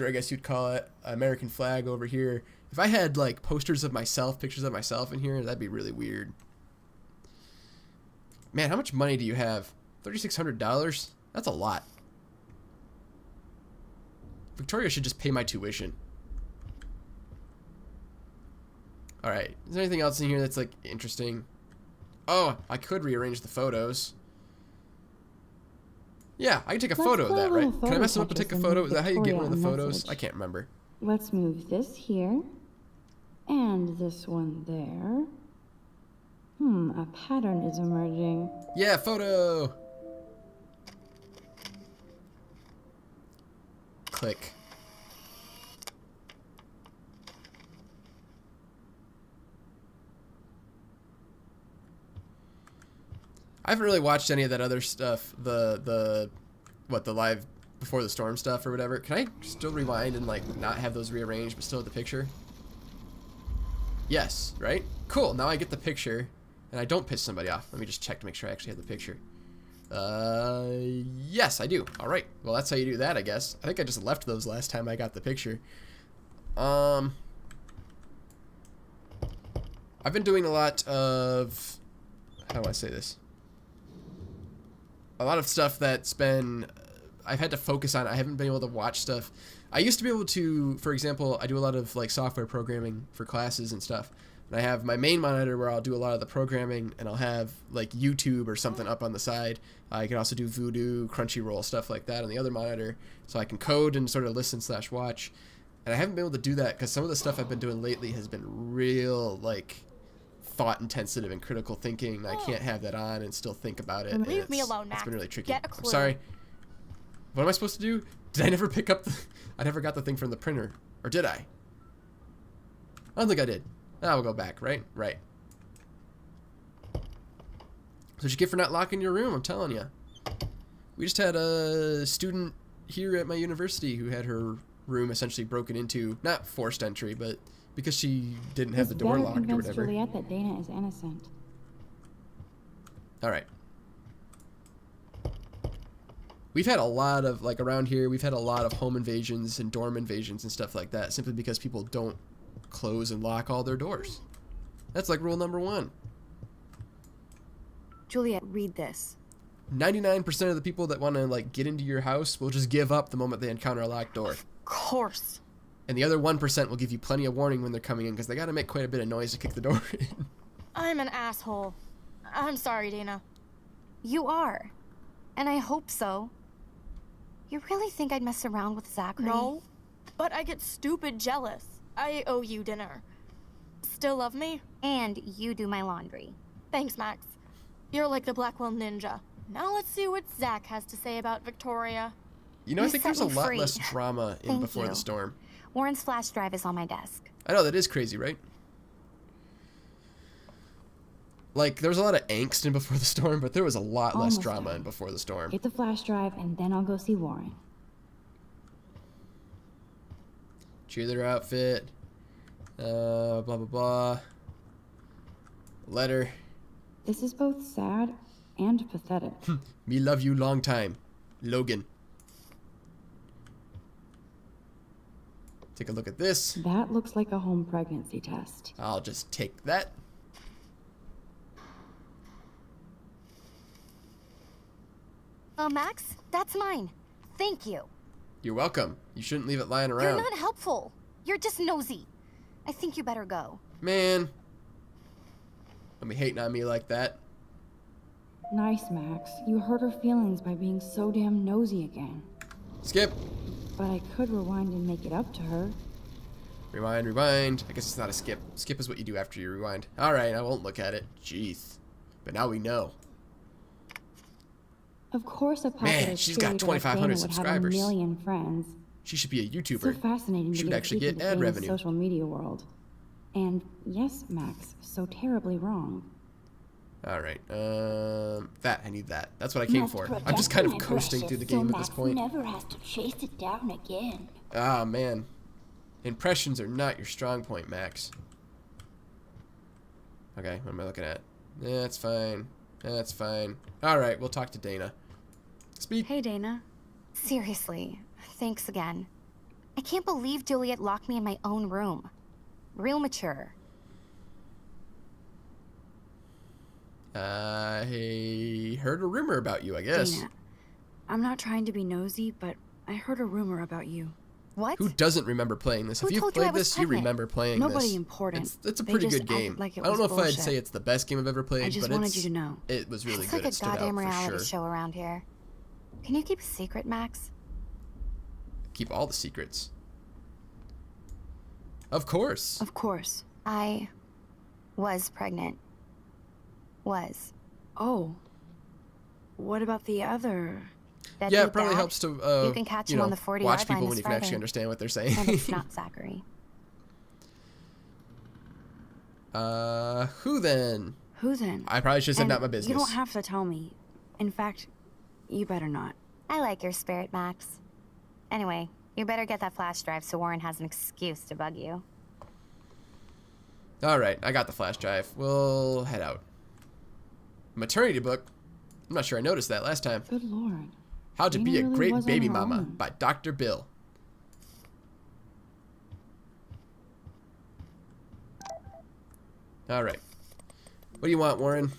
Speaker 1: I guess you'd call it, American flag over here. If I had, like, posters of myself, pictures of myself in here, that'd be really weird. Man, how much money do you have? $3,600? That's a lot. Victoria should just pay my tuition. Alright, is there anything else in here that's, like, interesting? Oh, I could rearrange the photos. Yeah, I can take a photo of that, right? Can I mess them up and take a photo? Is that how you get one of the photos? I can't remember.
Speaker 2: Let's move this here. And this one there. A pattern is emerging.
Speaker 1: Yeah, photo! Click. I haven't really watched any of that other stuff, the live before the storm stuff or whatever. Can I still rewind and, like, not have those rearranged but still have the picture? Yes, right? Cool, now I get the picture and I don't piss somebody off. Let me just check to make sure I actually have the picture. Yes, I do. Alright, well, that's how you do that, I guess. I think I just left those last time I got the picture. I've been doing a lot of... How do I say this? A lot of stuff that's been... I've had to focus on. I haven't been able to watch stuff. I used to be able to, for example, I do a lot of, like, software programming for classes and stuff. And I have my main monitor where I'll do a lot of the programming, and I'll have, like, YouTube or something up on the side. I can also do Voodoo, Crunchyroll, stuff like that on the other monitor. So I can code and sort of listen/watch. And I haven't been able to do that because some of the stuff I've been doing lately has been real, like, thought-intensive and critical thinking. I can't have that on and still think about it.
Speaker 16: Leave me alone,
Speaker 1: Max. It's been really tricky.
Speaker 16: Get a clue.
Speaker 1: I'm sorry. What am I supposed to do? Did I never pick up the... I never got the thing from the printer. Or did I? I don't think I did. Now we'll go back, right? Right. So what you get for not locking your room, I'm telling you. We just had a student here at my university who had her room essentially broken into. Not forced entry, but because she didn't have the door locked or whatever.
Speaker 2: Juliet that Dana is innocent.
Speaker 1: Alright. We've had a lot of, like, around here, we've had a lot of home invasions and dorm invasions and stuff like that, simply because people don't close and lock all their doors. That's like rule number 1.
Speaker 8: Juliet, read this.
Speaker 1: 99% of the people that want to, like, get into your house will just give up the moment they encounter a locked door.
Speaker 16: Of course.
Speaker 1: And the other 1% will give you plenty of warning when they're coming in, because they got to make quite a bit of noise to kick the door in.
Speaker 16: I'm an asshole. I'm sorry, Dana.
Speaker 13: You are. And I hope so. You really think I'd mess around with Zachary?
Speaker 16: No, but I get stupid jealous. I owe you dinner. Still love me?
Speaker 13: And you do my laundry.
Speaker 16: Thanks, Max. You're like the Blackwell Ninja. Now let's see what Zach has to say about Victoria.
Speaker 1: You know, I think
Speaker 13: set
Speaker 1: there's a
Speaker 13: me
Speaker 1: lot
Speaker 13: free.
Speaker 1: less drama in
Speaker 13: Thank
Speaker 1: Before
Speaker 13: you.
Speaker 1: the Storm.
Speaker 13: Warren's flash drive is on my desk.
Speaker 1: I know, that is crazy, right? Like, there was a lot of angst in Before the Storm, but there was a lot less
Speaker 2: Almost
Speaker 1: drama
Speaker 2: done.
Speaker 1: in Before the Storm.
Speaker 2: Get the flash drive, and then I'll go see Warren.
Speaker 1: Cheerleader outfit. Blah, blah, blah. Letter.
Speaker 2: This is both sad and pathetic.
Speaker 1: Me love you long time. Logan. Take a look at this.
Speaker 2: That looks like a home pregnancy test.
Speaker 1: I'll just take that.
Speaker 13: Max, that's mine. Thank you.
Speaker 1: You're welcome. You shouldn't leave it lying around.
Speaker 13: You're not helpful. You're just nosy. I think you better go.
Speaker 1: Man. Don't be hating on me like that.
Speaker 2: Nice, Max. You hurt her feelings by being so damn nosy again.
Speaker 1: Skip.
Speaker 2: But I could rewind and make it up to her.
Speaker 1: Rewind, rewind. I guess it's not a skip. Skip is what you do after you rewind. Alright, I won't look at it. Jeez. But now we know.
Speaker 2: Of course a
Speaker 1: Man, she's got 2,500 subscribers.
Speaker 2: Would have a million friends.
Speaker 1: She should be a YouTuber.
Speaker 2: So fascinating
Speaker 1: she
Speaker 2: to
Speaker 1: would
Speaker 2: get
Speaker 1: actually
Speaker 2: deep
Speaker 1: get
Speaker 2: into
Speaker 1: ad
Speaker 2: the
Speaker 1: revenue.
Speaker 2: Social media world. And yes, Max, so terribly wrong.
Speaker 1: Alright, that, I need that. That's what I came for. I'm just kind of coasting through the game at this point.
Speaker 17: Never has to chase it down again.
Speaker 1: Ah, man. Impressions are not your strong point, Max. Okay, what am I looking at? Yeah, that's fine. That's fine. Alright, we'll talk to Dana. Speak.
Speaker 13: Hey, Dana. Seriously, thanks again. I can't believe Juliet locked me in my own room. Real mature.
Speaker 1: I heard a rumor about you, I guess.
Speaker 8: Dana, I'm not trying to be nosy, but I heard a rumor about you.
Speaker 13: What?
Speaker 1: Who doesn't remember playing this? If you've played this, you remember playing this.
Speaker 8: Nobody important.
Speaker 1: It's a pretty good game.
Speaker 8: Like
Speaker 1: I don't know if I'd say it's the best game I've ever played,
Speaker 8: I just
Speaker 1: but
Speaker 8: wanted you to know.
Speaker 1: It was really
Speaker 13: it's
Speaker 1: good.
Speaker 13: It's like a goddamn reality
Speaker 1: sure.
Speaker 13: show around here. Can you keep a secret, Max?
Speaker 1: Keep all the secrets. Of course.
Speaker 8: Of course.
Speaker 13: I was pregnant. Was.
Speaker 8: Oh. What about the other?
Speaker 1: Yeah, it probably helps to
Speaker 13: you can catch him on the 40
Speaker 1: watch
Speaker 13: yard
Speaker 1: people
Speaker 13: line
Speaker 1: when you can actually understand what they're saying.
Speaker 13: And it's not Zachary.
Speaker 1: Who then?
Speaker 8: Who then?
Speaker 1: I probably should have said not my business.
Speaker 8: You don't have to tell me. In fact, you better not.
Speaker 13: I like your spirit, Max. Anyway, you better get that flash drive so Warren has an excuse to bug you.
Speaker 1: Alright, I got the flash drive. We'll head out. Maternity book? I'm not sure I noticed that last time.
Speaker 2: Good lord.
Speaker 1: How to Be a
Speaker 2: really
Speaker 1: Great
Speaker 2: was
Speaker 1: Baby
Speaker 2: on her
Speaker 1: Mama
Speaker 2: own.
Speaker 1: by Dr. Bill. Alright. What do you want, Warren?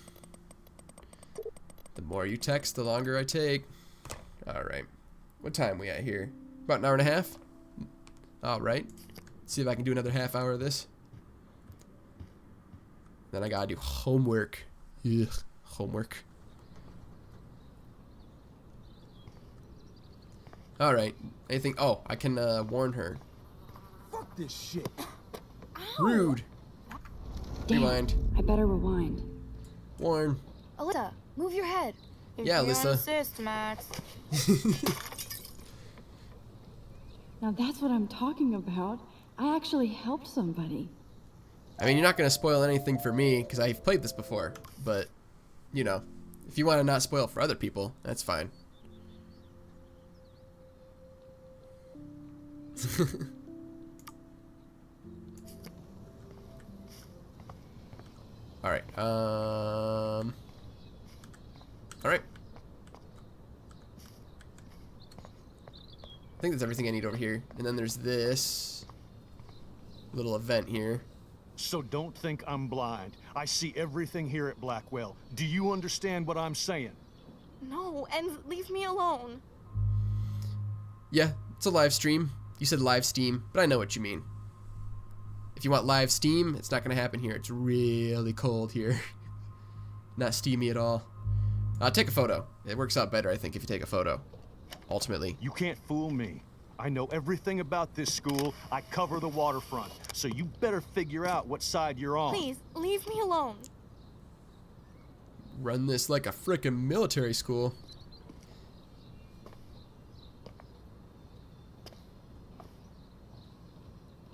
Speaker 1: The more you text, the longer I take. Alright. What time we at here? About an hour and a half? Alright. See if I can do another half hour of this. Then I gotta do homework. Ugh, homework. Alright. Anything? Oh, I can warn her.
Speaker 11: Fuck this shit.
Speaker 1: Rude.
Speaker 2: Damn,
Speaker 1: Rewind.
Speaker 2: I better rewind.
Speaker 1: Warn.
Speaker 6: Alyssa, move your head.
Speaker 1: Yeah,
Speaker 16: If you
Speaker 1: Alyssa.
Speaker 16: insist, Max.
Speaker 2: Now that's what I'm talking about. I actually helped somebody.
Speaker 1: I mean, you're not going to spoil anything for me, because I've played this before. But, you know, if you want to not spoil for other people, that's fine. Alright, alright. I think that's everything I need over here. And then there's this little event here.
Speaker 11: So don't think I'm blind. I see everything here at Blackwell. Do you understand what I'm saying?
Speaker 16: No, and leave me alone.
Speaker 1: Yeah, it's a live stream. You said live Steam, but I know what you mean. If you want live Steam, it's not going to happen here. It's really cold here. Not steamy at all. Take a photo. It works out better, I think, if you take a photo. Ultimately.
Speaker 11: You can't fool me. I know everything about this school. I cover the waterfront. So you better figure out what side you're on.
Speaker 16: Please, leave me alone.
Speaker 1: Run this like a frickin' military school.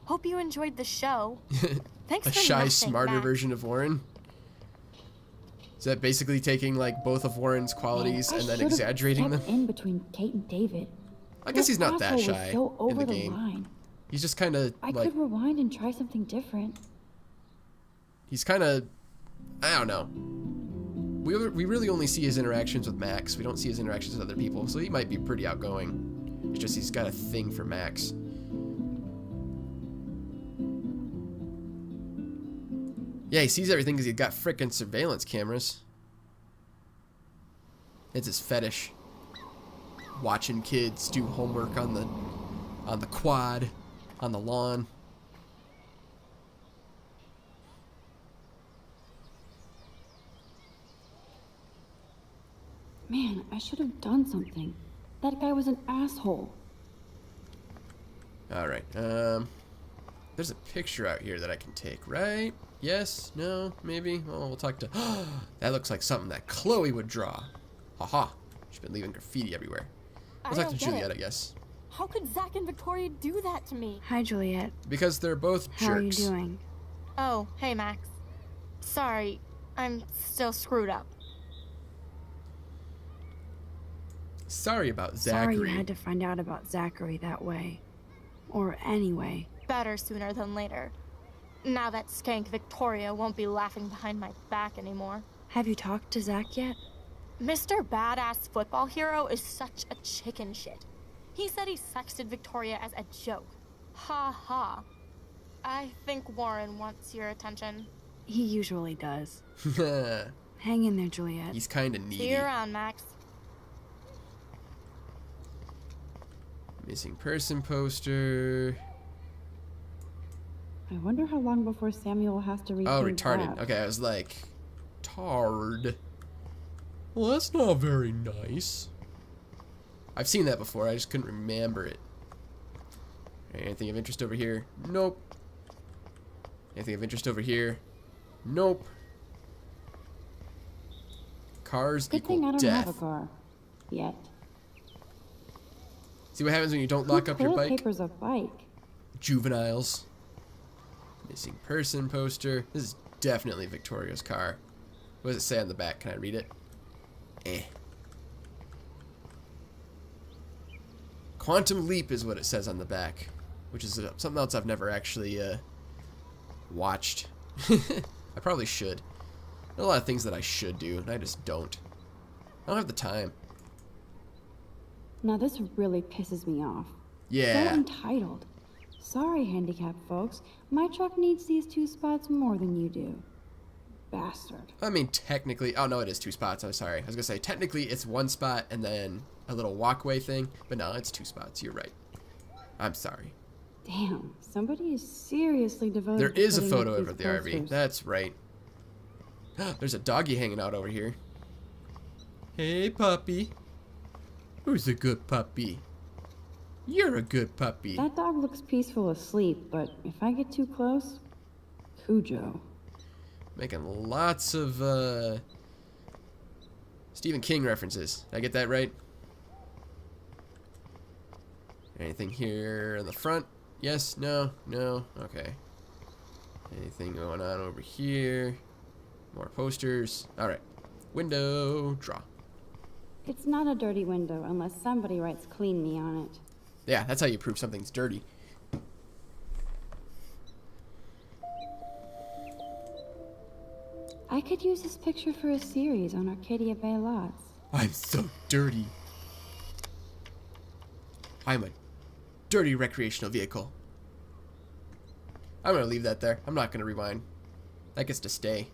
Speaker 16: Hope you enjoyed the show. Thanks
Speaker 1: A
Speaker 16: for
Speaker 1: shy,
Speaker 16: nothing,
Speaker 1: smarter
Speaker 16: Max.
Speaker 1: version of Warren. Is that basically taking like both of Warren's qualities and then
Speaker 2: should've
Speaker 1: exaggerating them?
Speaker 2: stepped in between Kate and David.
Speaker 1: I guess he's not that
Speaker 2: Asshole was
Speaker 1: shy
Speaker 2: so over
Speaker 1: in the
Speaker 2: the
Speaker 1: game.
Speaker 2: line.
Speaker 1: He's just kind of
Speaker 2: I
Speaker 1: like
Speaker 2: could rewind and try something different.
Speaker 1: he's kind of, I don't know. We really only see his interactions with Max. We don't see his interactions with other people, so he might be pretty outgoing. It's just he's got a thing for Max. Yeah, he sees everything because he's got frickin' surveillance cameras. It's his fetish. Watching kids do homework on the quad, on the lawn.
Speaker 2: Man, I should have done something. That guy was an asshole.
Speaker 1: Alright, there's a picture out here that I can take, right? Yes? No? Maybe? Well, we'll talk to... That looks like something that Chloe would draw. Haha. She's been leaving graffiti everywhere. We'll talk to Juliet, I guess.
Speaker 16: How could Zach and Victoria do that to me?
Speaker 2: Hi, Juliet.
Speaker 1: Because they're both jerks.
Speaker 2: How are you doing?
Speaker 16: Oh, hey, Max. Sorry, I'm still screwed up.
Speaker 1: Sorry about Zachary.
Speaker 2: Sorry you had to find out about Zachary that way. Or anyway.
Speaker 16: Better sooner than later. Now that skank Victoria won't be laughing behind my back anymore.
Speaker 2: Have you talked to Zach yet?
Speaker 16: Mr. Badass Football Hero is such a chicken shit. He said he sexted Victoria as a joke. Ha ha. I think Warren wants your attention.
Speaker 2: He usually does. Hang in there, Juliet.
Speaker 1: He's kinda needy.
Speaker 16: See you around, Max.
Speaker 1: Missing person poster.
Speaker 2: I wonder how long before Samuel has to read.
Speaker 1: Oh, retarded.
Speaker 2: Back.
Speaker 1: Okay, I was like, tard. Well, that's not very nice. I've seen that before, I just couldn't remember it. Anything of interest over here? Nope. Anything of interest over here? Nope. Cars
Speaker 2: Good
Speaker 1: equal
Speaker 2: thing I don't
Speaker 1: death.
Speaker 2: have a car. Yet.
Speaker 1: See what happens when you don't lock up your bike?
Speaker 2: Paper's a bike.
Speaker 1: Juveniles. Missing person poster. This is definitely Victoria's car. What does it say on the back? Can I read it? Quantum Leap is what it says on the back, which is something else I've never actually watched. I probably should. There are a lot of things that I should do, and I just don't. I don't have the time.
Speaker 2: Now this really pisses me off.
Speaker 1: Yeah.
Speaker 2: So entitled. Sorry, handicapped folks. My truck needs these 2 spots more than you do. Bastard.
Speaker 1: I mean, technically... Oh, no, it is 2 spots. I'm sorry. I was going to say, technically, it's 1 spot and then a little walkway thing. But no, it's 2 spots. You're right. I'm sorry.
Speaker 2: Damn. Somebody is seriously devoted
Speaker 1: There
Speaker 2: to
Speaker 1: is a
Speaker 2: putting
Speaker 1: photo
Speaker 2: up
Speaker 1: of
Speaker 2: these
Speaker 1: the RV.
Speaker 2: posters.
Speaker 1: That's right. There's a doggy hanging out over here. Hey, puppy. Who's a good puppy? You're a good puppy.
Speaker 2: That dog looks peaceful asleep, but if I get too close, Cujo.
Speaker 1: Making lots of Stephen King references. Did I get that right? Anything here in the front? Yes? No? No? Okay. Anything going on over here? More posters. Alright. Window. Draw.
Speaker 2: It's not a dirty window unless somebody writes clean me on it.
Speaker 1: Yeah, that's how you prove something's dirty.
Speaker 2: I could use this picture for a series on Arcadia Bay lots.
Speaker 1: I'm so dirty. I'm a dirty recreational vehicle. I'm gonna leave that there. I'm not gonna rewind. That gets to stay.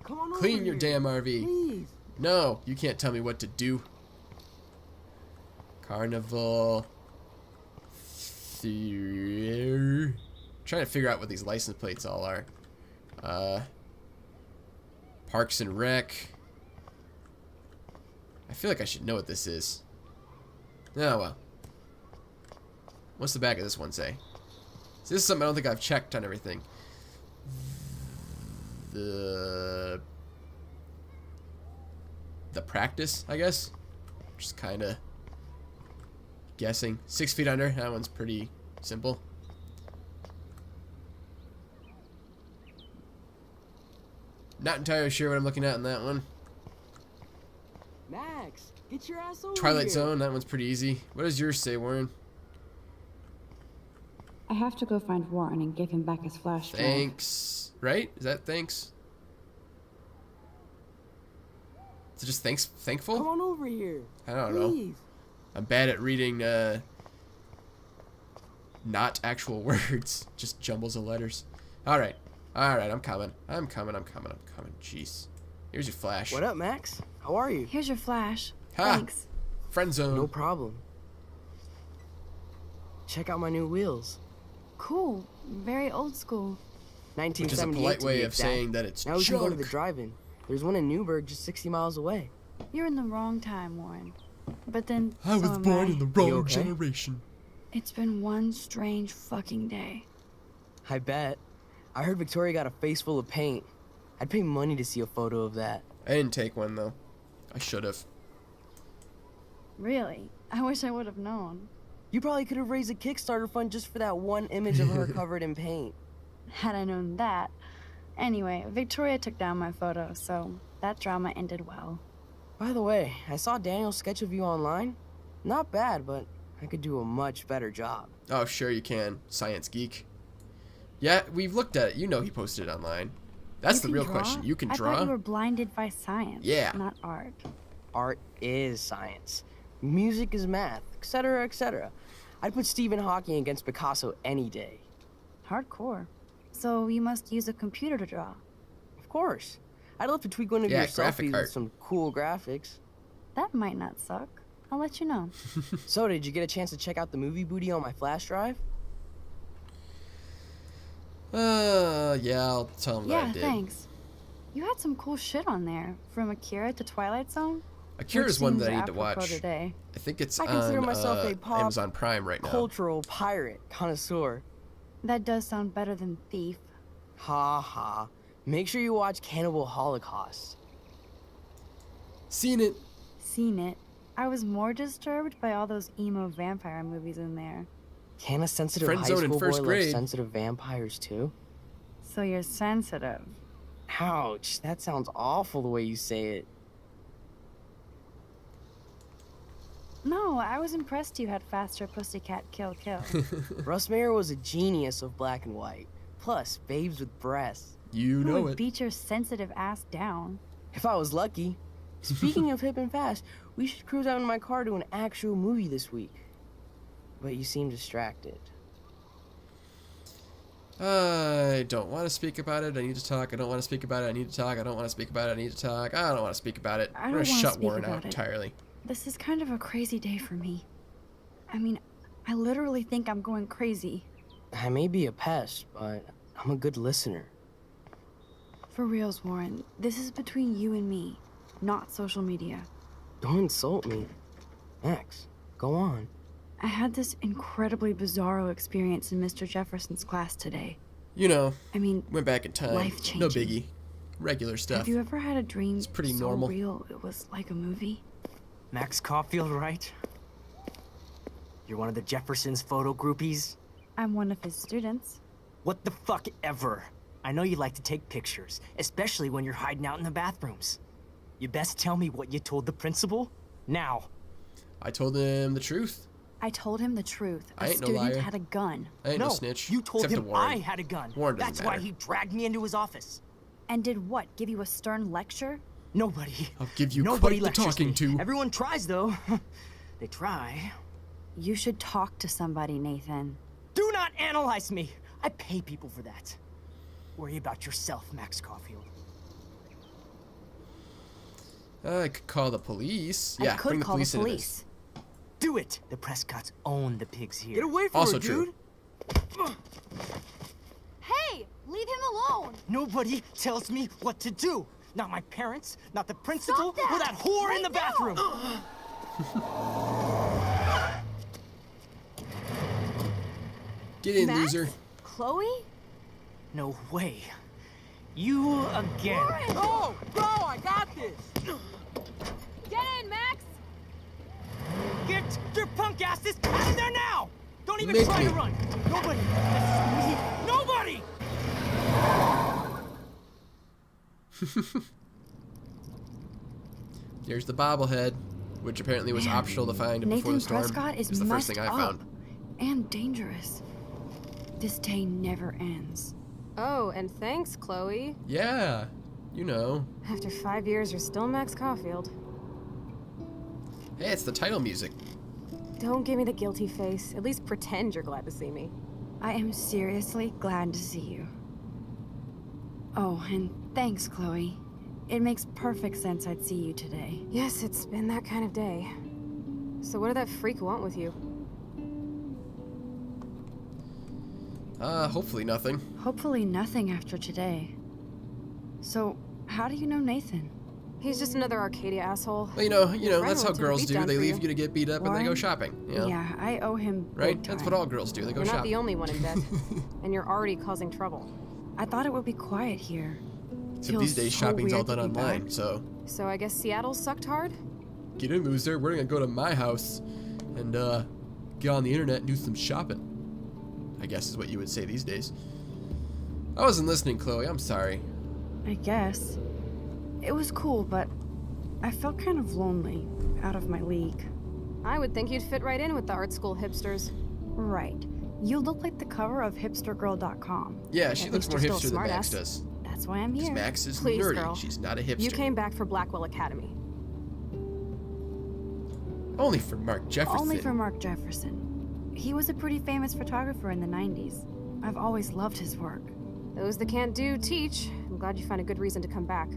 Speaker 15: Come on
Speaker 1: Clean
Speaker 15: over
Speaker 1: your
Speaker 15: here.
Speaker 1: damn RV.
Speaker 15: Please.
Speaker 1: No, you can't tell me what to do. Carnival. Trying to figure out what these license plates all are. Parks and Rec. I feel like I should know what this is. Oh well. What's the back of this one say? So this is something I don't think I've checked on everything. The practice, I guess. Just kind of guessing. 6 feet under. That one's pretty simple. Not entirely sure what I'm looking at in that one.
Speaker 15: Max, get your ass over
Speaker 1: Twilight
Speaker 15: here.
Speaker 1: Zone. That one's pretty easy. What does yours say, Warren?
Speaker 2: I have to go find Warren and give him back his flash drive.
Speaker 1: Thanks. Right? Is that thanks? Is it just thanks? Thankful?
Speaker 15: Come on over here.
Speaker 1: I don't know.
Speaker 15: Please.
Speaker 1: I'm bad at reading not actual words, just jumbles of letters. Alright, I'm coming. Jeez. Here's your flash.
Speaker 15: What up, Max? How are you?
Speaker 2: Here's your flash.
Speaker 1: Ha!
Speaker 2: Thanks.
Speaker 1: Friend zone.
Speaker 15: No problem. Check out my new wheels.
Speaker 2: Cool. Very old school.
Speaker 15: 1978
Speaker 1: Which is a polite
Speaker 15: to
Speaker 1: way
Speaker 15: be
Speaker 1: of
Speaker 15: exact.
Speaker 1: saying that it's
Speaker 15: Now we can go to
Speaker 1: junk.
Speaker 15: the drive-in. There's one in Newburgh just 60 miles away.
Speaker 2: You're in the wrong time, Warren. But then,
Speaker 1: I was
Speaker 2: so am
Speaker 1: born
Speaker 2: I.
Speaker 1: in the wrong generation.
Speaker 2: It's been one strange fucking day.
Speaker 15: I bet. I heard Victoria got a face full of paint. I'd pay money to see a photo of that.
Speaker 1: I didn't take one, though. I should have.
Speaker 2: Really? I wish I would have known.
Speaker 15: You probably could have raised a Kickstarter fund just for that one image of her covered in paint.
Speaker 2: Had I known that. Anyway, Victoria took down my photo, so that drama ended well.
Speaker 15: By the way, I saw Daniel's sketch of you online. Not bad, but I could do a much better job.
Speaker 1: Oh, sure you can, science geek. Yeah, we've looked at it. You know he posted it online. That's the real question. You can draw?
Speaker 2: I thought you were blinded by science,
Speaker 1: yeah.
Speaker 2: not art.
Speaker 15: Art is science. Music is math, etc., etc. I'd put Stephen Hawking against Picasso any day.
Speaker 2: Hardcore. So you must use a computer to draw.
Speaker 15: Of course. I'd love to tweak one of your selfies with some cool graphics.
Speaker 2: That might not suck. I'll let you know.
Speaker 15: So, did you get a chance to check out the movie booty on my flash drive?
Speaker 1: Yeah, I'll tell him that I did.
Speaker 2: Yeah, thanks. You had some cool shit on there, from Akira to Twilight Zone.
Speaker 1: Akira's one that I need to watch.
Speaker 2: Today.
Speaker 1: I think it's
Speaker 15: I consider
Speaker 1: on
Speaker 15: myself a pop
Speaker 1: Amazon Prime right now.
Speaker 15: Cultural pirate connoisseur.
Speaker 2: That does sound better than thief.
Speaker 15: Ha ha. Make sure you watch Cannibal Holocaust.
Speaker 1: Seen it.
Speaker 2: Seen it. I was more disturbed by all those emo vampire movies in there.
Speaker 15: Can a sensitive
Speaker 1: Friend
Speaker 15: high
Speaker 1: zone in
Speaker 15: school boy
Speaker 1: first
Speaker 15: love
Speaker 1: grade.
Speaker 15: sensitive vampires too?
Speaker 2: So you're sensitive.
Speaker 15: Ouch, that sounds awful the way you say it.
Speaker 2: No, I was impressed you had faster pussycat kill kill.
Speaker 15: Russ Meyer was a genius of black and white. Plus, babes with breasts.
Speaker 1: You know
Speaker 2: Who would
Speaker 1: it.
Speaker 2: beat your sensitive ass down?
Speaker 15: If I was lucky. Speaking of hip and fast, we should cruise out in my car to an actual movie this week. But you seem distracted.
Speaker 1: I don't want to speak about it. I need to talk. I don't want to speak about it. I need to talk. I don't want to speak about it. I need to talk. I don't want to speak about it.
Speaker 2: I
Speaker 1: We're
Speaker 2: don't
Speaker 1: gonna
Speaker 2: wanna
Speaker 1: shut
Speaker 2: speak
Speaker 1: Warren
Speaker 2: about
Speaker 1: out
Speaker 2: it.
Speaker 1: entirely.
Speaker 2: This is kind of a crazy day for me. I mean, I literally think I'm going crazy.
Speaker 15: I may be a pest, but I'm a good listener.
Speaker 2: For reals, Warren, this is between you and me, not social media.
Speaker 15: Don't insult me. Max, go on.
Speaker 2: I had this incredibly bizarro experience in Mr. Jefferson's class today.
Speaker 1: You know,
Speaker 2: I mean,
Speaker 1: went back in time.
Speaker 2: life-changing.
Speaker 1: No biggie. Regular stuff.
Speaker 2: Have you ever had a dream
Speaker 1: It's pretty
Speaker 2: so
Speaker 1: normal.
Speaker 2: real it was like a movie?
Speaker 14: Max Caulfield, right? You're one of the Jefferson's photo groupies?
Speaker 2: I'm one of his students.
Speaker 14: What the fuck ever? I know you like to take pictures, especially when you're hiding out in the bathrooms. You best tell me what you told the principal, now.
Speaker 1: I told him the truth.
Speaker 2: I told him the truth.
Speaker 1: I
Speaker 2: A
Speaker 1: ain't no
Speaker 2: student
Speaker 1: liar.
Speaker 2: had a gun.
Speaker 1: I ain't no snitch.
Speaker 14: You told
Speaker 1: except to
Speaker 14: him
Speaker 1: Warren.
Speaker 14: I had a gun.
Speaker 1: Warren doesn't
Speaker 14: That's why
Speaker 1: matter.
Speaker 14: he dragged me into his office.
Speaker 2: And did what? Give you a stern lecture?
Speaker 14: Nobody.
Speaker 1: I'll give you
Speaker 14: Nobody
Speaker 1: quite the
Speaker 14: lectures
Speaker 1: talking
Speaker 14: me.
Speaker 1: to.
Speaker 14: Everyone tries, though. They try.
Speaker 2: You should talk to somebody, Nathan.
Speaker 14: Do not analyze me. I pay people for that. Worry about yourself, Max Caulfield.
Speaker 1: I could call the police.
Speaker 2: I
Speaker 1: Yeah,
Speaker 2: could
Speaker 1: bring the
Speaker 2: call
Speaker 1: police
Speaker 2: the
Speaker 1: into
Speaker 2: police.
Speaker 1: this.
Speaker 14: Do it. The Prescotts own the pigs here.
Speaker 15: Get away from
Speaker 1: Also
Speaker 15: her,
Speaker 1: true.
Speaker 15: dude.
Speaker 16: Hey, leave him alone.
Speaker 14: Nobody tells me what to do. Not my parents, not the principal,
Speaker 16: Stop that.
Speaker 14: or that whore
Speaker 16: Right
Speaker 14: in the
Speaker 16: now.
Speaker 14: bathroom.
Speaker 1: Get in,
Speaker 16: Max?
Speaker 1: loser.
Speaker 16: Chloe?
Speaker 14: No way. You again.
Speaker 15: Oh, bro, I got this.
Speaker 16: Get in, Max.
Speaker 14: Get your punk asses out of there now! Don't even
Speaker 1: Make
Speaker 14: try
Speaker 1: me.
Speaker 14: to run. Nobody. Nobody.
Speaker 1: Here's the bobblehead, which apparently was
Speaker 2: Man,
Speaker 1: optional to find before
Speaker 2: Nathan
Speaker 1: the storm.
Speaker 2: Prescott is
Speaker 1: It was the first
Speaker 2: messed
Speaker 1: thing I
Speaker 2: up
Speaker 1: found.
Speaker 2: and dangerous. This day never ends.
Speaker 18: Oh, and thanks, Chloe.
Speaker 1: Yeah, you know.
Speaker 18: After 5 years, you're still Max Caulfield.
Speaker 1: Hey, it's the title music.
Speaker 18: Don't give me the guilty face. At least pretend you're glad to see me.
Speaker 2: I am seriously glad to see you. Oh, and thanks, Chloe. It makes perfect sense I'd see you today.
Speaker 18: Yes, it's been that kind of day. So what did that freak want with you?
Speaker 1: Hopefully nothing.
Speaker 2: Hopefully nothing after today. So, how do you know Nathan?
Speaker 18: He's just another Arcadia asshole.
Speaker 1: Well, you know,
Speaker 18: Your
Speaker 1: that's how
Speaker 18: friend
Speaker 1: girls
Speaker 18: took a
Speaker 1: do.
Speaker 18: beatdown
Speaker 1: They
Speaker 18: for
Speaker 1: leave
Speaker 18: you.
Speaker 1: you to get beat up and they go
Speaker 2: Lauren?
Speaker 1: shopping. You know?
Speaker 2: Yeah, I owe him
Speaker 1: Right?
Speaker 2: big
Speaker 1: That's
Speaker 2: time.
Speaker 1: what all girls do. They go
Speaker 18: You're not
Speaker 1: shopping.
Speaker 18: the only one in debt. And you're already causing trouble.
Speaker 2: I thought it would be quiet here.
Speaker 1: Except these days,
Speaker 2: so
Speaker 1: shopping's all
Speaker 2: weird to
Speaker 1: done
Speaker 2: be
Speaker 1: online.
Speaker 2: back.
Speaker 18: So I guess Seattle sucked hard?
Speaker 1: Get in, loser. We're gonna go to my house and get on the internet and do some shopping. I guess is what you would say these days. I wasn't listening, Chloe. I'm sorry.
Speaker 2: I guess. It was cool, but I felt kind of lonely, out of my league.
Speaker 18: I would think you'd fit right in with the art school hipsters.
Speaker 2: Right. You look like the cover of hipstergirl.com.
Speaker 1: Yeah, she
Speaker 18: At
Speaker 1: looks
Speaker 18: least
Speaker 1: more
Speaker 18: you're still
Speaker 1: hipster than
Speaker 18: a
Speaker 1: Max
Speaker 18: smartass.
Speaker 1: does.
Speaker 2: That's why I'm
Speaker 1: Because
Speaker 2: here.
Speaker 1: Max is
Speaker 18: Please,
Speaker 1: nerdy.
Speaker 18: girl.
Speaker 1: She's not a hipster.
Speaker 18: You came back for Blackwell Academy.
Speaker 1: Only for Mark Jefferson.
Speaker 2: Only for Mark Jefferson. He was a pretty famous photographer in the 90s. I've always loved his work.
Speaker 18: Those that can't do, teach. I'm glad you found a good reason to come back.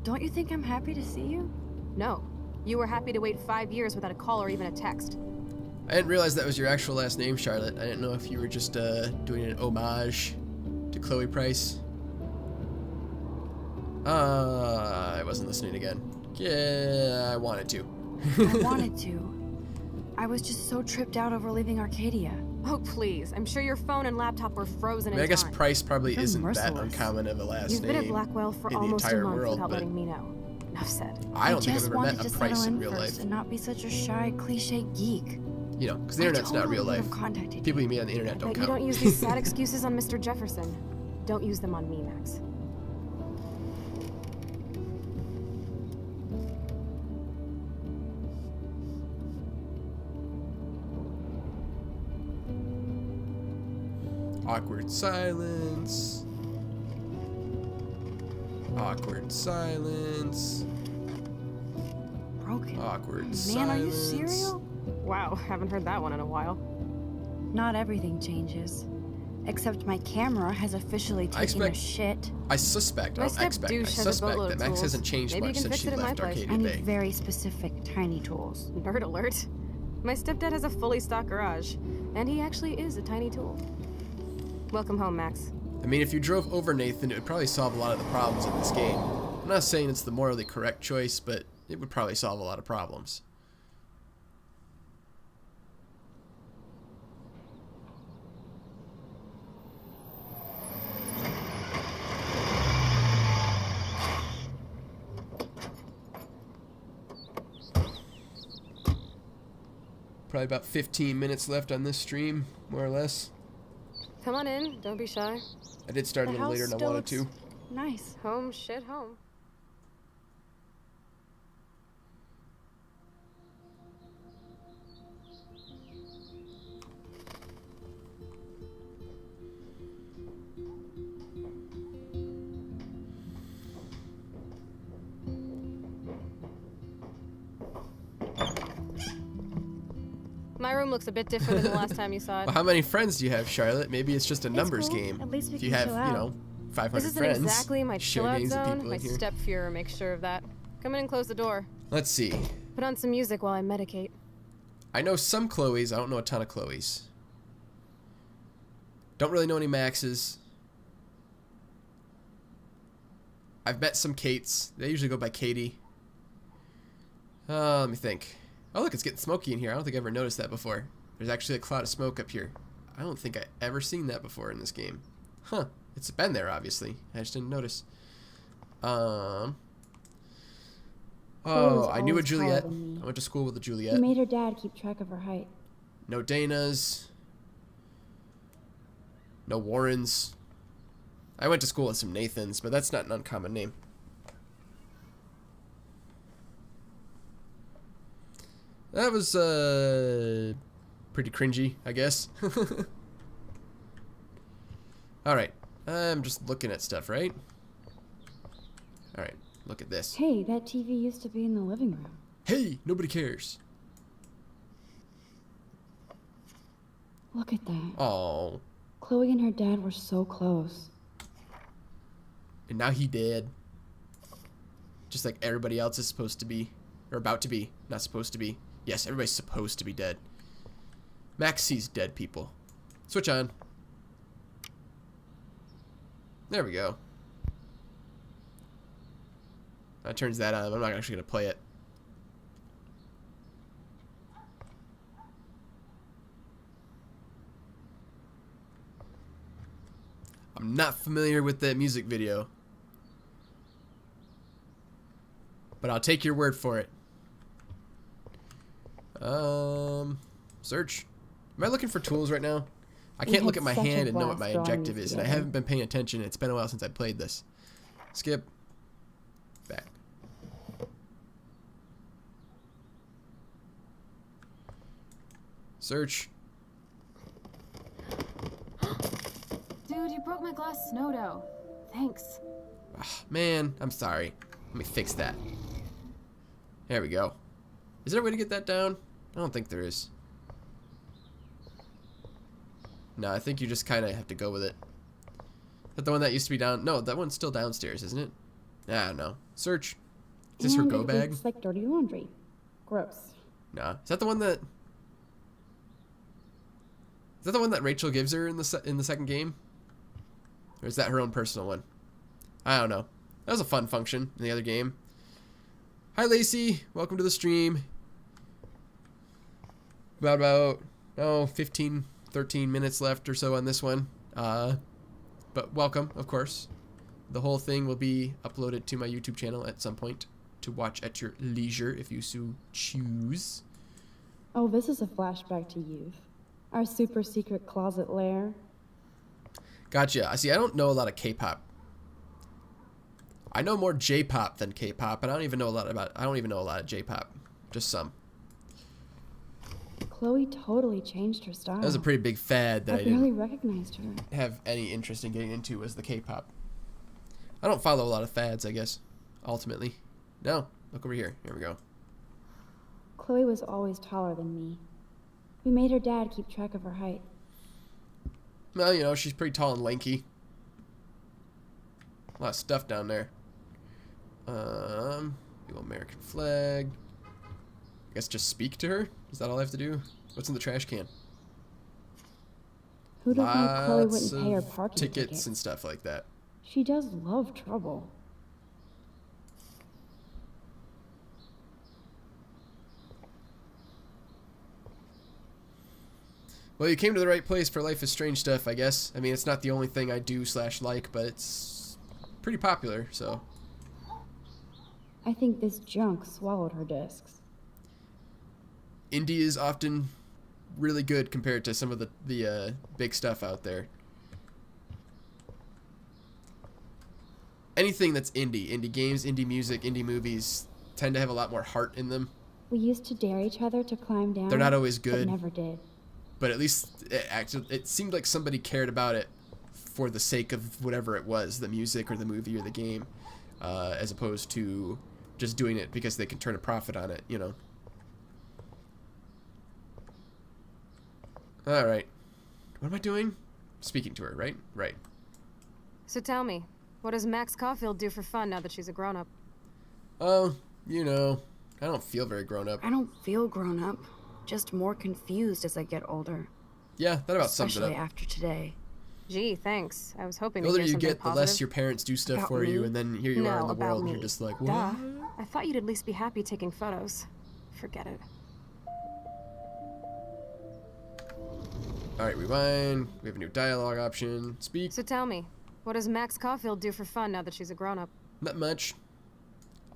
Speaker 2: Don't you think I'm happy to see you?
Speaker 18: No. You were happy to wait 5 years without a call or even a text.
Speaker 1: I didn't realize that was your actual last name, Charlotte. I didn't know if you were just doing an homage to Chloe Price. I wasn't listening again. Yeah, I wanted to.
Speaker 2: I wanted to. I was just so tripped out over leaving Arcadia.
Speaker 18: Oh, please. I'm sure your phone and laptop were frozen
Speaker 1: I mean, I
Speaker 18: in
Speaker 1: guess
Speaker 18: time.
Speaker 1: Price probably
Speaker 2: You're
Speaker 1: isn't that
Speaker 2: merciless.
Speaker 1: uncommon of a last
Speaker 18: You've
Speaker 1: name
Speaker 18: been at Blackwell for
Speaker 1: in the
Speaker 18: almost a
Speaker 1: entire
Speaker 18: month
Speaker 1: world,
Speaker 18: without
Speaker 1: but
Speaker 18: letting me know. Enough said.
Speaker 1: I don't think I've
Speaker 2: just
Speaker 1: ever
Speaker 2: wanted
Speaker 1: met a
Speaker 2: to
Speaker 1: Price
Speaker 2: settle
Speaker 1: in real
Speaker 2: first
Speaker 1: life.
Speaker 2: and not be such a shy, cliche geek.
Speaker 1: You know, because the internet's not real
Speaker 2: totally
Speaker 1: life.
Speaker 2: would've contacted
Speaker 1: People you meet on the internet don't
Speaker 18: But you
Speaker 1: count.
Speaker 18: don't use these sad excuses on Mr. Jefferson. Don't use them on me, Max.
Speaker 1: Awkward silence. Awkward silence.
Speaker 2: Broken.
Speaker 1: Awkward
Speaker 2: Man,
Speaker 1: silence.
Speaker 2: are you serial?
Speaker 18: Wow, haven't heard that one in a while.
Speaker 2: Not everything changes. Except my camera has officially taken a shit.
Speaker 1: I suspect, I
Speaker 18: My
Speaker 1: don't
Speaker 18: step
Speaker 1: expect, I
Speaker 18: douche has a
Speaker 1: suspect
Speaker 18: boatload
Speaker 1: that
Speaker 18: of
Speaker 1: Max
Speaker 18: tools.
Speaker 1: hasn't changed
Speaker 18: Maybe you
Speaker 1: much
Speaker 18: can
Speaker 1: since
Speaker 18: fix
Speaker 1: she
Speaker 18: it in my
Speaker 1: left
Speaker 18: place.
Speaker 1: Arcadia
Speaker 2: I need
Speaker 1: Bay.
Speaker 2: very specific tiny tools.
Speaker 18: Nerd alert. My stepdad has a fully stocked garage, and he actually is a tiny tool. Welcome home, Max.
Speaker 1: I mean, if you drove over Nathan, it would probably solve a lot of the problems in this game. I'm not saying it's the morally correct choice, but it would probably solve a lot of problems. Probably about 15 minutes left on this stream, more or less.
Speaker 18: Come on in. Don't be shy.
Speaker 1: I did start a little later than I wanted to.
Speaker 2: Nice.
Speaker 18: Home, shit, home. My room looks a bit different than the last time you saw it.
Speaker 1: Well, how many friends do you have, Charlotte? Maybe it's just a numbers
Speaker 2: cool.
Speaker 1: game.
Speaker 2: At least we
Speaker 1: if you
Speaker 2: can
Speaker 1: have,
Speaker 2: chill
Speaker 1: you
Speaker 2: out.
Speaker 1: know, 500
Speaker 18: This isn't
Speaker 1: friends.
Speaker 18: exactly my
Speaker 1: share
Speaker 18: chill-out
Speaker 1: names of
Speaker 18: zone.
Speaker 1: people
Speaker 18: My
Speaker 1: in here.
Speaker 18: step-fuhrer makes sure of that. Come in and close the door.
Speaker 1: Let's see.
Speaker 18: Put on some music while I medicate.
Speaker 1: I know some Chloes. I don't know a ton of Chloes. Don't really know any Maxes. I've met some Kates. They usually go by Katie. Let me think. Oh, look, it's getting smoky in here. I don't think I ever noticed that before. There's actually a cloud of smoke up here. I don't think I ever seen that before in this game. Huh. It's been there, obviously. I just didn't notice. Oh, I knew a
Speaker 2: always
Speaker 1: Juliet.
Speaker 2: taller than me.
Speaker 1: I went to school with a Juliet.
Speaker 2: He made her dad keep track of her height.
Speaker 1: No Danas. No Warrens. I went to school with some Nathans, but that's not an uncommon name. That was, pretty cringy, I guess. Alright. I'm just looking at stuff, right? Alright, look at this.
Speaker 2: Hey, that TV used to be in the living room.
Speaker 1: Hey, nobody cares.
Speaker 2: Look at that.
Speaker 1: Oh.
Speaker 2: Chloe and her dad were so close.
Speaker 1: And now he dead. Just like everybody else is supposed to be. Or about to be. Not supposed to be. Yes, everybody's supposed to be dead. Max sees dead people. Switch on. There we go. That turns that on. I'm not actually going to play it. I'm not familiar with that music video, but I'll take your word for it. Search. Am I looking for tools right now? I can't look at my hand and know what my objective is, and I haven't been paying attention. It's been a while since I played this. Skip. Back. Search.
Speaker 18: Dude, you broke my glass snow dough. Thanks.
Speaker 1: Oh, man, I'm sorry. Let me fix that. There we go. Is there a way to get that down? I don't think there is. No, I think you just kind of have to go with it. Is that the one that used to be down? No, that one's still downstairs, isn't it? I don't know. Search. Is this her go bag?
Speaker 2: It's like dirty laundry. Gross.
Speaker 1: Nah. Is that the one that... Is that the one that Rachel gives her in the second game? Or is that her own personal one? I don't know. That was a fun function in the other game. Hi, Lacey. Welcome to the stream. About 15, 13 minutes left or so on this one. But welcome, of course. The whole thing will be uploaded to my YouTube channel at some point to watch at your leisure if you so choose.
Speaker 2: Oh, this is a flashback to youth. Our super secret closet lair.
Speaker 1: Gotcha. I see. I don't know a lot of K-pop. I know more J-pop than K-pop, and I don't even know a lot of J-pop. Just some.
Speaker 2: Chloe totally changed her style.
Speaker 1: That was a pretty big fad that I
Speaker 2: barely
Speaker 1: didn't
Speaker 2: recognized her.
Speaker 1: have any interest in getting into, was the K-pop. I don't follow a lot of fads, I guess, ultimately. No, look over here. Here we go.
Speaker 2: Chloe was always taller than me. We made her dad keep track of her height.
Speaker 1: Well, you know, she's pretty tall and lanky. A lot of stuff down there. Big old American flag. I guess just speak to her? Is that all I have to do? What's in the trash can?
Speaker 2: Who'd have thought Chloe
Speaker 1: Lots
Speaker 2: wouldn't pay her
Speaker 1: of
Speaker 2: parking
Speaker 1: tickets and stuff like that.
Speaker 2: She does love trouble.
Speaker 1: Well, you came to the right place for Life is Strange stuff, I guess. I mean, it's not the only thing I do / like, but it's pretty popular, so.
Speaker 2: I think this junk swallowed her discs.
Speaker 1: Indie is often really good compared to some of the big stuff out there. Anything that's indie games, indie music, indie movies tend to have a lot more heart in them.
Speaker 2: We used to dare each other to climb down.
Speaker 1: They're not always good.
Speaker 2: But never did.
Speaker 1: But at least it seemed like somebody cared about it for the sake of whatever it was, the music or the movie or the game, as opposed to just doing it because they can turn a profit on it, you know. All right. What am I doing? Speaking to her, right? Right.
Speaker 18: So tell me, what does Max Caulfield do for fun now that she's a grown-up?
Speaker 1: Oh, you know, I don't feel very grown up.
Speaker 8: I don't feel grown up. Just more confused as I get older.
Speaker 1: Yeah, that about sums it
Speaker 8: Especially
Speaker 1: up.
Speaker 8: after today.
Speaker 18: Gee, thanks. I was hoping
Speaker 1: The
Speaker 18: to
Speaker 1: older
Speaker 18: hear
Speaker 1: you
Speaker 18: something
Speaker 1: get, the
Speaker 18: positive.
Speaker 1: less your parents do stuff
Speaker 8: About
Speaker 1: for you,
Speaker 8: me?
Speaker 1: and then here you are in the
Speaker 18: about
Speaker 1: world, and
Speaker 18: me.
Speaker 1: you're just like, what?
Speaker 18: Duh. I thought you'd at least be happy taking photos. Forget it.
Speaker 1: All right, rewind. We have a new dialogue option. Speak.
Speaker 18: So tell me, what does Max Caulfield do for fun now that she's a grown-up?
Speaker 1: Not much.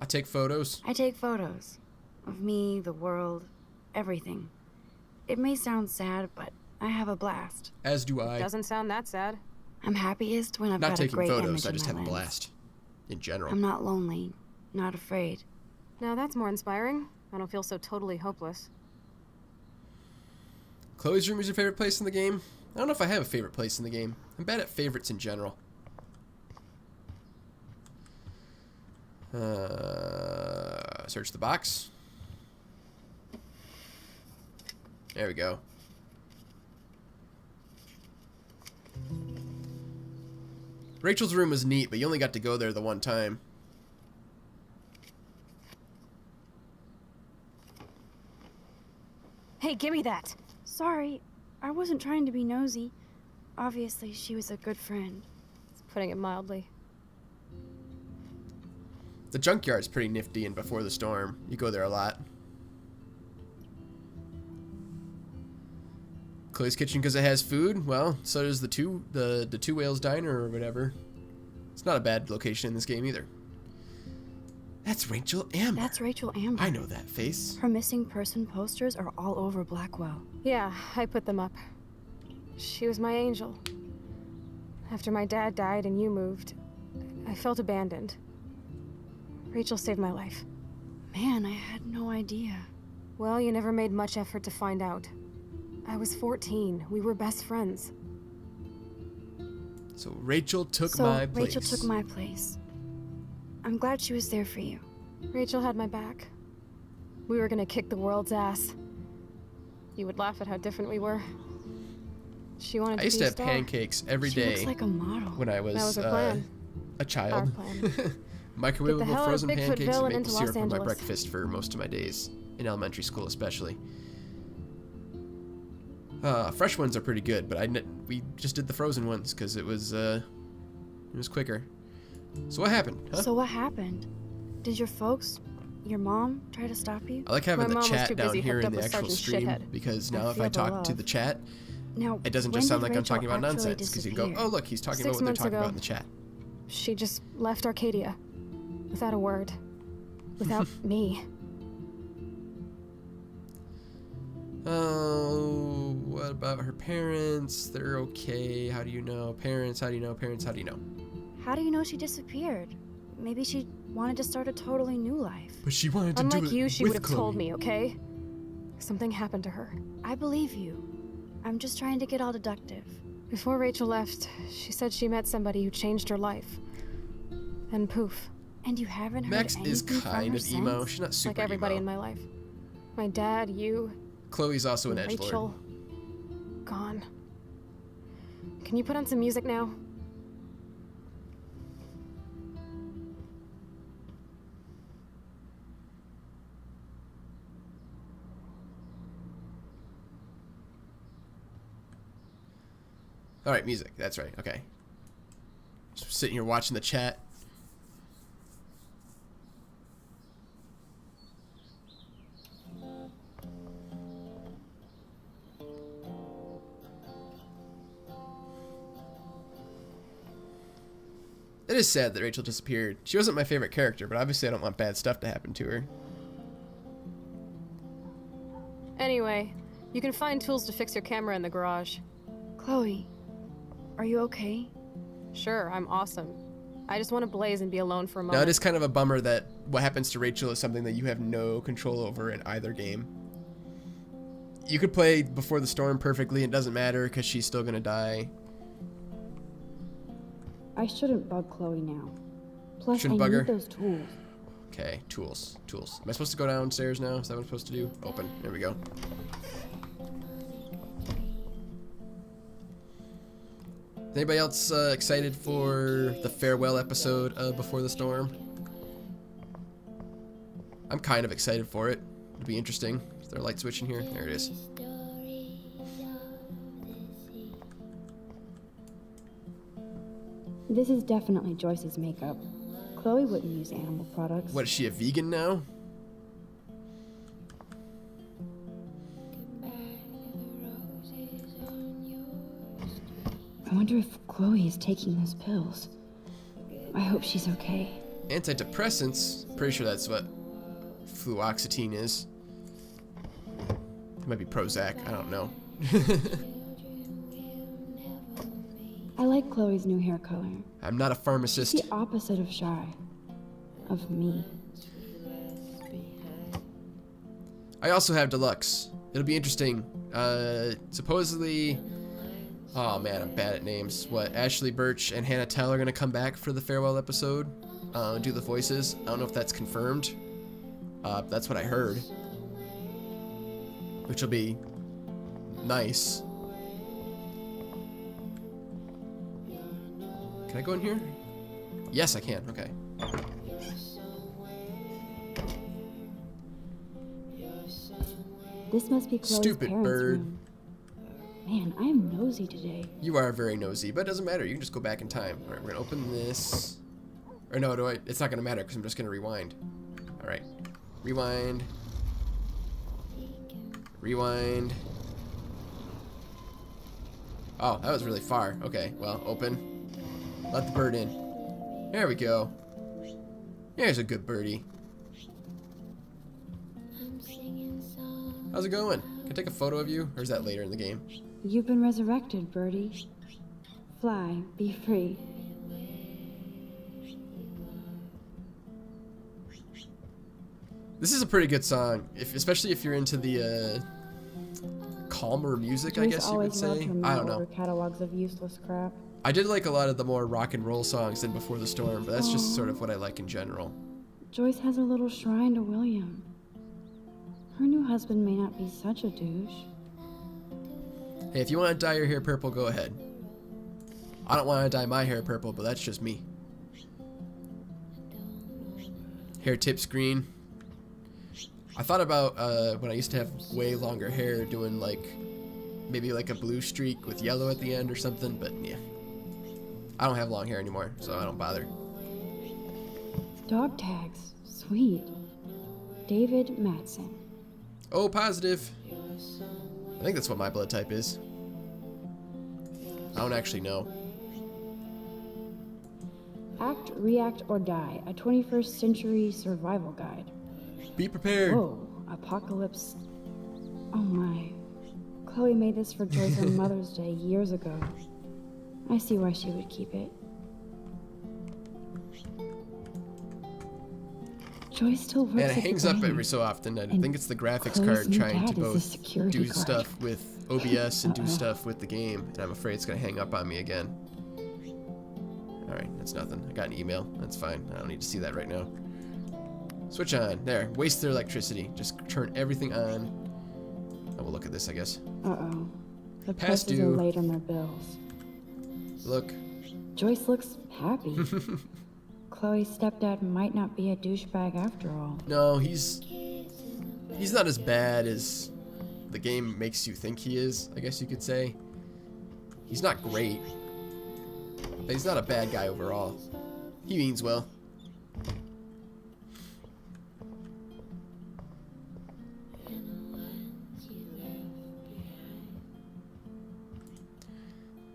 Speaker 1: I take photos.
Speaker 8: I take photos. Of me, the world, everything. It may sound sad, but I have a blast.
Speaker 1: As do I.
Speaker 18: Doesn't sound that sad.
Speaker 8: I'm happiest when I've
Speaker 1: Not
Speaker 8: got a
Speaker 1: taking
Speaker 8: great
Speaker 1: photos,
Speaker 8: image
Speaker 1: I
Speaker 8: in
Speaker 1: just
Speaker 8: my
Speaker 1: have a
Speaker 8: lens.
Speaker 1: blast. In general.
Speaker 8: I'm not lonely, not afraid.
Speaker 18: Now that's more inspiring. I don't feel so totally hopeless.
Speaker 1: Chloe's room is your favorite place in the game? I don't know if I have a favorite place in the game. I'm bad at favorites in general. Search the box. There we go. Rachel's room was neat, but you only got to go there the one time.
Speaker 18: Hey, give me that!
Speaker 2: Sorry, I wasn't trying to be nosy. Obviously, she was a good friend.
Speaker 18: It's putting it mildly.
Speaker 1: The junkyard's pretty nifty in Before the Storm. You go there a lot. Chloe's Kitchen because it has food. Well, so does the Two Whales Diner or whatever. It's not a bad location in this game either. That's Rachel Amber.
Speaker 2: That's Rachel Amber.
Speaker 1: I know that face.
Speaker 2: Her missing person posters are all over Blackwell.
Speaker 18: Yeah, I put them up. She was my angel. After my dad died and you moved, I felt abandoned. Rachel saved my life.
Speaker 2: Man, I had no idea.
Speaker 18: Well, you never made much effort to find out. I was 14. We were best friends.
Speaker 1: So Rachel took my place.
Speaker 2: Rachel took my place. I'm glad she was there for you.
Speaker 18: Rachel had my back. We were gonna kick the world's ass. You would laugh at how different we were. She wanted to be
Speaker 1: I used to have
Speaker 18: star.
Speaker 1: pancakes every day.
Speaker 2: She looks like a model.
Speaker 1: When I was,
Speaker 18: That was her plan.
Speaker 1: A child.
Speaker 18: Our plan.
Speaker 1: Microwavable frozen pancakes and maple
Speaker 18: into
Speaker 1: syrup
Speaker 18: Los
Speaker 1: for my
Speaker 18: Angeles.
Speaker 1: breakfast for most of my days, in elementary school especially. Fresh ones are pretty good, but we just did the frozen ones because it was quicker. So what happened? Huh?
Speaker 2: So what happened? Did your folks, your mom, try to stop you?
Speaker 1: I like having
Speaker 18: My
Speaker 1: the
Speaker 18: mom was
Speaker 1: chat
Speaker 18: too
Speaker 1: down
Speaker 18: busy
Speaker 1: here
Speaker 18: hooked
Speaker 1: in
Speaker 18: up
Speaker 1: the
Speaker 18: with
Speaker 1: actual
Speaker 18: Sergeant
Speaker 1: stream
Speaker 18: Shithead.
Speaker 1: because
Speaker 2: I
Speaker 1: now if I
Speaker 2: feel the
Speaker 1: talk to
Speaker 2: love.
Speaker 1: the chat,
Speaker 2: Now,
Speaker 1: it doesn't
Speaker 2: when
Speaker 1: just sound
Speaker 2: did
Speaker 1: like I'm
Speaker 2: Rachel
Speaker 1: talking about
Speaker 2: actually
Speaker 1: nonsense because you go,
Speaker 2: disappear?
Speaker 1: oh look, he's talking
Speaker 18: 6
Speaker 1: about what they're
Speaker 18: months
Speaker 1: talking
Speaker 18: ago.
Speaker 1: about in the chat.
Speaker 18: She just left Arcadia. Without a word. Without me.
Speaker 1: Oh, what about her parents? They're okay. How do you know? Parents, how do you know? Parents, how do you know?
Speaker 2: How do you know she disappeared? Maybe she wanted to start a totally new life.
Speaker 1: But she wanted to do
Speaker 18: Unlike
Speaker 1: it
Speaker 18: you, she
Speaker 1: with
Speaker 18: would have
Speaker 1: Chloe.
Speaker 18: told me, okay? Something happened to her.
Speaker 2: I believe you. I'm just trying to get all deductive.
Speaker 18: Before Rachel left, she said she met somebody who changed her life. And poof.
Speaker 2: And you haven't heard
Speaker 1: Max is
Speaker 2: anything from
Speaker 1: kind
Speaker 2: her
Speaker 1: of emo.
Speaker 2: since?
Speaker 1: She's not super
Speaker 18: Like everybody
Speaker 1: emo.
Speaker 18: in my life. My dad, you,
Speaker 1: Chloe's also an
Speaker 18: Rachel.
Speaker 1: edgelord.
Speaker 18: Gone. Can you put on some music now?
Speaker 1: All right, music. That's right. Okay. Just sitting here watching the chat. It is sad that Rachel disappeared. She wasn't my favorite character, but obviously I don't want bad stuff to happen to her.
Speaker 18: Anyway, you can find tools to fix your camera in the garage.
Speaker 2: Chloe, are you okay?
Speaker 18: Sure, I'm awesome. I just want to blaze and be alone for a
Speaker 1: Now,
Speaker 18: moment.
Speaker 1: it is kind of a bummer that what happens to Rachel is something that you have no control over in either game. You could play Before the Storm perfectly, it doesn't matter because she's still going to die.
Speaker 2: I shouldn't bug Chloe now. Plus,
Speaker 1: Shouldn't
Speaker 2: I
Speaker 1: bug
Speaker 2: need
Speaker 1: her?
Speaker 2: those tools.
Speaker 1: Okay, tools. Tools. Am I supposed to go downstairs now? Is that what I'm supposed to do? Open. There we go. Anybody else excited for the farewell episode of Before the Storm? I'm kind of excited for it. It'll be interesting. Is there a light switch in here? There it is.
Speaker 2: This is definitely Joyce's makeup. Chloe wouldn't use animal products.
Speaker 1: What, is she a vegan now?
Speaker 2: I wonder if Chloe is taking those pills. I hope she's okay.
Speaker 1: Antidepressants? Pretty sure that's what fluoxetine is. It might be Prozac. I don't know.
Speaker 2: I like Chloe's new hair color.
Speaker 1: I'm not a pharmacist.
Speaker 2: She's the opposite of shy. Of me.
Speaker 1: I also have Deluxe. It'll be interesting. Supposedly... Oh man, I'm bad at names. What, Ashley Birch and Hannah Tell are going to come back for the farewell episode? Do the voices. I don't know if that's confirmed. That's what I heard. Which will be nice. Can I go in here? Yes, I can. Okay.
Speaker 2: This must be Chloe's
Speaker 1: Stupid
Speaker 2: parents'
Speaker 1: bird.
Speaker 2: room. Man, I am nosy today.
Speaker 1: You are very nosy, but it doesn't matter. You can just go back in time. All right, we're going to open this. Or no, do I? It's not gonna matter because I'm just gonna rewind. All right, rewind. Rewind. Oh, that was really far. Okay, well, open. Let the bird in. There we go. There's a good birdie. How's it going? Can I take a photo of you, or is that later in the game?
Speaker 2: You've been resurrected, birdie. Fly, be free.
Speaker 1: This is a pretty good song, especially if you're into the calmer music, I guess you would say. I don't know.
Speaker 2: Catalogs of useless crap.
Speaker 1: I did like a lot of the more rock and roll songs than Before the Storm, but that's just sort of what I like in general.
Speaker 2: Joyce has a little shrine to William. Her new husband may not be such a douche.
Speaker 1: Hey, if you want to dye your hair purple, go ahead. I don't want to dye my hair purple, but that's just me. Hair tips green. I thought about when I used to have way longer hair doing like maybe like a blue streak with yellow at the end or something, but yeah. I don't have long hair anymore, so I don't bother.
Speaker 2: Dog tags. Sweet. David Matson.
Speaker 1: Oh, positive. I think that's what my blood type is. I don't actually know.
Speaker 2: Act, React, or Die, a 21st century survival guide.
Speaker 1: Be prepared.
Speaker 2: Whoa, apocalypse. Oh my. Chloe made this for Joyce on Mother's Day years ago. I see why she would keep it. Joyce still works
Speaker 1: And it
Speaker 2: at
Speaker 1: hangs
Speaker 2: the
Speaker 1: up
Speaker 2: bank.
Speaker 1: every so often. I
Speaker 2: And
Speaker 1: think it's the graphics
Speaker 2: Chloe's
Speaker 1: card
Speaker 2: new
Speaker 1: trying to
Speaker 2: dad is a
Speaker 1: both
Speaker 2: security
Speaker 1: do
Speaker 2: guard.
Speaker 1: stuff with OBS and do stuff with the game, and I'm afraid it's gonna hang up on me again. Alright, that's nothing. I got an email. That's fine. I don't need to see that right now. Switch on. There. Waste their electricity. Just turn everything on. I will look at this, I guess.
Speaker 2: Uh-oh. The
Speaker 1: Past
Speaker 2: prices are
Speaker 1: due.
Speaker 2: late on their bills.
Speaker 1: Look.
Speaker 2: Joyce looks happy. Chloe's stepdad might not be a douchebag after all.
Speaker 1: No, he's not as bad as the game makes you think he is, I guess you could say. He's not great. But he's not a bad guy overall. He means well.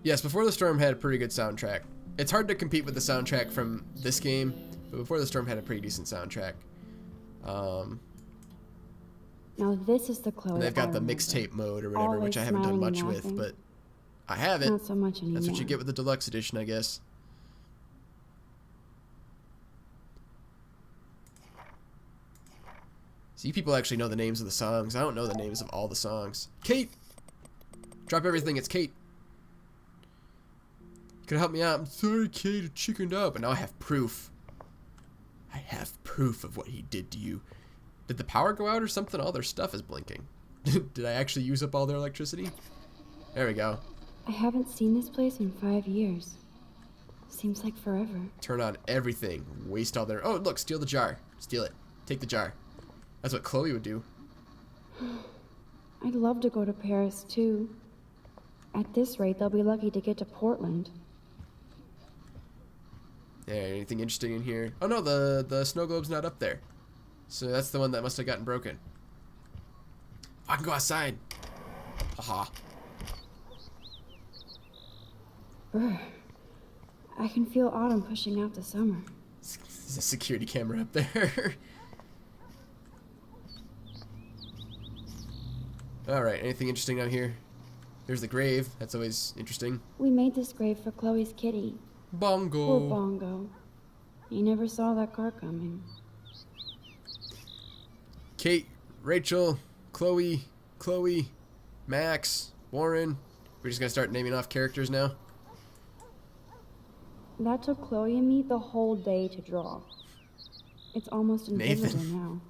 Speaker 1: Yes, Before the Storm had a pretty good soundtrack. It's hard to compete with the soundtrack from this game, but Before the Storm had a pretty decent soundtrack.
Speaker 2: Now this is the Chloe
Speaker 1: And they've got
Speaker 2: I
Speaker 1: the
Speaker 2: remember.
Speaker 1: mixtape mode or whatever,
Speaker 2: Always
Speaker 1: which I haven't done
Speaker 2: smiling
Speaker 1: much
Speaker 2: and
Speaker 1: with,
Speaker 2: laughing.
Speaker 1: but I have it.
Speaker 2: Not so much anymore.
Speaker 1: That's what you get with the deluxe edition, I guess. See, people actually know the names of the songs. I don't know the names of all the songs. Kate! Drop everything, it's Kate. Could help me out. I'm sorry, Kate, I chickened out, but now I have proof. I have proof of what he did to you. Did the power go out or something? All their stuff is blinking. Did I actually use up all their electricity? There we go.
Speaker 2: I haven't seen this place in 5 years. Seems like forever.
Speaker 1: Turn on everything. Waste all their... Oh, look, steal the jar. Steal it. Take the jar. That's what Chloe would do.
Speaker 2: I'd love to go to Paris, too. At this rate, they'll be lucky to get to Portland.
Speaker 1: Yeah, anything interesting in here? Oh no, the snow globe's not up there. So that's the one that must have gotten broken. I can go outside. Haha.
Speaker 2: Brr. I can feel autumn pushing out the summer.
Speaker 1: There's a security camera up there. Alright, anything interesting out here? There's the grave. That's always interesting.
Speaker 2: We made this grave for Chloe's kitty.
Speaker 1: Bongo.
Speaker 2: Poor Bongo. He never saw that car coming.
Speaker 1: Kate, Rachel, Chloe, Max, Warren. We're just gonna start naming off characters now.
Speaker 2: That took Chloe and me the whole day to draw. It's almost invisible
Speaker 1: Nathan.
Speaker 2: now.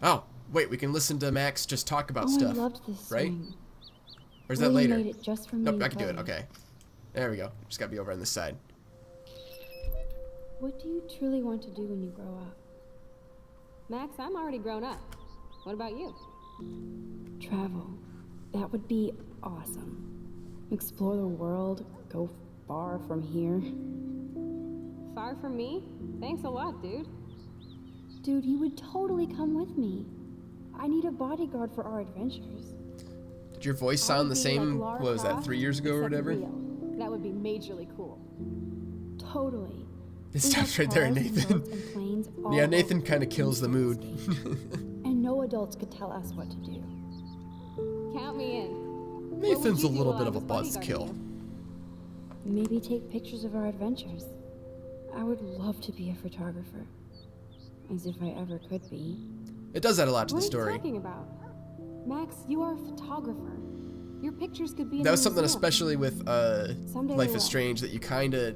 Speaker 1: Oh, wait, we can listen to Max just talk about
Speaker 2: Oh,
Speaker 1: stuff.
Speaker 2: I loved this
Speaker 1: right?
Speaker 2: swing.
Speaker 1: Or is that
Speaker 2: William
Speaker 1: later?
Speaker 2: made it just for me
Speaker 1: Nope,
Speaker 2: and
Speaker 1: I can do it.
Speaker 2: Chloe.
Speaker 1: Okay. There we go. Just gotta be over on this side.
Speaker 2: What do you truly want to do when you grow up?
Speaker 19: Max, I'm already grown up. What about you?
Speaker 2: Travel. That would be awesome. Explore the world, go far from here.
Speaker 19: Far from me? Thanks a lot, dude.
Speaker 2: Dude, you would totally come with me. I need a bodyguard for our adventures.
Speaker 1: Did your voice sound the same, what was that, 3 years ago or whatever?
Speaker 19: Real. That would be majorly cool.
Speaker 2: Totally.
Speaker 1: It stops right there, Nathan. Yeah, Nathan kind of kills the mood.
Speaker 2: And no adults could tell us what to do.
Speaker 19: Count me in.
Speaker 1: Nathan's a little bit of a buzzkill.
Speaker 2: Maybe take pictures of our adventures. I would love to be a photographer. As if I ever could be.
Speaker 1: It does add a lot to the
Speaker 19: What
Speaker 1: story.
Speaker 19: are you talking about? Max, you are a photographer. Your pictures could be in
Speaker 1: That
Speaker 19: a
Speaker 1: was something
Speaker 19: museum.
Speaker 1: especially with
Speaker 2: Someday
Speaker 1: Life
Speaker 2: I
Speaker 1: is
Speaker 2: will.
Speaker 1: Strange that you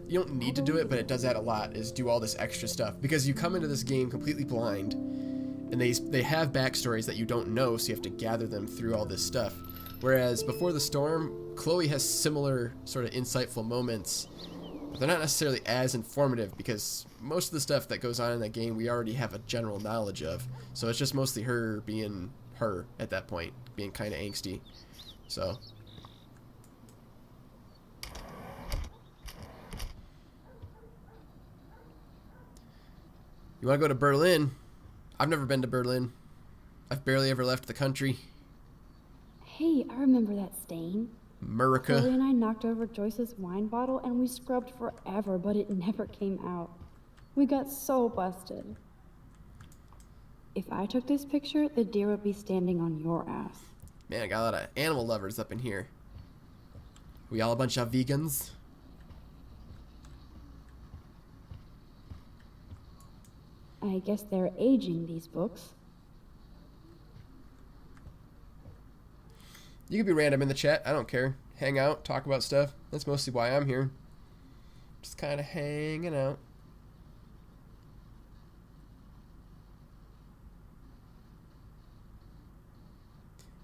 Speaker 1: you don't need to do it, but it does add a lot, is do all this extra stuff. Because you come into this game completely blind, and they have backstories that you don't know, so you have to gather them through all this stuff. Whereas before the storm, Chloe has similar sort of insightful moments, but they're not necessarily as informative because most of the stuff that goes on in that game we already have a general knowledge of. So it's just mostly her being her at that point, being kind of angsty. So you want to go to Berlin? I've never been to Berlin. I've barely ever left the country.
Speaker 2: Hey, I remember that stain.
Speaker 1: America.
Speaker 2: Chloe and I knocked over Joyce's wine bottle and we scrubbed forever, but it never came out. We got so busted. If I took this picture, the deer would be standing on your ass.
Speaker 1: Man, I got a lot of animal lovers up in here. We all a bunch of vegans.
Speaker 2: I guess they're aging these books.
Speaker 1: You can be random in the chat. I don't care. Hang out, talk about stuff. That's mostly why I'm here. Just kind of hanging out.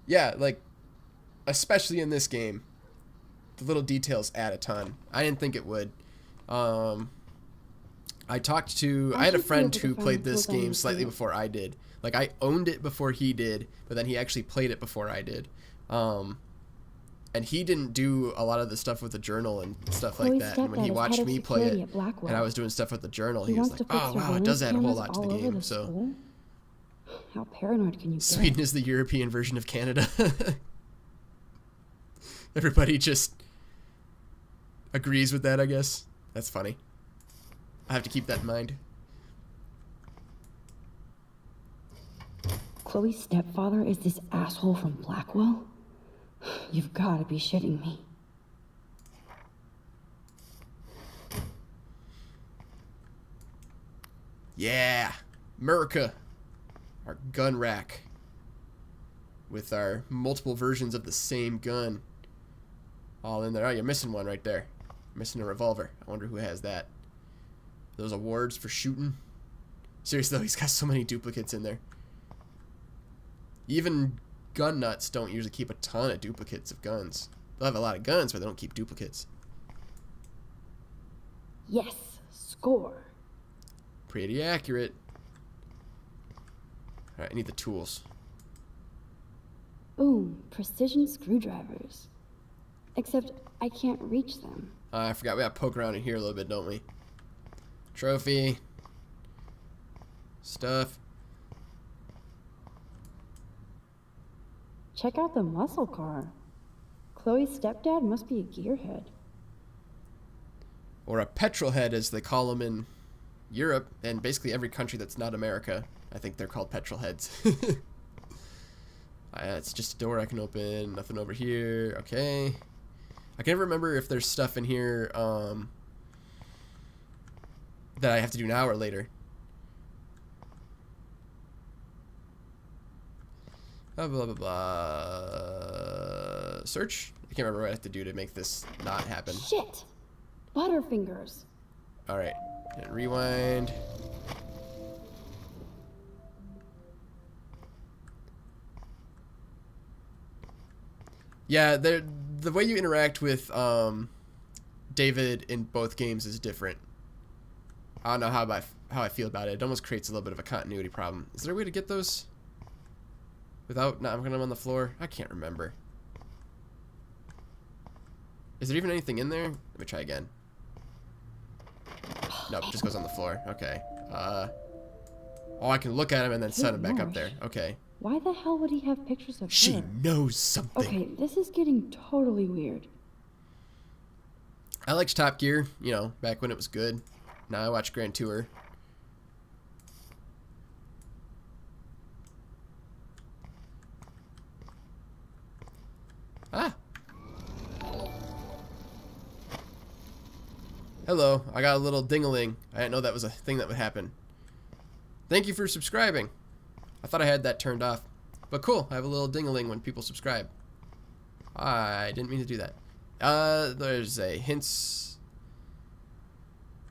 Speaker 1: Yeah, like, especially in this game, the little details add a ton. I didn't think it would. I had a friend who played this game slightly before I did. Like, I owned it before he did, but then he actually played it before I did. And he didn't do a lot of the stuff with the journal and stuff like that. And when he watched me play it, and I was doing stuff with the journal, he was like, oh, wow, it does add a whole lot to the game. So,
Speaker 2: how paranoid can you
Speaker 1: Sweden
Speaker 2: get?
Speaker 1: is the European version of Canada. Everybody just agrees with that, I guess. That's funny. I have to keep that in mind.
Speaker 2: Chloe's stepfather is this asshole from Blackwell? You've got to be shitting me.
Speaker 1: Yeah, America. Our gun rack. With our multiple versions of the same gun. All in there. Oh, you're missing one right there. Missing a revolver. I wonder who has that. Those awards for shooting. Seriously though, he's got so many duplicates in there. Even gun nuts don't usually keep a ton of duplicates of guns. They'll have a lot of guns, but they don't keep duplicates.
Speaker 2: Yes, score.
Speaker 1: Pretty accurate. Alright, I need the tools.
Speaker 2: Boom, precision screwdrivers. Except I can't reach them.
Speaker 1: I forgot we gotta poke around in here a little bit, don't we? Trophy. Stuff.
Speaker 2: Check out the muscle car. Chloe's stepdad must be a gearhead.
Speaker 1: Or a petrol head, as they call them in Europe, and basically every country that's not America. I think they're called petrol heads. It's just a door I can open. Nothing over here. Okay. I can never remember if there's stuff in here that I have to do now or later. Blah, blah, blah, blah. Search? I can't remember what I have to do to make this not happen.
Speaker 2: Shit! Butterfingers.
Speaker 1: Alright. And rewind. Yeah, the way you interact with David in both games is different. I don't know how I feel about it. It almost creates a little bit of a continuity problem. Is there a way to get those without knocking them on the floor? I can't remember. Is there even anything in there? Let me try again. Nope, it just goes on the floor. Okay. Oh, I can look at him and then set him back up there. Okay.
Speaker 2: Why the hell would he have pictures of
Speaker 1: She
Speaker 2: her?
Speaker 1: knows something.
Speaker 2: Okay, this is getting totally weird.
Speaker 1: I liked Top Gear, you know, back when it was good. Now I watch Grand Tour. Ah. Hello, I got a little ding-a-ling. I didn't know that was a thing that would happen. Thank you for subscribing. I thought I had that turned off. But cool, I have a little ding-a-ling when people subscribe. I didn't mean to do that. There's a hints.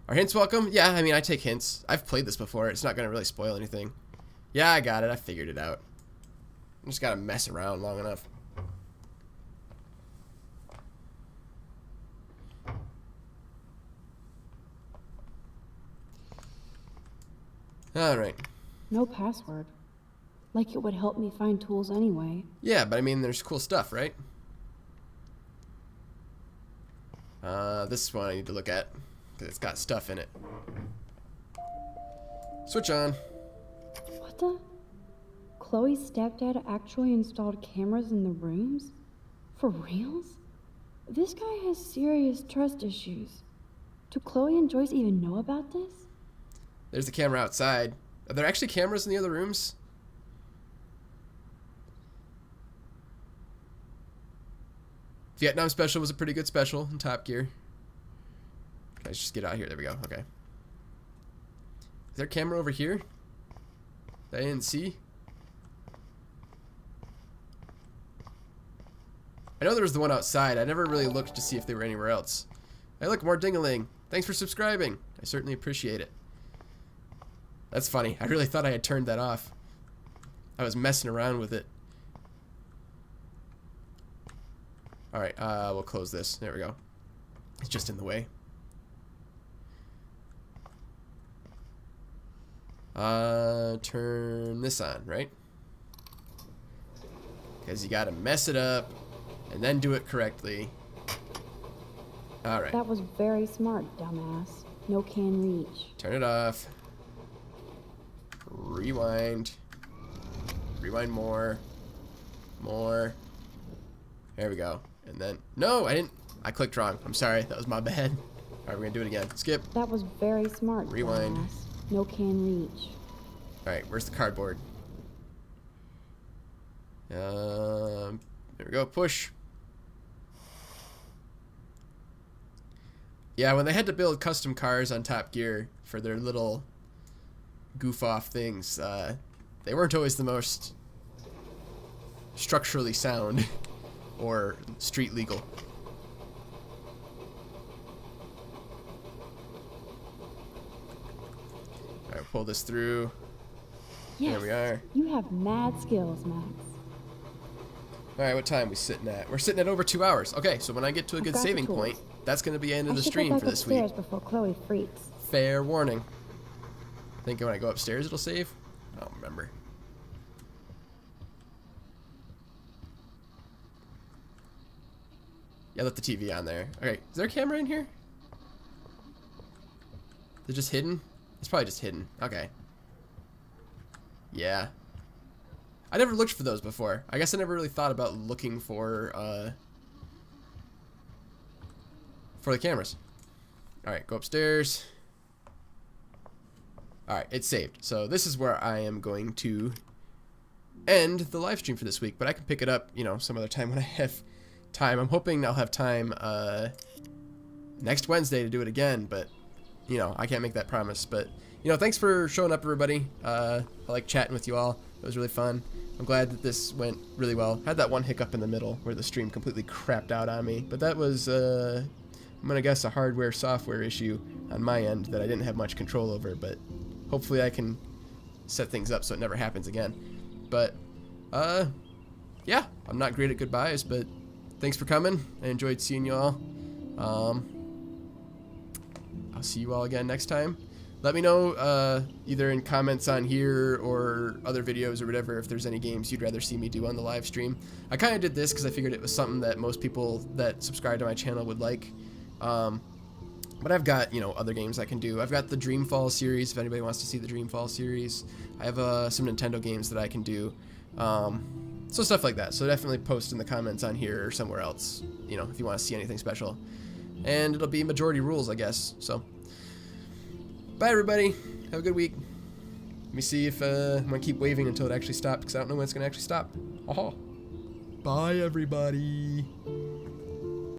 Speaker 1: Are hints welcome? Yeah, I mean, I take hints. I've played this before. It's not going to really spoil anything. Yeah, I got it. I figured it out. I just got to mess around long enough. Alright.
Speaker 2: No password. Like it would help me find tools anyway.
Speaker 1: Yeah, but I mean, there's cool stuff, right? This one I need to look at, because it's got stuff in it. Switch on.
Speaker 2: What the? Chloe's stepdad actually installed cameras in the rooms? For reals? This guy has serious trust issues. Do Chloe and Joyce even know about this?
Speaker 1: There's the camera outside. Are there actually cameras in the other rooms? Vietnam Special was a pretty good special in Top Gear. Let's just get out here. There we go. Okay. Is there a camera over here that I didn't see? I know there was the one outside. I never really looked to see if they were anywhere else. Hey, look, more ding-a-ling. Thanks for subscribing. I certainly appreciate it. That's funny. I really thought I had turned that off. I was messing around with it. Alright, we'll close this. There we go. It's just in the way. Turn this on, right? Because you gotta mess it up and then do it correctly. Alright.
Speaker 2: That was very smart, dumbass. No can reach.
Speaker 1: Turn it off. Rewind. Rewind more. More. There we go. And then, no, I didn't. I clicked wrong. I'm sorry. That was my bad. All right, we're gonna do it again. Skip.
Speaker 2: That was very smart.
Speaker 1: Rewind.
Speaker 2: Dumbass. No can reach.
Speaker 1: All right, where's the cardboard? There we go. Push. Yeah, when they had to build custom cars on Top Gear for their little goof-off things, they weren't always the most structurally sound or street legal. Alright, pull this through.
Speaker 2: Yes,
Speaker 1: there we are.
Speaker 2: You have mad skills, Max.
Speaker 1: Alright, what time are we sitting at? We're sitting at over 2 hours. Okay, so when I get to a good saving point, that's going to be the end of the stream for this week.
Speaker 2: Before Chloe freaks.
Speaker 1: Fair warning. Think when I go upstairs it'll save? I don't remember. Yeah, I left the TV on there. Okay, is there a camera in here? Is it just hidden? It's probably just hidden. Okay. Yeah. I never looked for those before. I guess I never really thought about looking for the cameras. Alright, go upstairs. Alright, it's saved. So this is where I am going to end the live stream for this week. But I can pick it up, you know, some other time when I have time. I'm hoping I'll have time next Wednesday to do it again. But, you know, I can't make that promise. But, you know, thanks for showing up, everybody. I like chatting with you all. It was really fun. I'm glad that this went really well. Had that one hiccup in the middle where the stream completely crapped out on me. But that was, I'm going to guess, a hardware-software issue on my end that I didn't have much control over. But hopefully I can set things up so it never happens again. But, yeah, I'm not great at goodbyes, but thanks for coming. I enjoyed seeing you all. I'll see you all again next time. let me know either in comments on here or other videos or whatever if there's any games you'd rather see me do on the live stream. I kind of did this because I figured it was something that most people that subscribe to my channel would like. But I've got, you know, other games I can do. I've got the Dreamfall series, if anybody wants to see the Dreamfall series. I have some Nintendo games that I can do. So stuff like that. So definitely post in the comments on here or somewhere else, you know, if you want to see anything special. And it'll be majority rules, I guess. So, bye everybody. Have a good week. Let me see if I'm going to keep waving until it actually stops, because I don't know when it's going to actually stop. Aha. Bye everybody.